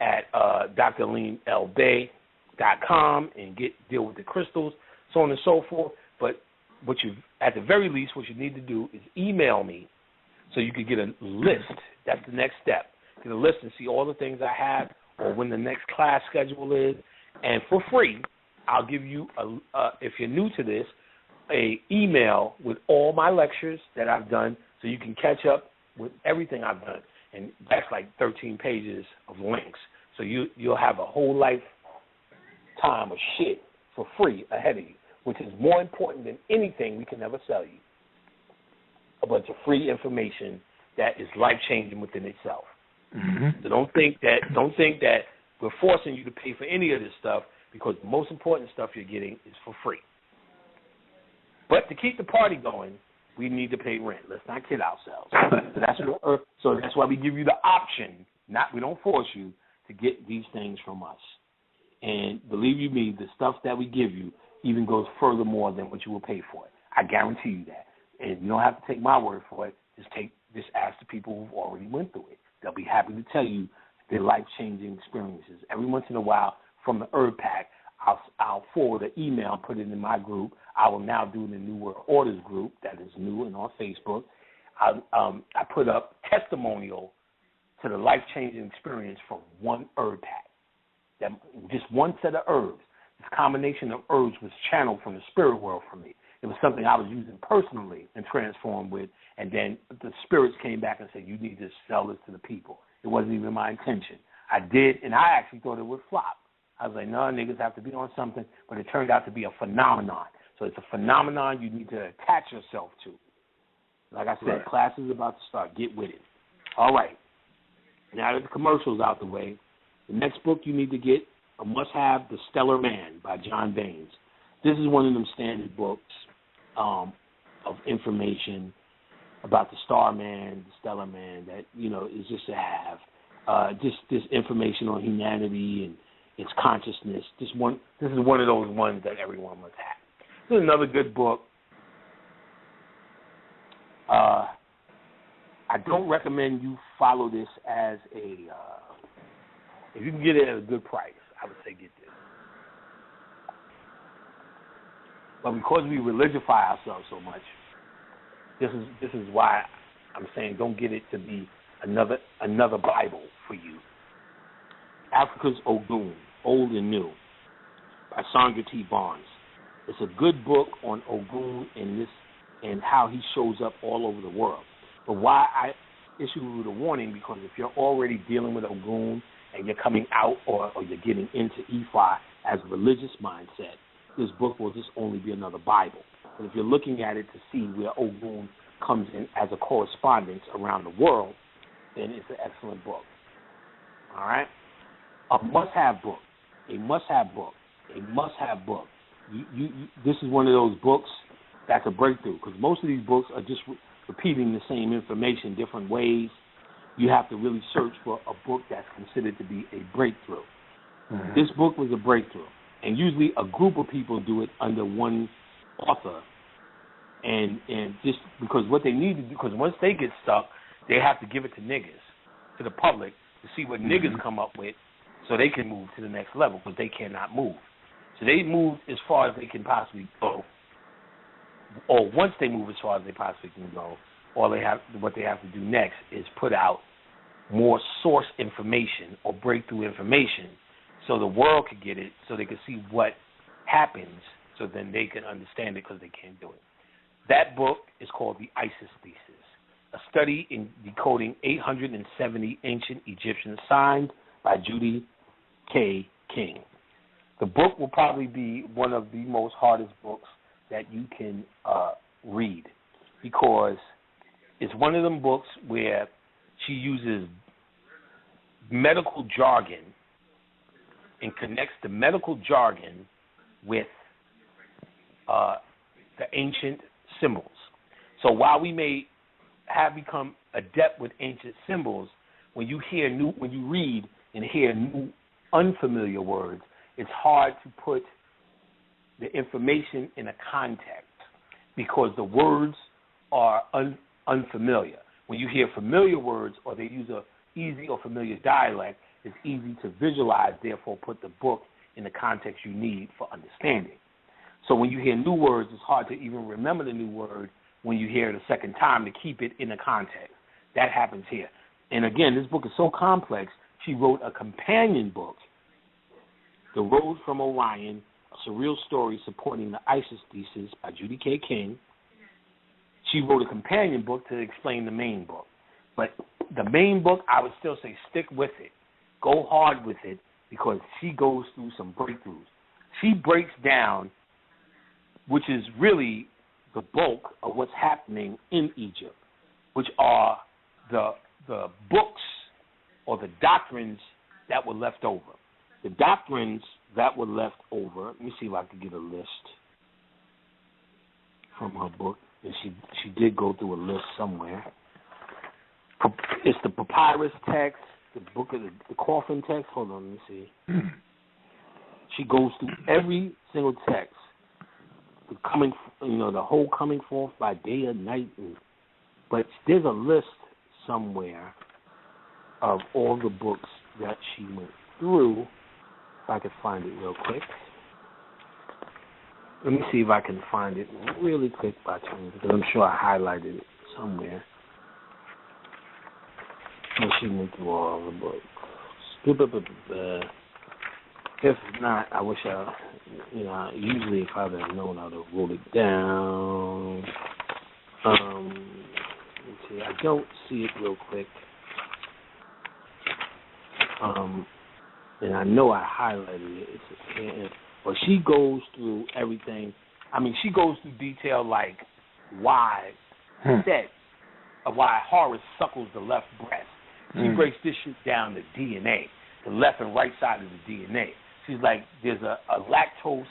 at drleanlbay.com and deal with the crystals, so on and so forth. But at the very least, what you need to do is email me so you can get a list. That's the next step. Get a list and see all the things I have or when the next class schedule is. And for free, I'll give you, if you're new to this, a email with all my lectures that I've done so you can catch up with everything I've done. And that's like 13 pages of links. So you'll have a whole lifetime of shit for free ahead of you, which is more important than anything we can ever sell you. A bunch of free information that is life-changing within itself. So don't think that we're forcing you to pay for any of this stuff because the most important stuff you're getting is for free. But to keep the party going, we need to pay rent. Let's not kid ourselves. So that's why we give you the option. We don't force you to get these things from us. And believe you me, the stuff that we give you even goes furthermore than what you will pay for it. I guarantee you that. And you don't have to take my word for it. Just ask the people who've already went through it. They'll be happy to tell you their life-changing experiences. Every once in a while, from the Herb Pack, I'll forward an email, put it in my group. I will now do it in the New World Orders group that is new and on Facebook. I put up testimonial to the life-changing experience from one Herb Pack. Just one set of herbs. This combination of herbs was channeled from the spirit world for me. It was something I was using personally and transformed with, and then the spirits came back and said, you need to sell this to the people. It wasn't even my intention. I did, and I actually thought it would flop. I was like, no, niggas have to be on something, but it turned out to be a phenomenon. So it's a phenomenon you need to attach yourself to. Like I said, right. Class is about to start. Get with it. All right. Now that the commercial's out the way, the next book you need to get, a must-have, The Stellar Man by John Baines. This is one of them standard books of information about the Star Man, the Stellar Man, that, is just to have. This information on humanity and its consciousness. This is one of those ones that everyone must have. This is another good book. I don't recommend you follow this as if you can get it at a good price, I would say get this. But because we religify ourselves so much, this is why I'm saying don't get it to be another Bible for you. Africa's Ogun, Old and New, by Sandra T. Barnes. It's a good book on Ogun and how he shows up all over the world. But why I issue you the warning, because if you're already dealing with Ogun and you're coming out or you're getting into Ifa as a religious mindset, this book will just only be another Bible. But if you're looking at it to see where Ogun comes in as a correspondence around the world, then it's an excellent book. All right? A must-have book. This is one of those books that's a breakthrough, because most of these books are just repeating the same information different ways. You have to really search for a book that's considered to be a breakthrough. Mm-hmm. This book was a breakthrough, and usually a group of people do it under one author, and just because what they need to do, because once they get stuck, they have to give it to niggas, to the public, to see what niggas come up with, so they can move to the next level, because they cannot move. So they move as far as they can possibly go, or once they move as far as they possibly can go, what they have to do next is put out more source information or breakthrough information so the world could get it, so they can see what happens, so then they can understand it, because they can't do it. That book is called The Isis Thesis, a study in decoding 870 ancient Egyptian signs by Judy K. King. The book will probably be one of the most hardest books that you can read, because it's one of them books where she uses medical jargon and connects the medical jargon with the ancient symbols. So while we may have become adept with ancient symbols, when you read and hear new unfamiliar words, it's hard to put the information in a context, because the words are unfamiliar. When you hear familiar words, or they use a easy or familiar dialect, it's easy to visualize, therefore put the book in the context you need for understanding. So when you hear new words, it's hard to even remember the new word when you hear it a second time, to keep it in the context. That happens here. And again, this book is so complex, she wrote a companion book, The Road from Orion, a surreal story supporting the Isis Thesis by Judy K. King. She wrote a companion book to explain the main book. But the main book, I would still say stick with it. Go hard with it, because she goes through some breakthroughs. She breaks down, which is really the bulk of what's happening in Egypt, which are the books or the doctrines that were left over. The doctrines that were left over, let me see if I can get a list. from her book, and she did go through a list somewhere. It's the papyrus text, the book of the coffin text. Hold on, let me see. She goes through every single text, the whole coming forth by day and night. But there's a list somewhere of all the books that she went through. If I could find it real quick. Let me see if I can find it really quick by chance, because I'm sure I highlighted it somewhere. She went through all the books. If not, I wish usually if I'd have known, I'd have wrote it down. Let's see, I don't see it real quick. And I know I highlighted it. But she goes through everything. I mean, she goes through detail like why Horus suckles the left breast. She breaks this shit down to DNA, the left and right side of the DNA. She's like, there's a lactose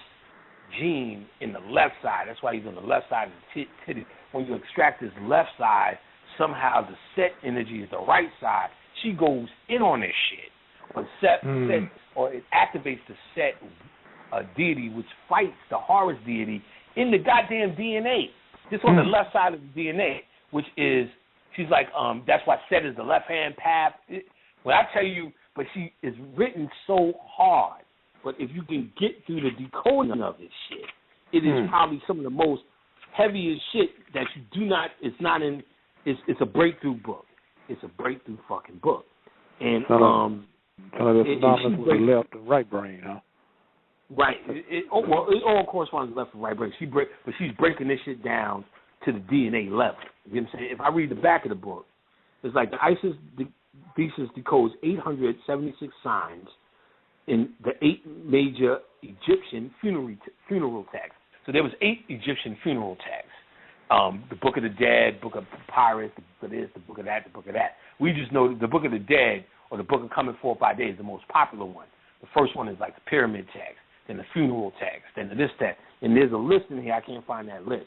gene in the left side. That's why he's on the left side of the titty. When you extract his left side, somehow the set energy is the right side. She goes in on this shit. Or it activates the set deity, which fights the Horus deity in the goddamn DNA. Just on the left side of the DNA, which is, she's like, that's why Set is the left-hand path. When I tell you, but she is written so hard. But if you can get through the decoding of this shit, it is probably some of the most heaviest shit that you do not, it's a breakthrough book. It's a breakthrough fucking book. And, it's synonymous with the left and right brain, huh? Right. It all corresponds to left and right brain. But she's breaking this shit down to the DNA level. You know what I'm saying? If I read the back of the book, it's like the Isis thesis decodes 876 signs in the 8 major Egyptian funeral texts. So there was 8 Egyptian funeral texts. The Book of the Dead, Book of Papyrus, the Book of this, the Book of that, the Book of that. We just know the Book of the Dead or the Book of Coming Forth by Day is the most popular one. The first one is like the pyramid text, then the funeral text, then the this text. And there's a list in here. I can't find that list.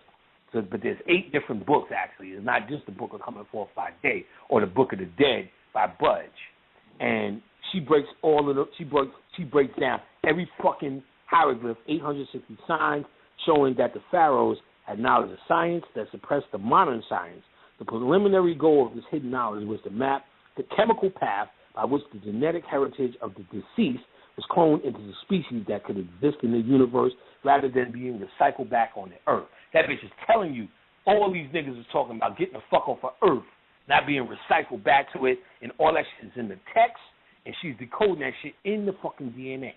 So, but there's 8 different books, actually. It's not just the Book of Coming Forth by Day or the Book of the Dead by Budge. And she breaks all of the, she breaks down every fucking hieroglyph, 860 signs, showing that the pharaohs had knowledge of science that suppressed the modern science. The preliminary goal of this hidden knowledge was to map the chemical path by which the genetic heritage of the deceased was cloned into the species that could exist in the universe rather than being recycled back on the earth. That bitch is telling you all these niggas is talking about getting the fuck off of earth, not being recycled back to it, and all that shit is in the text, and she's decoding that shit in the fucking DNA.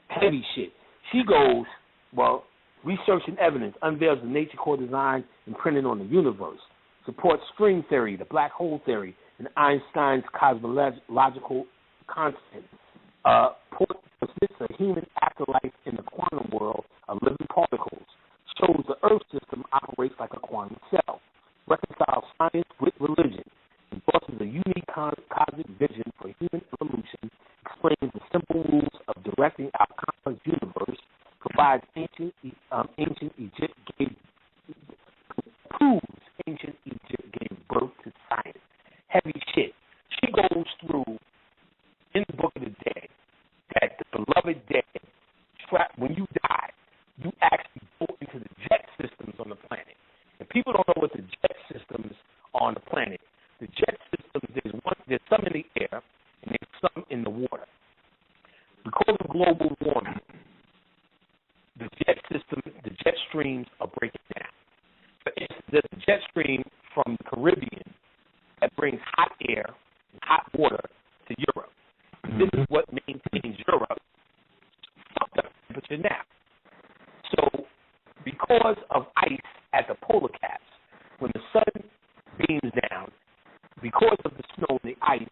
Heavy shit. She goes, well, research and evidence unveils the nature core design imprinted on the universe, supports string theory, the black hole theory, and Einstein's cosmological constant, persists a human afterlife in the quantum world of living particles, shows the Earth system operates like a quantum cell, reconciles science with religion, endorses a unique cosmic vision for human evolution, explains the simple rules of directing our complex universe, provides proves ancient Egypt gave birth to science. Heavy shit. She goes through in the Book of the Dead that the beloved dead, when you die, you actually go into the jet systems on the planet. And people don't know what the jet systems are on the planet. The jet systems, there's some in the air and there's some in the water. Because of global warming, the jet streams are breaking down. For instance, there's a jet stream from the Caribbean that brings hot air and hot water to Europe. This is what maintains Europe fucked up temperature now. So, because of ice at the polar caps, when the sun beams down, because of the snow and the ice,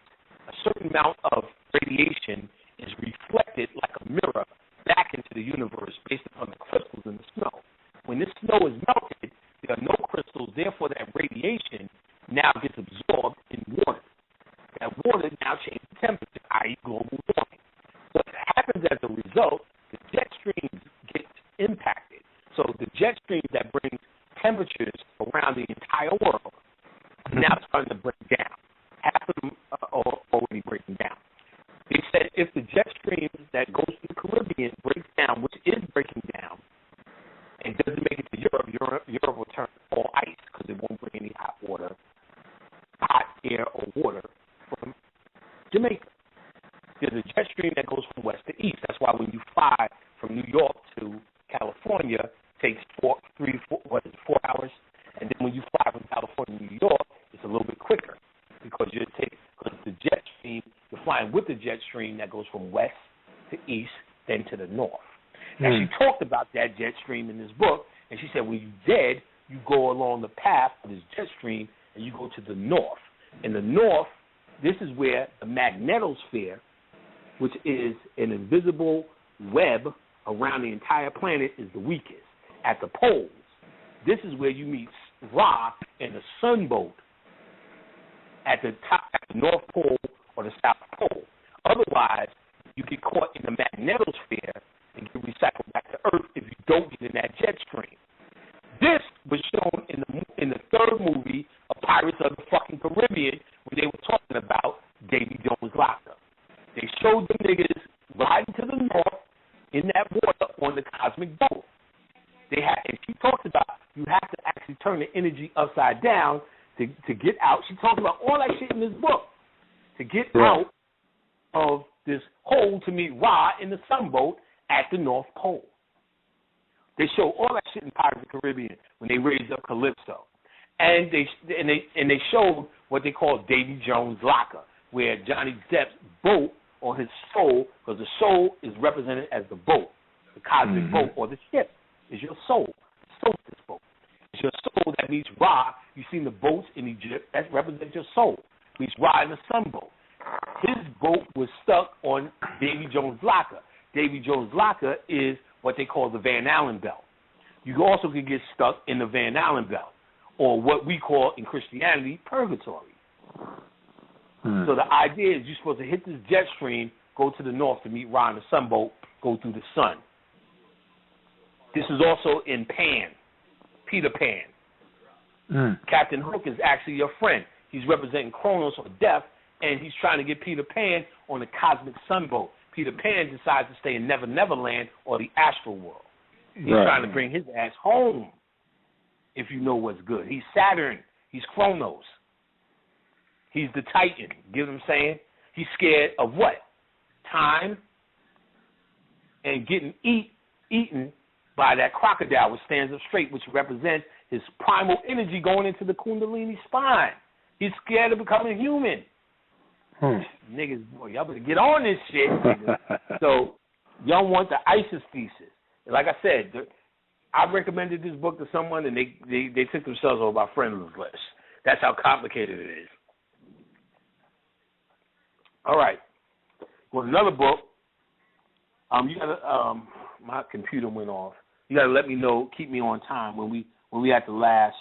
a certain amount of radiation is reflected like a mirror back into the universe based upon the crystals in the snow. When this snow is melted, there are no crystals, therefore that radiation now gets absorbed in water. That water now changes the temperature, i.e. global warming. What happens as a result, the jet streams get impacted. So the jet streams the east, then to the north. Now, she talked about that jet stream in this book, and she said when you're dead, you go along the path of this jet stream, and you go to the north. In the north, this is where the magnetosphere, which is an invisible web around the entire planet, is the weakest. At the poles, this is where you meet Ra and the sunboat at the top, at the North Pole or the South Pole. Otherwise, you get caught in the magnetosphere and get recycled back to Earth if you don't get in that jet stream. This was shown in the third movie of Pirates of the fucking Caribbean when they were talking about Davy Jones' locker. They showed them niggas riding to the north in that water on the cosmic boat. And she talks about you have to actually turn the energy upside down to get out. She talks about all that shit in this book to get out of this hole to meet Ra in the sunboat at the North Pole. They show all that shit in Pirates of the Caribbean when they raised up Calypso, and they showed what they call Davy Jones' locker, where Johnny Depp's boat or his soul, because the soul is represented as the boat, the cosmic boat or the ship, is your soul. Solstice boat. It's your soul that meets Ra. You've seen the boats in Egypt that represent your soul. Meets Ra in the sunboat. His boat was stuck on Davy Jones' locker. Davy Jones' locker is what they call the Van Allen belt. You also can get stuck in the Van Allen belt, or what we call in Christianity purgatory. So the idea is you're supposed to hit this jet stream, go to the north to meet Ra in the sunboat, go through the sun. This is also in Pan, Peter Pan. Captain Hook is actually your friend. He's representing Kronos or death, and he's trying to get Peter Pan on the cosmic sunboat. Peter Pan decides to stay in Never Never Land or the astral world. He's trying to bring his ass home, if you know what's good. He's Saturn. He's Kronos. He's the Titan. You know what I'm saying? He's scared of what? Time and getting eaten by that crocodile, which stands up straight, which represents his primal energy going into the Kundalini spine. He's scared of becoming human. Niggas, boy, y'all better get on this shit. So, y'all want the ISIS thesis. Like I said, I recommended this book to someone, and they took themselves over my friend list. That's how complicated it is. All right. Well, another book. You gotta. My computer went off. You gotta let me know. Keep me on time when we at the last.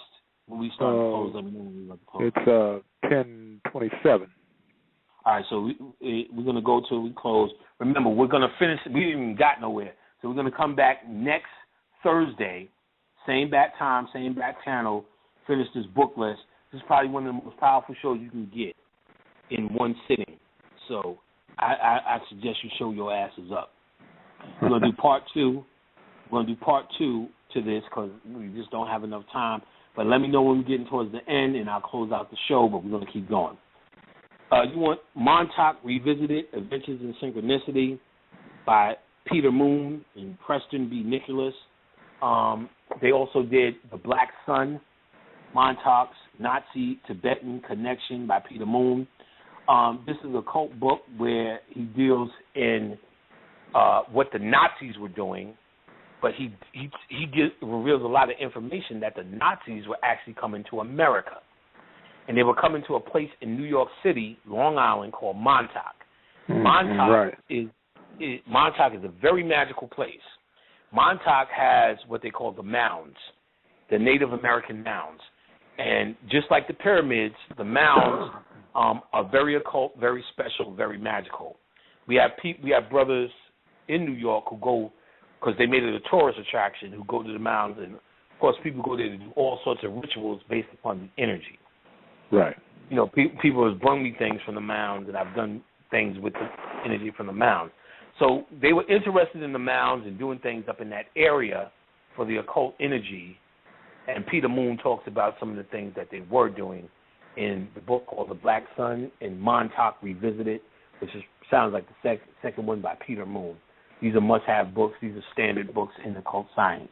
When we start to close, let me know when we're about to close. It's 10:27. All right, so we're going to go till we close. Remember, we're going to finish. We didn't even got nowhere. So we're going to come back next Thursday, same bat time, same bat channel, finish this book list. This is probably one of the most powerful shows you can get in one sitting. So I suggest you show your asses up. We're going to do part two. We're going to do part two to this because we just don't have enough time. But let me know when we're getting towards the end, and I'll close out the show, but we're going to keep going. You want Montauk Revisited, Adventures in Synchronicity by Peter Moon and Preston B. Nicholas. They also did The Black Sun, Montauk's Nazi-Tibetan Connection by Peter Moon. This is a cult book where he deals in what the Nazis were doing, but he reveals a lot of information that the Nazis were actually coming to America. And they were coming to a place in New York City, Long Island, called Montauk. Montauk is a very magical place. Montauk has what they call the mounds, the Native American mounds. And just like the pyramids, the mounds are very occult, very special, very magical. We have brothers in New York who go, because they made it a tourist attraction, who go to the mounds. And, of course, people go there to do all sorts of rituals based upon the energy. Right. You know, people have brung me things from the mounds, and I've done things with the energy from the mounds. So they were interested in the mounds and doing things up in that area for the occult energy. And Peter Moon talks about some of the things that they were doing in the book called The Black Sun and Montauk Revisited, which sounds like the second one by Peter Moon. These are must-have books. These are standard books in occult science.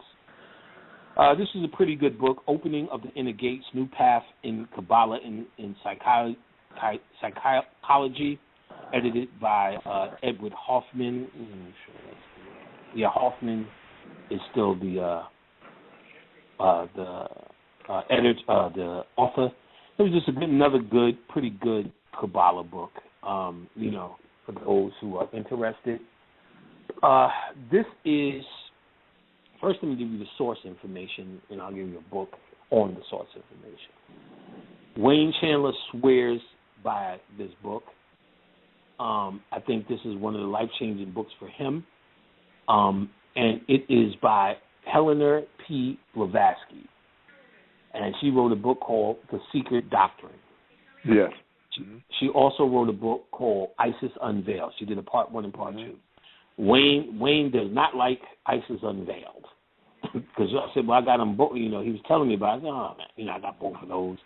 This is a pretty good book, Opening of the Inner Gates, New Path in Kabbalah in Psychology edited by Edward Hoffman. Hoffman is still the editor, the author. It was just another pretty good Kabbalah book. For those who are interested. This is, first let me give you the source information, and I'll give you a book on the source information. Wayne Chandler swears by this book. I think this is one of the life-changing books for him. And it is by Helena P. Blavatsky. And she wrote a book called The Secret Doctrine. Yes. She also wrote a book called Isis Unveiled. She did a part 1 and part 2. Wayne does not like Isis Unveiled. Because I said, well, I got him both. He was telling me about it. I said, oh, man, I got both of those.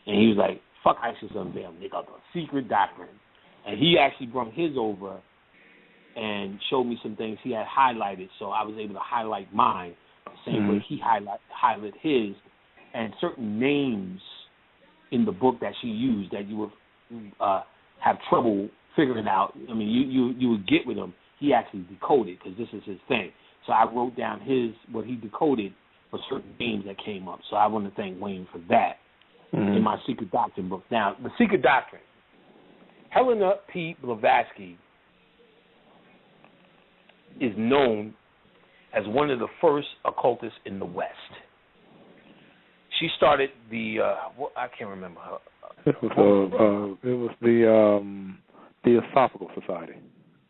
And he was like, fuck Isis Unveiled. They got The Secret Doctrine. And he actually brought his over and showed me some things he had highlighted, so I was able to highlight mine the same way he highlighted his, and certain names in the book that she used that you would have trouble figuring out. I mean, you would get with him. He actually decoded, because this is his thing. So I wrote down what he decoded for certain names that came up. So I want to thank Wayne for that in my Secret Doctrine book. Now, the Secret Doctrine. Helena P. Blavatsky is known as one of the first occultists in the West. She started I can't remember her. It was the Theosophical Society.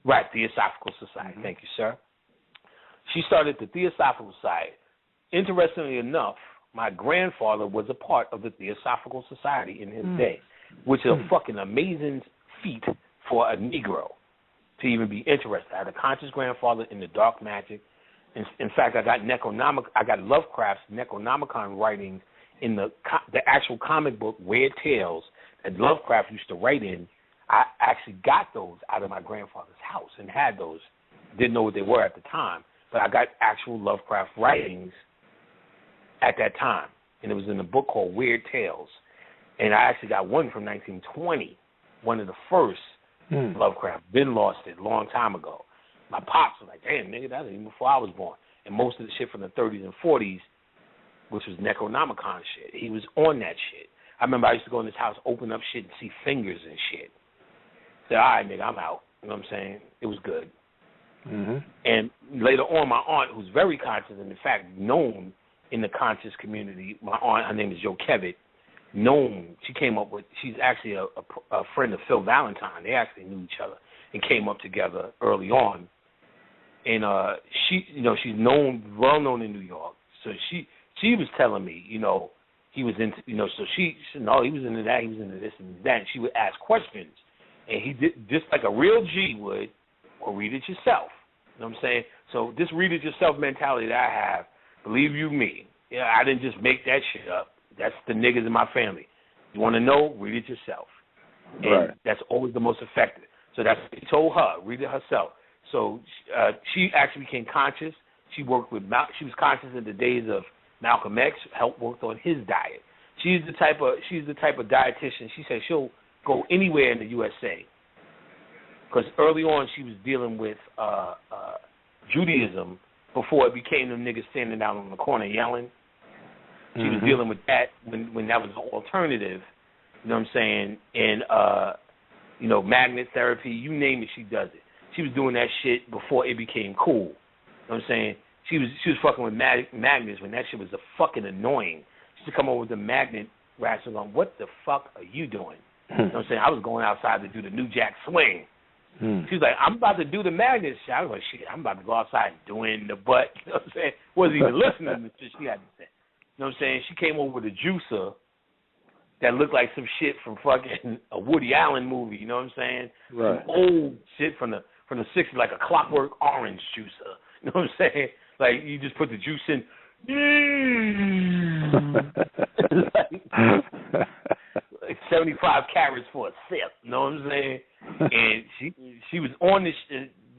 Right, Theosophical Society. Thank you, sir. She started the Theosophical Society. Interestingly enough, my grandfather was a part of the Theosophical Society in his day, which is a fucking amazing feat for a Negro to even be interested. I had a conscious grandfather in the dark magic. In fact, I got Lovecraft's Necronomicon writings in the actual comic book Weird Tales that Lovecraft used to write in. I actually got those out of my grandfather's house and had those. Didn't know what they were at the time, but I got actual Lovecraft writings at that time, and it was in a book called Weird Tales. And I actually got one from 1920, one of the first Lovecraft. Been lost it a long time ago. My pops was like, damn, nigga, that was even before I was born. And most of the shit from the 30s and 40s, which was Necronomicon shit, he was on that shit. I remember I used to go in his house, open up shit, and see fingers and shit. Said, all right, nigga, I'm out. You know what I'm saying? It was good. And later on, my aunt, who's very conscious and, in fact, known in the conscious community, my aunt, her name is Jo Kevitt, she's actually a friend of Phil Valentine. They actually knew each other and came up together early on. And she's well known in New York. So she was telling me, he was into, so she said, no, he was into that, he was into this and that. And she would ask questions. And he did, just like a real G would, or read it yourself. You know what I'm saying? So this read it yourself mentality that I have, believe you me, I didn't just make that shit up. That's the niggas in my family. You want to know? Read it yourself. And that's always the most effective. So that's what he told her. Read it herself. So she actually became conscious. She was conscious in the days of Malcolm X. Worked on his diet. She's the type of dietitian. She said she'll go anywhere in the USA. Because early on she was dealing with Judaism before it became them niggas standing out on the corner yelling. She was dealing with that when that was an alternative, you know what I'm saying, and, magnet therapy, you name it, she does it. She was doing that shit before it became cool, you know what I'm saying. She was fucking with magnets when that shit was fucking annoying. She used to come over with the magnet rats and going, what the fuck are you doing? You know what I'm saying? I was going outside to do the New Jack Swing. She was like, I'm about to do the magnet shit. I was like, shit, I'm about to go outside doing the butt. You know what I'm saying? Wasn't even listening to shit she had to say. You know what I'm saying? She came over with a juicer that looked like some shit from fucking a Woody Allen movie. You know what I'm saying? Right. Some old shit from the 60s, like a Clockwork Orange juicer. You know what I'm saying? Like you just put the juice in. like 75 carats for a sip. You know what I'm saying? And she was on this.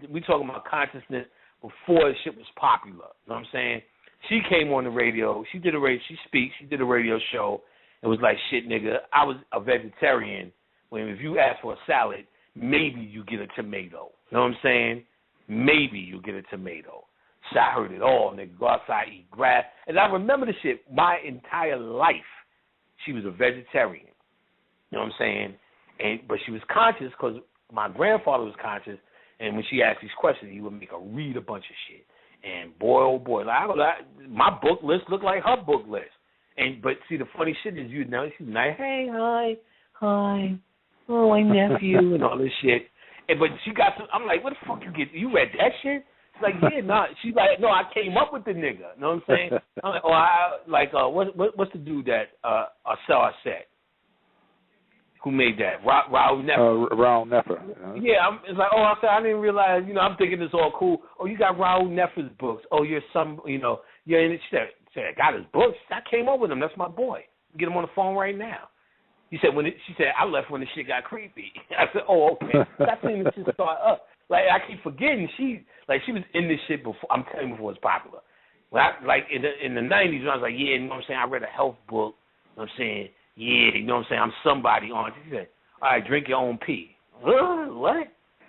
We talking about consciousness before the shit was popular. You know what I'm saying? She came on the radio. She did a radio show. It was like, shit, nigga, I was a vegetarian. If you asked for a salad, maybe you get a tomato. You know what I'm saying? Maybe you get a tomato. So I heard it all, nigga. Go outside, eat grass. And I remember the shit my entire life. She was a vegetarian. You know what I'm saying? But she was conscious because my grandfather was conscious, and when she asked these questions, he would make her read a bunch of shit. And boy, oh boy, my book list looked like her book list. But see, the funny shit is, she's like, hey, hi, oh, my nephew, and all this shit. But she got some. I'm like, what the fuck you read that shit? She's like, yeah, nah. She's like, no, I came up with the nigga. You know what I'm saying? I'm like, what's the dude that Sell said? Who made that? Raul Nefer. Raul Nefer. Yeah, it's like, I said, I didn't realize, I'm thinking it's all cool. Oh, you got Raul Nefer's books. Oh, you're some, you're in it. She said, I got his books. I came up with him. That's my boy. Get him on the phone right now. She said, I left when the shit got creepy. I said, oh, okay. I seen this shit start up. Like, I keep forgetting she was in this shit before, I'm telling you, before it was popular. When in the 90s, when I was like, yeah, you know what I'm saying, I read a health book, you know what I'm saying, yeah, you know what I'm saying, I'm somebody on it. She said, all right, drink your own pee. What?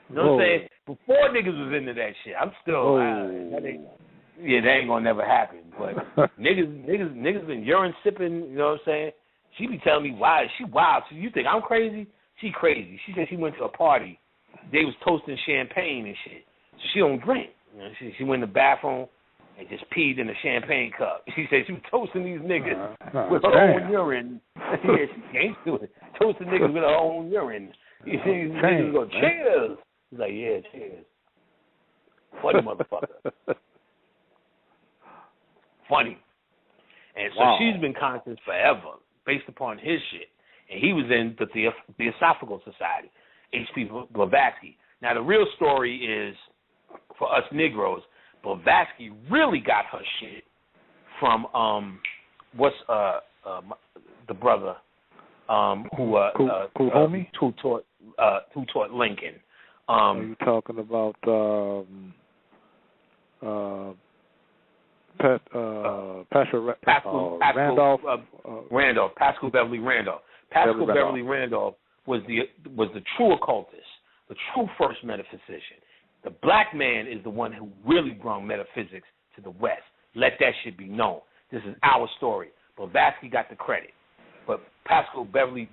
You know what I'm saying? Before niggas was into that shit, I'm still, that ain't gonna never happen. But niggas been urine sipping, you know what I'm saying? She be telling me why she wild. So you think I'm crazy? She crazy. She said she went to a party. They was toasting champagne and shit. So she don't drink. She went in the bathroom and just peed in a champagne cup. She said she was toasting these niggas with her own urine. Yeah, she ain't doing it. Toasting niggas with her own urine. These niggas go, cheers. He's like, yeah, cheers. Funny motherfucker. Funny. And so she's been conscious forever, based upon his shit. And he was in the Theosophical Society, H.P. Blavatsky. Now, the real story is, for us Negroes, Blavatsky really got her shit from, the brother who taught Lincoln. Are you talking about Randolph? Randolph, Pascal Beverly Randolph. Pascal Beverly Randolph was the true occultist, the true first metaphysician. The black man is the one who really brought metaphysics to the West. Let that shit be known. This is our story. Blavatsky got the credit, but Pascal Beverly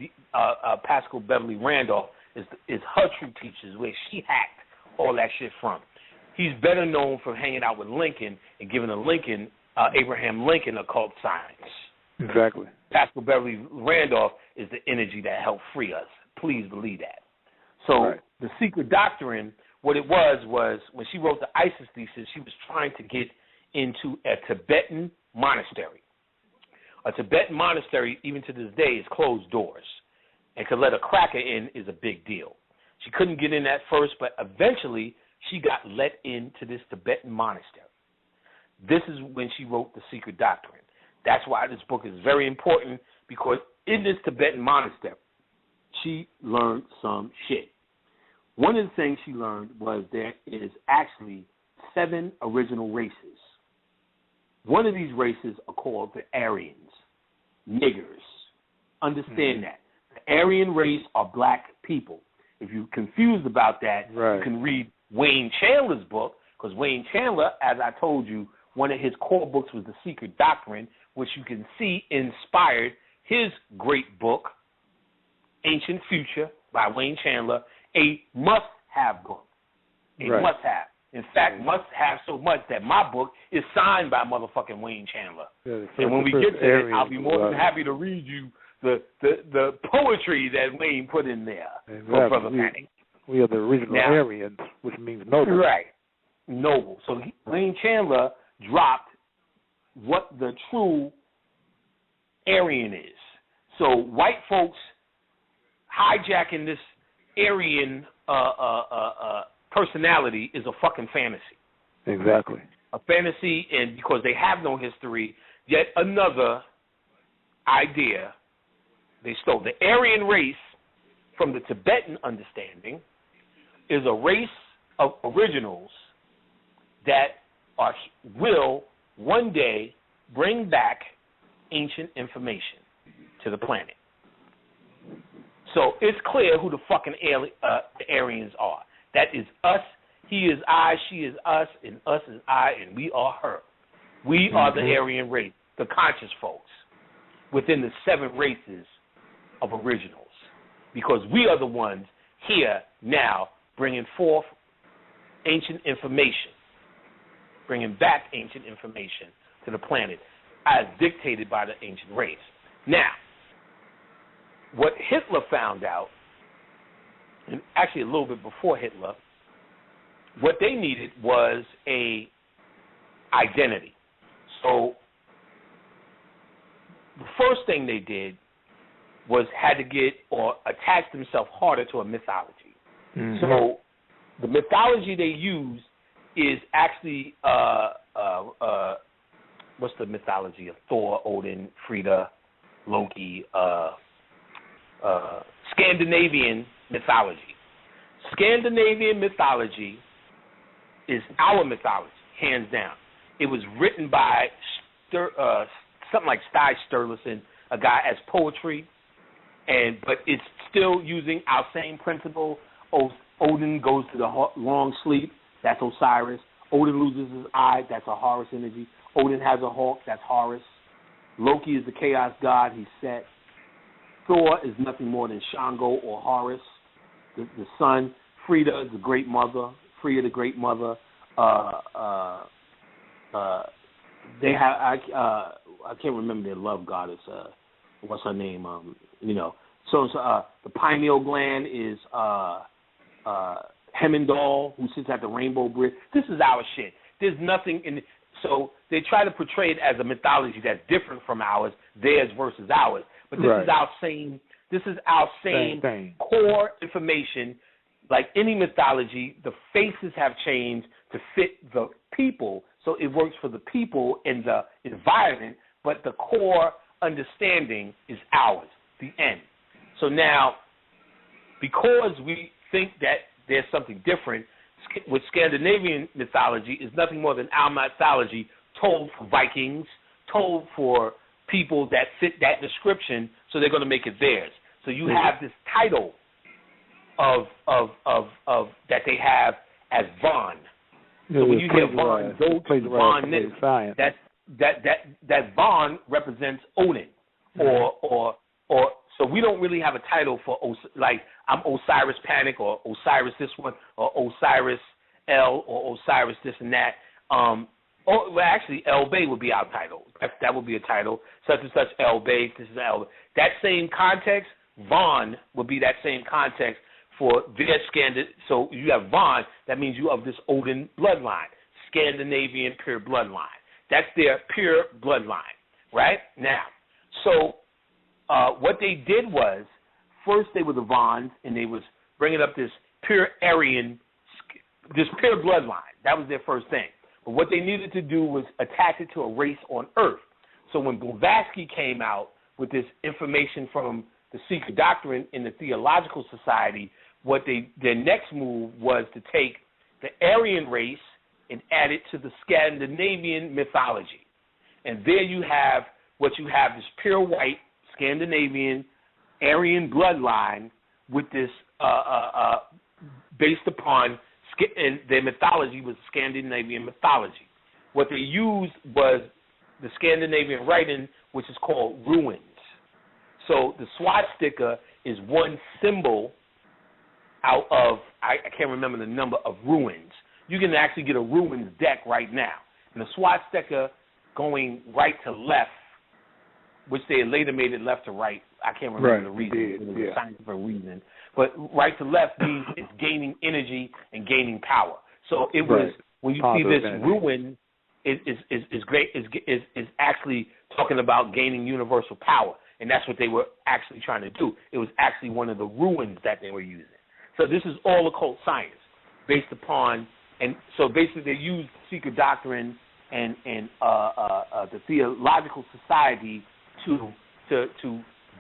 Randolph is her true teachers, where she hacked all that shit from. He's better known for hanging out with Lincoln and giving Abraham Lincoln occult science. Exactly. Pascal Beverly Randolph is the energy that helped free us. Please believe that. So the secret doctrine, what it was when she wrote the ISIS thesis, she was trying to get into a Tibetan monastery. A Tibetan monastery, even to this day, is closed doors. And to let a cracker in is a big deal. She couldn't get in at first, but eventually she got let into this Tibetan monastery. This is when she wrote The Secret Doctrine. That's why this book is very important, because in this Tibetan monastery, she learned some shit. One of the things she learned was there is actually 7 original races. One of these races are called the Aryans, niggers. Understand that. The Aryan race are black people. If you're confused about that, you can read Wayne Chandler's book, because Wayne Chandler, as I told you, one of his core books was The Secret Doctrine, which you can see inspired his great book, Ancient Future, by Wayne Chandler, a must-have book. A must-have. In fact, must-have so much that my book is signed by motherfucking Wayne Chandler. And when we get there, I'll be more than happy to read you the poetry that Wayne put in there for Brother Panic. We are the original Aryans, which means noble. Right. Noble. So Wayne Chandler dropped what the true Aryan is. So white folks hijacking this Aryan personality is a fucking fantasy. Exactly. A fantasy, and because they have no history, yet another idea they stole. The Aryan race, from the Tibetan understanding, is a race of originals that will one day bring back ancient information to the planet. So it's clear who the fucking the Aryans are. That is us. He is I, she is us, and us is I, and we are her. We are the Aryan race, the conscious folks, within the 7 races of originals. Because we are the ones here now bringing forth ancient information, bringing back ancient information to the planet as dictated by the ancient race. Now, what Hitler found out, and actually a little bit before Hitler, what they needed was a identity. So the first thing they did was had to get or attach themselves harder to a mythology. So the mythology they use is actually what's the mythology of Thor, Odin, Frida, Loki, Scandinavian mythology. Scandinavian mythology is our mythology, hands down. It was written by something like Stig Sturluson, a guy as poetry, but it's still using our same principle. Odin goes to the long sleep, that's Osiris. Odin loses his eye, that's a Horus energy. Odin has a hawk, that's Horus. Loki is the chaos god, he's Set. Thor is nothing more than Shango or Horus, the sun. Frida is the great mother. Frida, the great mother. They have I can't remember their love goddess. What's her name? So the pineal gland is Hemendal, who sits at the Rainbow Bridge. This is our shit. There's nothing in it. So they try to portray it as a mythology that's different from ours, theirs versus ours. But this is our same. This is our same core information. Like any mythology, the faces have changed to fit the people, so it works for the people in the environment. But the core understanding is ours. The end. So now, because we think that there's something different, with Scandinavian mythology is nothing more than our mythology told for Vikings, told for people that fit that description, so they're going to make it theirs. So you have this title of that they have as Von. So when you hear Von, Von, that Von represents Odin, or so we don't really have a title for like I'm Osiris Panic or Osiris this one or Osiris L or Osiris this and that. Actually, El Bay would be our title. That would be a title. Such and such El Bay. This is El. That same context, Von would be that same context for their So you have Von. That means you of this Odin bloodline, Scandinavian pure bloodline. That's their pure bloodline, right? Now, so what they did was first they were the Vons, and they was bringing up this pure Aryan, this pure bloodline. That was their first thing. But what they needed to do was attach it to a race on Earth. So when Blavatsky came out with this information from the Secret Doctrine in the Theological Society, their next move was to take the Aryan race and add it to the Scandinavian mythology. And there you have this pure white Scandinavian Aryan bloodline with this based upon, and their mythology was Scandinavian mythology. What they used was the Scandinavian writing, which is called runes. So the swastika is one symbol out of, I can't remember the number of runes. You can actually get a runes deck right now. And the swastika going right to left, which they later made it left to right. I can't remember the reason. It was a scientific reason. But right to left means it's gaining energy and gaining power. So it was, when you see this ruin, is great. Is actually talking about gaining universal power. And that's what they were actually trying to do. It was actually one of the ruins that they were using. So this is all occult science based upon, and so basically they used Secret Doctrine and the Theological Society to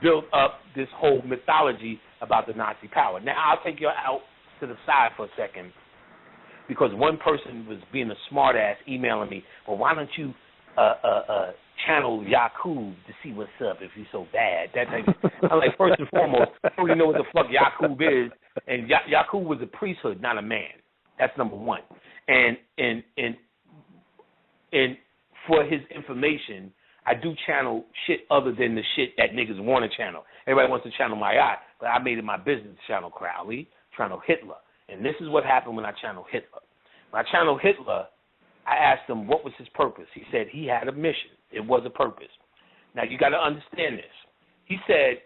build up this whole mythology about the Nazi power. Now I'll take you out to the side for a second, because one person was being a smart ass emailing me, well, why don't you channel Yakub to see what's up if he's so bad. That type of, I'm like, first and foremost, I don't even know what the fuck Yakub is. And Yakub was a priesthood, not a man. That's number one. And for his information, I do channel shit other than the shit that niggas want to channel. Everybody wants to channel my eye, but I made it my business to channel Crowley, channel Hitler. And this is what happened when I channeled Hitler. When I channeled Hitler, I asked him what was his purpose. He said he had a mission. It was a purpose. Now, you got to understand this. He said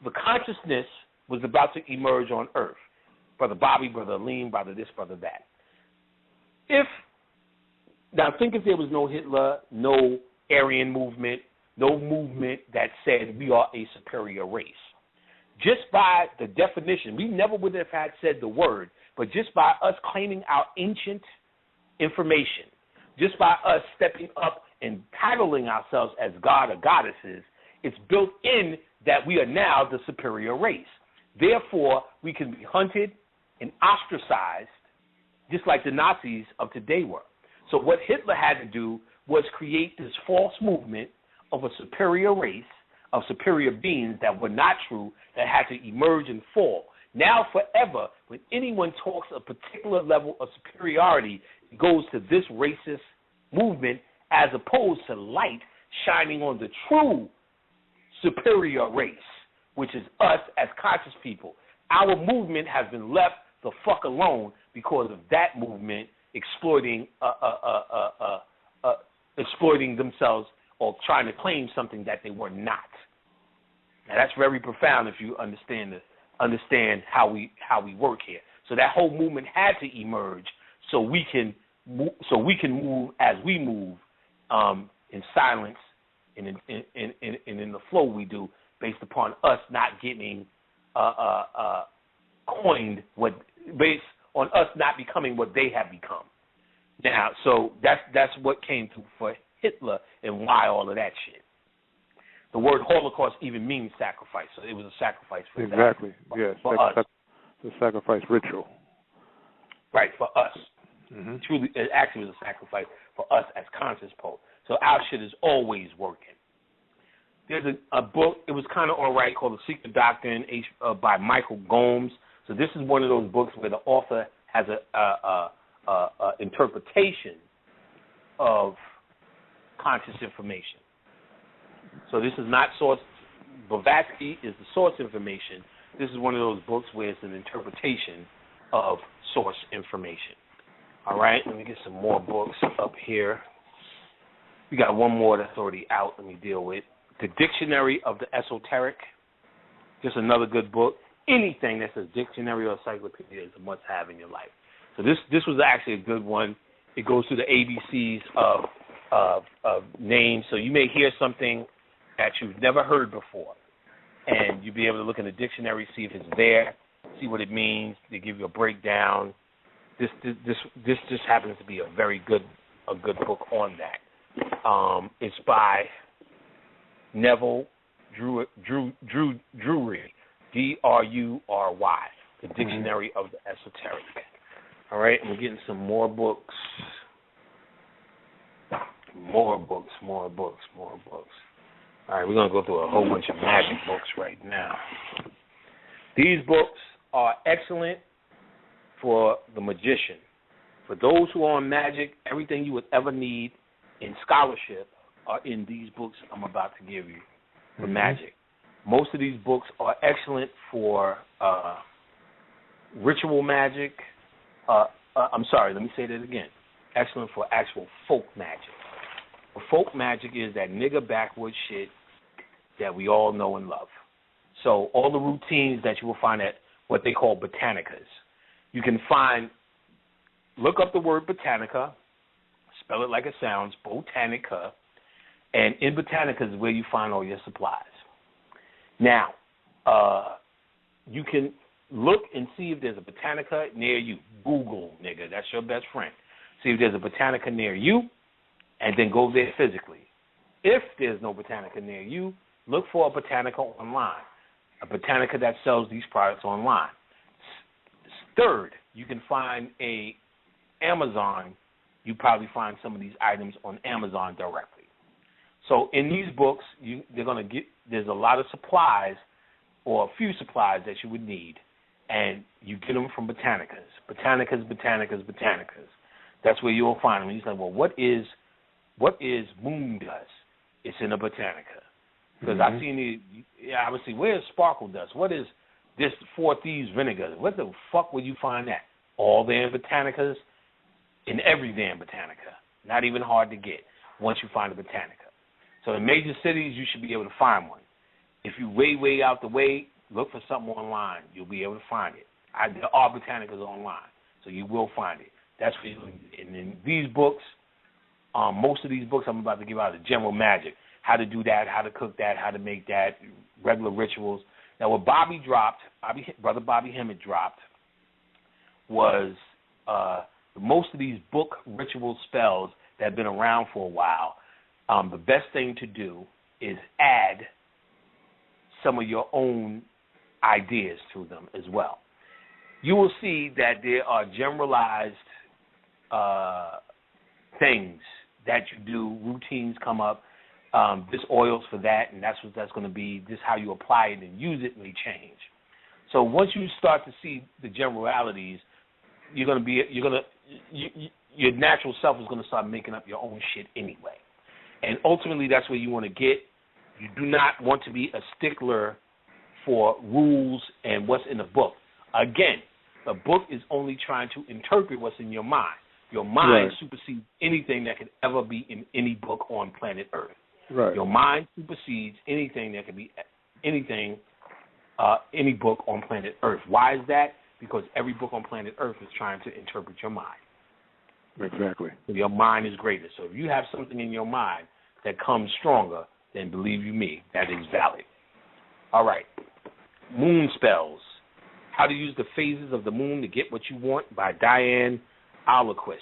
the consciousness was about to emerge on Earth. Brother Bobby, Brother Aleem, Brother this, Brother that. Now, think if there was no Hitler, no Aryan movement, no movement that said we are a superior race. Just by the definition, we never would have had said the word, but just by us claiming our ancient information, just by us stepping up and titling ourselves as God or goddesses, it's built in that we are now the superior race. Therefore, we can be hunted and ostracized just like the Nazis of today were. So what Hitler had to do was create this false movement of a superior race, of superior beings that were not true, that had to emerge and fall. Now forever, when anyone talks a particular level of superiority, it goes to this racist movement as opposed to light shining on the true superior race, which is us as conscious people. Our movement has been left the fuck alone because of that movement exploiting themselves or trying to claim something that they were not. Now that's very profound if you understand how we work here. So that whole movement had to emerge so we can move as we move in silence and in the flow we do, based upon us not getting coined based on us not becoming what they have become. Now, so that's what came through for Hitler and why all of that shit. The word Holocaust even means sacrifice, so it was a sacrifice for exactly. That. Yes, for us. The sacrifice ritual. Right, for us. Mm-hmm. Truly, it actually was a sacrifice for us as conscious folk. So our shit is always working. There's a book, it was kind of all right, called The Secret Doctrine by Michael Gomes. So this is one of those books where the author has a interpretation of conscious information. So this is not source. Blavatsky is the source information. This is one of those books where it's an interpretation of source information. All right, let me get some more books up here. We got one more that's already out. Let me deal with The Dictionary of the Esoteric. Just another good book. Anything that's a dictionary or encyclopedia is a must-have in your life. So this was actually a good one. It goes through the ABCs of names. So you may hear something that you've never heard before, and you'll be able to look in the dictionary, see if it's there, see what it means. They give you a breakdown. This just happens to be a very good book on that. It's by Neville Drury, Drury, The Dictionary of the Esoteric. All right, and we're getting some more books. More books. All right, we're going to go through a whole bunch of magic books right now. These books are excellent for the magician. For those who are on magic, everything you would ever need in scholarship are in these books I'm about to give you for magic. Most of these books are excellent for ritual magic. I'm sorry, let me say that again. Excellent for actual folk magic. Folk magic is that nigger backwoods shit that we all know and love. So all the routines that you will find at what they call botanicas. You can look up the word botanica, spell it like it sounds, botanica, and in botanicas is where you find all your supplies. Now, you can look and see if there's a botanica near you. Google, nigga, that's your best friend. See if there's a botanica near you, and then go there physically. If there's no botanica near you, look for a botanica online, a botanica that sells these products online. Third, you can find Amazon. You probably find some of these items on Amazon directly. So in these books, they're going to get, there's a lot of supplies or a few supplies that you would need, and you get them from Botanicas. That's where you'll find them. And you're like, well, what is moon dust? It's in a Botanica. Because I've seen I would say, where's sparkle dust? What is this Four Thieves vinegar? What the fuck would you find that? All there in Botanicas, in every damn Botanica. Not even hard to get once you find a Botanica. So in major cities, you should be able to find one. If you way out the way, look for something online. You'll be able to find it. There are Botanicas online, so you will find it. That's what you. And in these books, most of these books, I'm about to give out the general magic: how to do that, how to cook that, how to make that, regular rituals. Now, what Brother Bobby Hemmett dropped was most of these book ritual spells that have been around for a while. The best thing to do is add some of your own ideas to them as well. You will see that there are generalized things that you do, routines come up, this oil's for that, and that's what that's going to be, this how you apply it and use it may change. So once you start to see the generalities, your natural self is going to start making up your own shit anyway. And ultimately, that's where you want to get. You do not want to be a stickler for rules and what's in the book. Again, the book is only trying to interpret what's in your mind. Your mind supersedes anything that could ever be in any book on planet Earth. Right. Your mind supersedes anything that could be anything, any book on planet Earth. Why is that? Because every book on planet Earth is trying to interpret your mind. Exactly. Your mind is greater. So if you have something in your mind that comes stronger, then believe you me, that is valid. All right. Moon spells. How to use the phases of the moon to get what you want by Diane Ahlquist.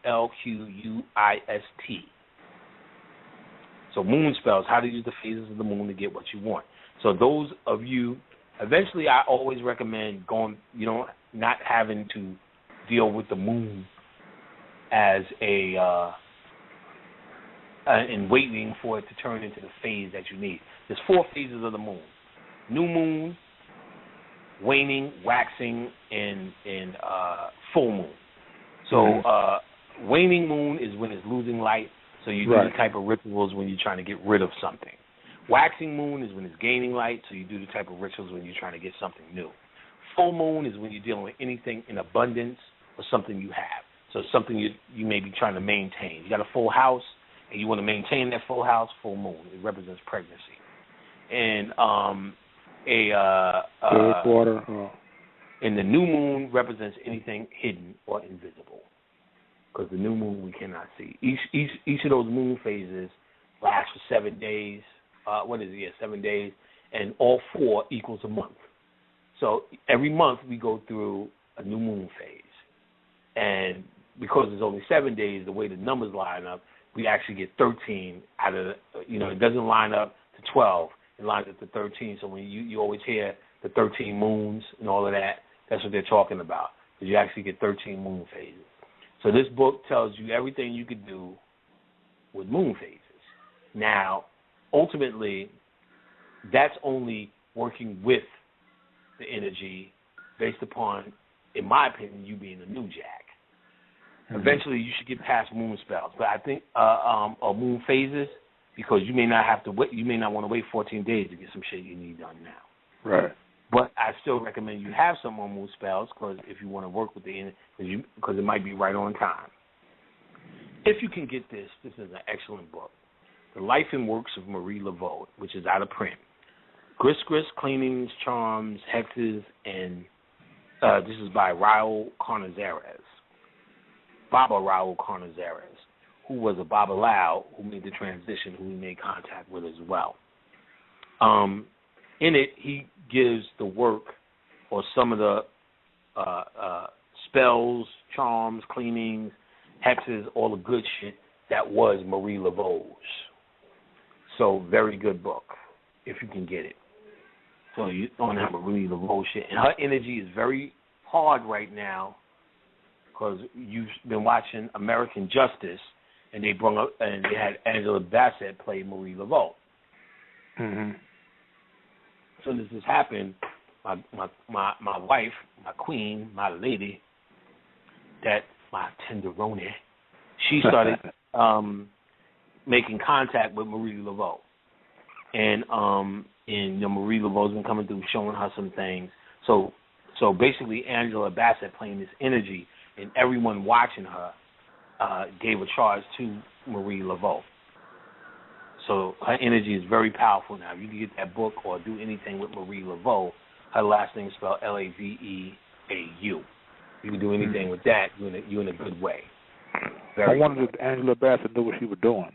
Ahlquist. So moon spells. How to use the phases of the moon to get what you want. So those of you, eventually I always recommend going, not having to deal with the moon as and waiting for it to turn into the phase that you need. There's 4 phases of the moon: new moon, waning, waxing, and full moon. So waning moon is when it's losing light, so you do the type of rituals when you're trying to get rid of something. Waxing moon is when it's gaining light, so you do the type of rituals when you're trying to get something new. Full moon is when you're dealing with anything in abundance or something you have. So something you may be trying to maintain. You got a full house, and you want to maintain that full house, full moon. It represents pregnancy. And third quarter. And the new moon represents anything hidden or invisible, because the new moon we cannot see. Each of those moon phases lasts for 7 days. 7 days, and all 4 equals a month. So every month we go through a new moon phase, and because there's only 7 days, the way the numbers line up, we actually get 13 out of it doesn't line up to 12. It lines up to 13. So when you always hear the 13 moons and all of that, that's what they're talking about. Because you actually get 13 moon phases. So this book tells you everything you could do with moon phases. Now, ultimately, that's only working with the energy based upon, in my opinion, you being a new jack. Eventually, you should get past moon spells. But I think or moon phases, because you may not have to wait. You may not want to wait 14 days to get some shit you need done now. Right. But I still recommend you have some more moon spells, because if you want to work with the energy, because it might be right on time. If you can get this is an excellent book. The Life and Works of Marie Laveau, which is out of print. Gris, cleanings, charms, hexes, and this is by Baba Raul Carnazares, who was a Babalao who made the transition, who we made contact with as well. In it, he gives the work or some of the spells, charms, cleanings, hexes, all the good shit that was Marie Laveau's. So, very good book, if you can get it. So, you don't have Marie Laveau shit. And her energy is very hard right now, because you've been watching American Justice, and they had Angela Bassett play Marie Laveau. Mm-hmm. So as this happened, my wife, my queen, my lady, my tenderoni, she started making contact with Marie Laveau, and Marie Laveau's been coming through, showing her some things. So basically, Angela Bassett playing this energy, and everyone watching her gave a charge to Marie Laveau. So her energy is very powerful now. You can get that book or do anything with Marie Laveau. Her last name is spelled Laveau. You can do anything with that. You're in a good way. I wondered if Angela Bassett knew what she was doing.